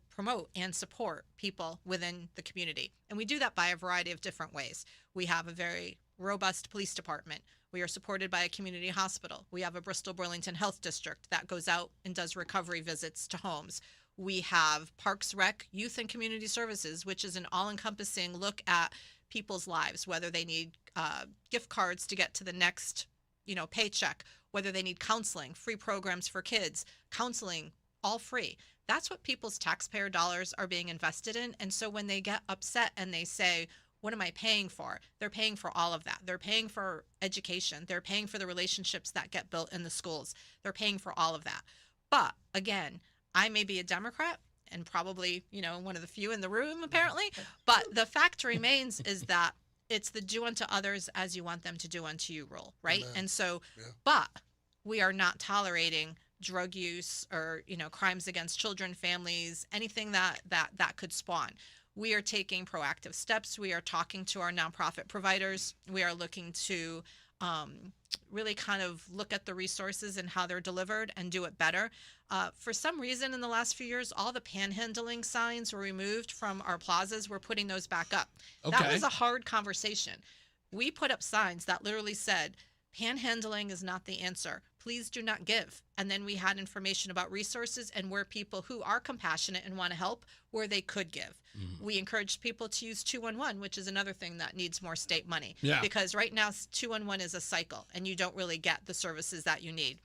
promote and support people within the community. And we do that by a variety of different ways. We have a very robust police department. We are supported by a community hospital. We have a Bristol Burlington Health District that goes out and does recovery visits to homes. We have Parks Rec, Youth and Community Services, which is an all-encompassing look at people's lives, whether they need gift cards to get to the next, paycheck, whether they need counseling, free programs for kids, counseling, all free. That's what people's taxpayer dollars are being invested in. And so when they get upset and they say, what am I paying for? They're paying for all of that. They're paying for education. They're paying for the relationships that get built in the schools. They're paying for all of that. But again, I may be a Democrat and probably, one of the few in the room apparently, but the fact remains is that it's the do unto others as you want them to do unto you rule, right? Amen. And so, but we are not tolerating drug use or, crimes against children, families, anything that could spawn. We are taking proactive steps. We are talking to our nonprofit providers. We are looking to really kind of look at the resources and how they're delivered and do it better. For some reason in the last few years, all the panhandling signs were removed from our plazas. We're putting those back up. Okay. That was a hard conversation. We put up signs that literally said, panhandling is not the answer. Please do not give. And then we had information about resources and where people who are compassionate and want to help, where they could give. Mm-hmm. We encouraged people to use 211, which is another thing that needs more state money. Yeah. Because right now 211 is a cycle and you don't really get the services that you need.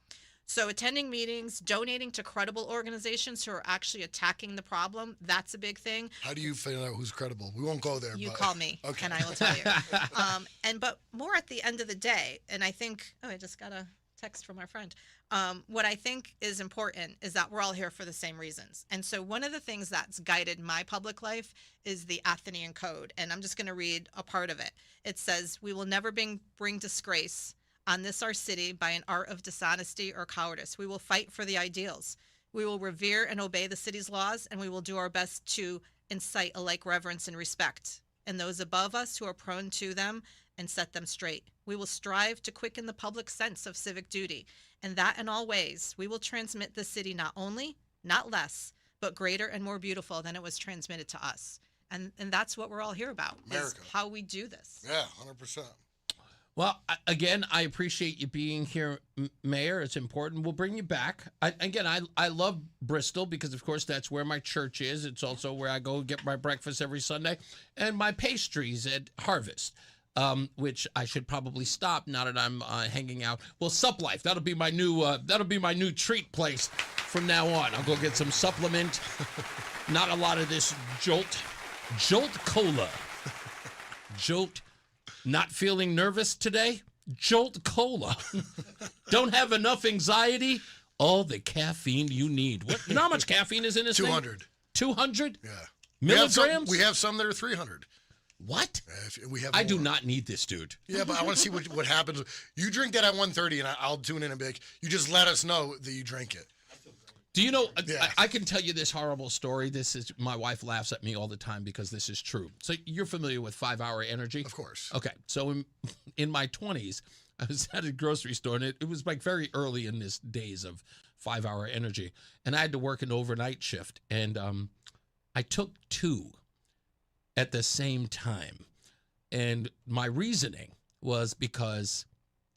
So attending meetings, donating to credible organizations who are actually attacking the problem, that's a big thing. How do you find out who's credible? We won't go there. You but... call me, okay. and I will tell you. But more at the end of the day, and I think, I just got a text from our friend. What I think is important is that we're all here for the same reasons. And so one of the things that's guided my public life is the Athenian Code. And I'm just going to read a part of it. It says, we will never bring disgrace on this our city by an art of dishonesty or cowardice. We will fight for the ideals. We will revere and obey the city's laws, and we will do our best to incite a like reverence and respect in those above us who are prone to them and set them straight. We will strive to quicken the public sense of civic duty, and that in all ways we will transmit the city not only, not less, but greater and more beautiful than it was transmitted to us. And that's what we're all here about, America. is how we do this. Yeah, 100%. Well, again, I appreciate you being here, Mayor. It's important. We'll bring you back. I love Bristol because, of course, that's where my church is. It's also where I go get my breakfast every Sunday and my pastries at Harvest, which I should probably stop now that I'm hanging out. Well, Sup Life, that'll be my new treat place from now on. I'll go get some supplement. Not a lot of this Jolt Cola. Jolt. Not feeling nervous today? Jolt Cola. Don't have enough anxiety? All the caffeine you need. You know how much caffeine is in this 200. thing? 200? Yeah. Milligrams? We have some that are 300. What? We have I more. do not need this, dude. Yeah, but I want to see what happens. You drink that at 1:30, and I'll tune in and be like, you just let us know that you drank it. Do you know, I can tell you this horrible story. My wife laughs at me all the time because this is true. So you're familiar with 5 Hour Energy? Of course. Okay. So in my 20s, I was at a grocery store, and it was like very early in this days of 5 Hour Energy. And I had to work an overnight shift. And I took 2 at the same time. And my reasoning was because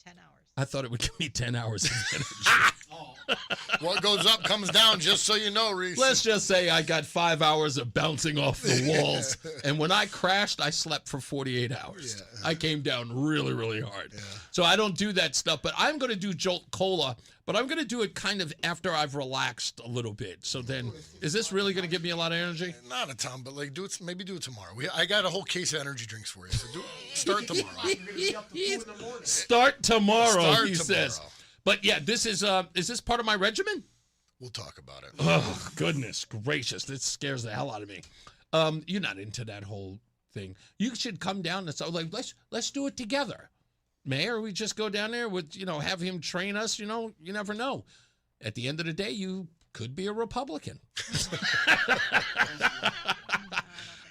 10 hours. I thought it would give me 10 hours of energy. What goes up comes down, just so you know, Reese. Let's just say I got 5 hours of bouncing off the walls. And when I crashed, I slept for 48 hours. I came down really, really hard. So I don't do that stuff. But I'm going to do Jolt Cola. But I'm going to do it kind of after I've relaxed a little bit. So then, is this really going to give me a lot of energy? Not a ton, but maybe do it tomorrow. I got a whole case of energy drinks for you. So start tomorrow. Start tomorrow, Start he tomorrow. says. But yeah, is this part of my regimen? We'll talk about it. Oh, goodness gracious. This scares the hell out of me. You're not into that whole thing. You should come down and say, like, let's do it together. Mayor, we just go down there with, have him train us. You never know. At the end of the day, you could be a Republican.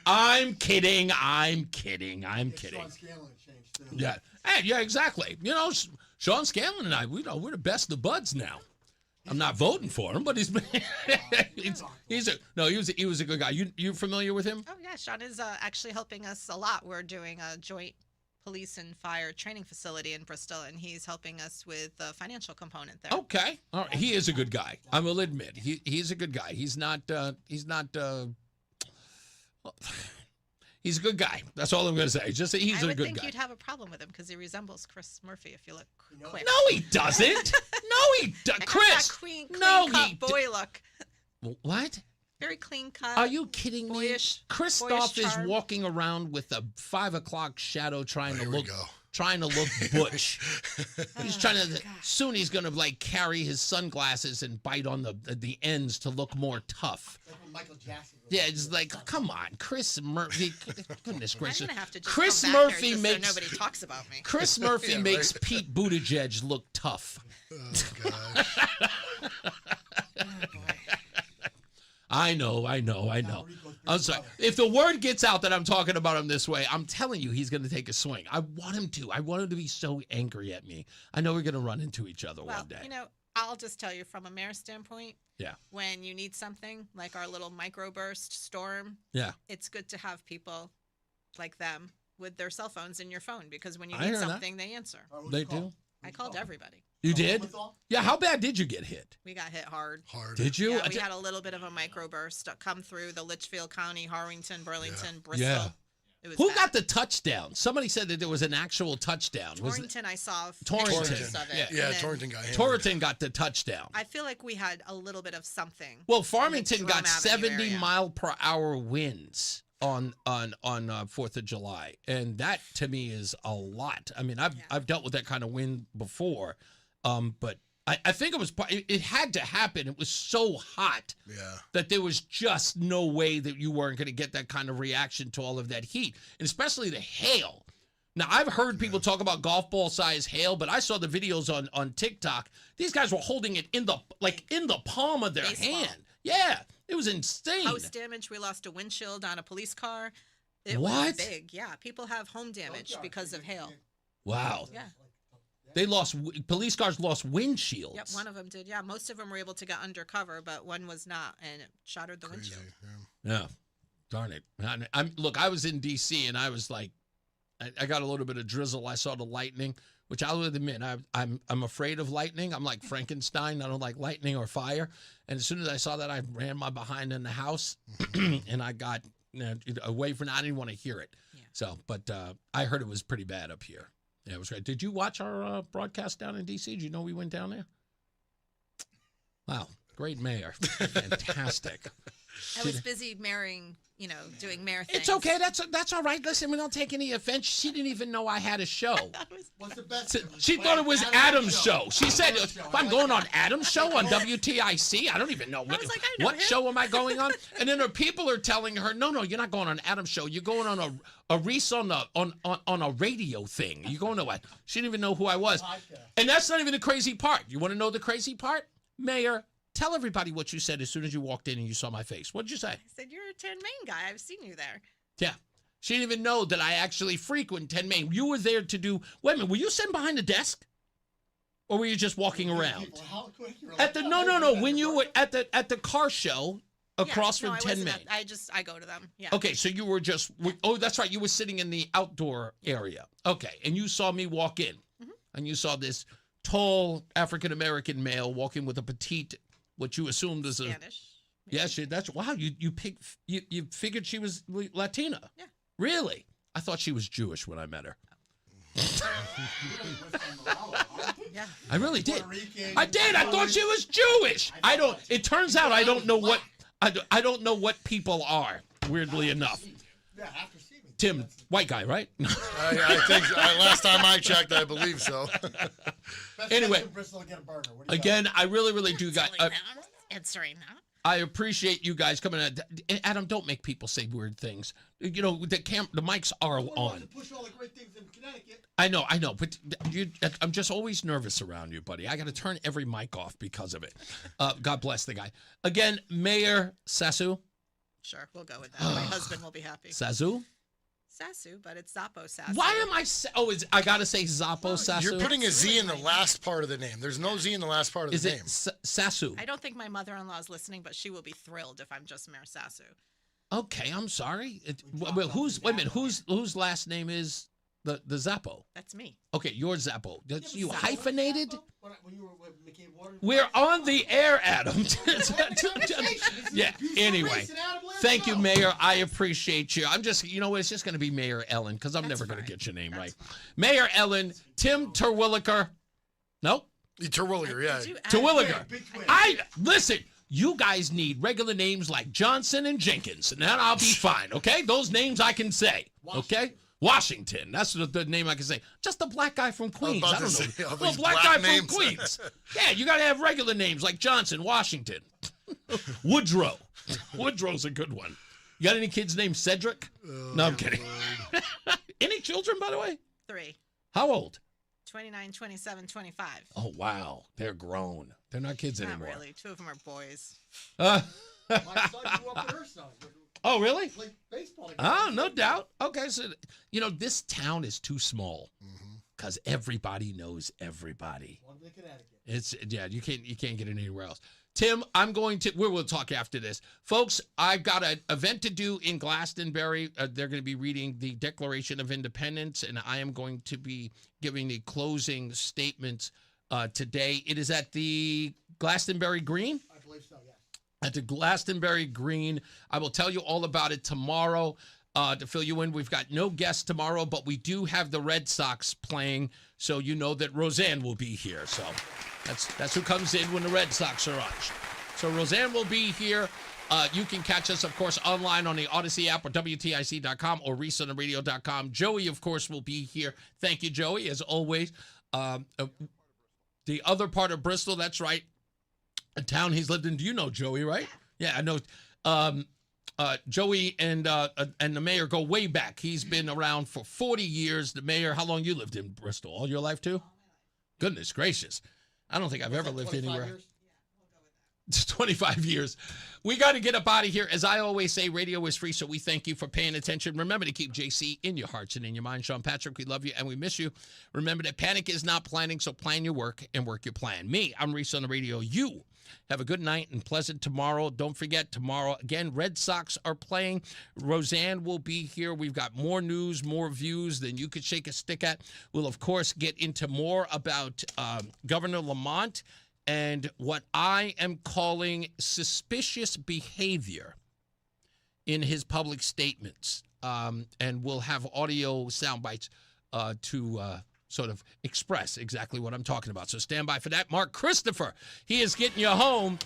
I'm kidding. Yeah. Hey, yeah, exactly. Sean Scanlon and I, we're the best of buds now. I'm not voting for him, but he was a good guy. You familiar with him? Oh yeah, Sean is actually helping us a lot. We're doing a joint police and fire training facility in Bristol, and he's helping us with the financial component there. Okay, all right. He is a good guy. I will admit, he's a good guy. He's a good guy. That's all I'm going to say. Just that he's a good guy. I would think you'd have a problem with him because he resembles Chris Murphy if you look quick. No, he doesn't. Chris. Clean cut boy look. What? Very clean cut. Are you kidding me? Christoph is charm. walking around with a 5 o'clock shadow trying to look butch. He's trying to. Soon he's going to carry his sunglasses and bite on the ends to look more tough. Like Michael Jackson. Yeah, it's like, come on, Chris Murphy. Goodness gracious. I'm gonna have to just Chris come back Murphy there makes so nobody talks about me. Chris Murphy makes Pete Buttigieg look tough. Oh gosh. I know. I'm sorry. If the word gets out that I'm talking about him this way, I'm telling you, he's going to take a swing. I want him to. I want him to be so angry at me. I know we're going to run into each other one day. I'll just tell you from a mayor standpoint. Yeah. When you need something like our little microburst storm. Yeah. It's good to have people like them with their cell phones in your phone because when you I need hear that. something, they answer. They do? I called everybody. You did? Yeah. How bad did you get hit? We got hit hard. Did you? Yeah, we had a little bit of a microburst come through the Litchfield County, Harwington, Burlington, Bristol. Yeah. It was Who bad. got the touchdown? Somebody said that there was an actual touchdown. Torrington, I saw Torrington. pictures of it. Yeah, And then Torrington got hammered. Torrington got the touchdown. I feel like we had a little bit of something. Well, in the Farmington Jerome got Avenue 70 area. mile per hour winds on 4th of July, and that to me is a lot. I mean, I've dealt with that kind of wind before, but I think it had to happen. It was so hot that there was just no way that you weren't going to get that kind of reaction to all of that heat, and especially the hail. Now, I've heard people talk about golf ball size hail, but I saw the videos on TikTok. These guys were holding it in the palm of their hand. Yeah, it was insane. House damage. We lost a windshield on a police car. It What? was big. Yeah, people have home damage because of hail. Wow. Yeah. Police cars lost windshields. Yep, one of them did. Yeah, most of them were able to get undercover, but one was not, and it shattered the windshield. Yeah. Darn it. Look, I was in D.C. and I was like, I got a little bit of drizzle. I saw the lightning, which I'll admit, I'm afraid of lightning. I'm like Frankenstein. I don't like lightning or fire. And as soon as I saw that, I ran my behind in the house, and I got away from it. I didn't want to hear it. Yeah. So, but I heard it was pretty bad up here. Yeah, it was great. Did you watch our broadcast down in D.C.? Did you know we went down there? Wow, great mayor. Fantastic. I was busy marrying, doing mayor things. It's okay. That's all right. Listen, we don't take any offense. She didn't even know I had a show. What's the best? She thought it was Adam's show. She said, if I'm going on Adam's show on WTIC, I don't even know. What show am I going on? And then her people are telling her, no, you're not going on Adam's show. You're going on a Reese on a radio thing. You're going to what? She didn't even know who I was. And that's not even the crazy part. You want to know the crazy part? Mayor, tell everybody what you said as soon as you walked in and you saw my face. What did you say? I said, you're a 10 Main guy. I've seen you there. Yeah. She didn't even know that I actually frequent 10 Main. You were there to do... Wait a minute. Were you sitting behind the desk? Or were you just walking around? No. When you were at the car show across from 10 Main. I go to them. Yeah. Okay, so you were just... Oh, that's right. You were sitting in the outdoor area. Okay, and you saw me walk in. Mm-hmm. And you saw this tall African-American male walking with a petite... What you assumed was Spanish. Yes, that's wow. You figured she was Latina. Yeah. Really? I thought she was Jewish when I met her. Yeah. I really did. I did. I thought she was Jewish. I don't. It turns out I don't know what I don't know what people are. Weirdly enough. Tim, white guy, right? I think last time I checked, I believe so. Anyway, again, I really do, guys. Answering now. I appreciate you guys coming out. Adam, don't make people say weird things. The mics are on. Push all the great things in Connecticut. I know, but I'm just always nervous around you, buddy. I got to turn every mic off because of it. God bless the guy. Again, Mayor Sassu. Sure, we'll go with that. My husband will be happy. Sassu? Sassu, but it's Zoppo Sassu. Why am I... I got to say Zoppo Sassu? You're putting a Z in the last part of the name. There's no Z in the last part of the name. Is it Sassu? I don't think my mother-in-law is listening, but she will be thrilled if I'm just Mayor Sassu. Okay, I'm sorry. Wait a minute. Whose last name is the Zoppo? That's me. Okay, you're Zoppo. That's you hyphenated? When you were with McCabe Waters? We're on the air, Adam. Yeah, anyway. Thank you, Mayor. I appreciate you. I'm just, it's just going to be Mayor Ellen, because I'm never going to get your name right. Mayor Ellen, Tim Terwilliger. Nope. Terwilliger, yeah. Terwilliger. Listen, you guys need regular names like Johnson and Jenkins, and then I'll be fine, okay? Those names I can say, okay? Washington. That's the name I can say. Just a black guy from Queens. I don't know. Well, black guy from Queens. Yeah, you got to have regular names like Johnson, Washington. Woodrow. Woodrow's a good one. You got any kids named Cedric? No, I'm kidding. Any children, by the way? 3. How old? 29, 27, 25. Oh, wow. They're grown. They're not kids anymore. Not really. 2 of them are boys. My son grew up with her son. Oh, really? Played baseball. Oh, no doubt. Okay, so, this town is too small because everybody knows everybody. You can't get it anywhere else. Tim, we will talk after this. Folks, I've got an event to do in Glastonbury. They're going to be reading the Declaration of Independence, and I am going to be giving the closing statements today. It is at the Glastonbury Green? I believe so, yes. At the Glastonbury Green. I will tell you all about it tomorrow. To fill you in, we've got no guests tomorrow, but we do have the Red Sox playing, so you know that Roseanne will be here. So that's who comes in when the Red Sox are on. So Roseanne will be here. You can catch us, of course, online on the Odyssey app or WTIC.com or ReeseOnTheRadio.com. Joey, of course, will be here. Thank you, Joey, as always. The other part of Bristol, that's right. A town he's lived in. Do you know Joey, right? Yeah, I know. Joey and the mayor go way back. He's been around for 40 years. The mayor, how long you lived in Bristol? All your life, too? Goodness gracious. I don't think I've ever lived anywhere. Years? It's 25 years. We got to get up out of here. As I always say, radio is free, so we thank you for paying attention. Remember to keep JC in your hearts and in your mind. Sean Patrick, we love you and we miss you. Remember that panic is not planning, so plan your work and work your plan. Me, I'm Reese on the radio. You Have a good night and pleasant tomorrow. Don't forget, tomorrow, again, Red Sox are playing. Roseanne will be here. We've got more news, more views than you could shake a stick at. We'll, of course, get into more about Governor Lamont and what I am calling suspicious behavior in his public statements. And we'll have audio sound bites to sort of express exactly what I'm talking about. So stand by for that. Mark Christopher, he is getting you home.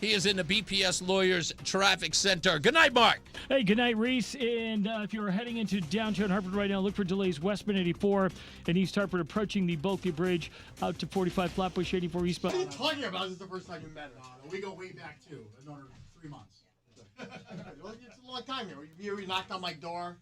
He is in the BPS Lawyers Traffic Center. Good night, Mark. Hey, good night, Reese. And if you're heading into downtown Hartford right now, look for delays westbound 84 and East Hartford approaching the Bulky Bridge out to 45 Flatbush 84 eastbound. What are you talking about? This is the first time you met her. No, we go way back, too. Another 3 months. It's a long time here. You knocked on my door.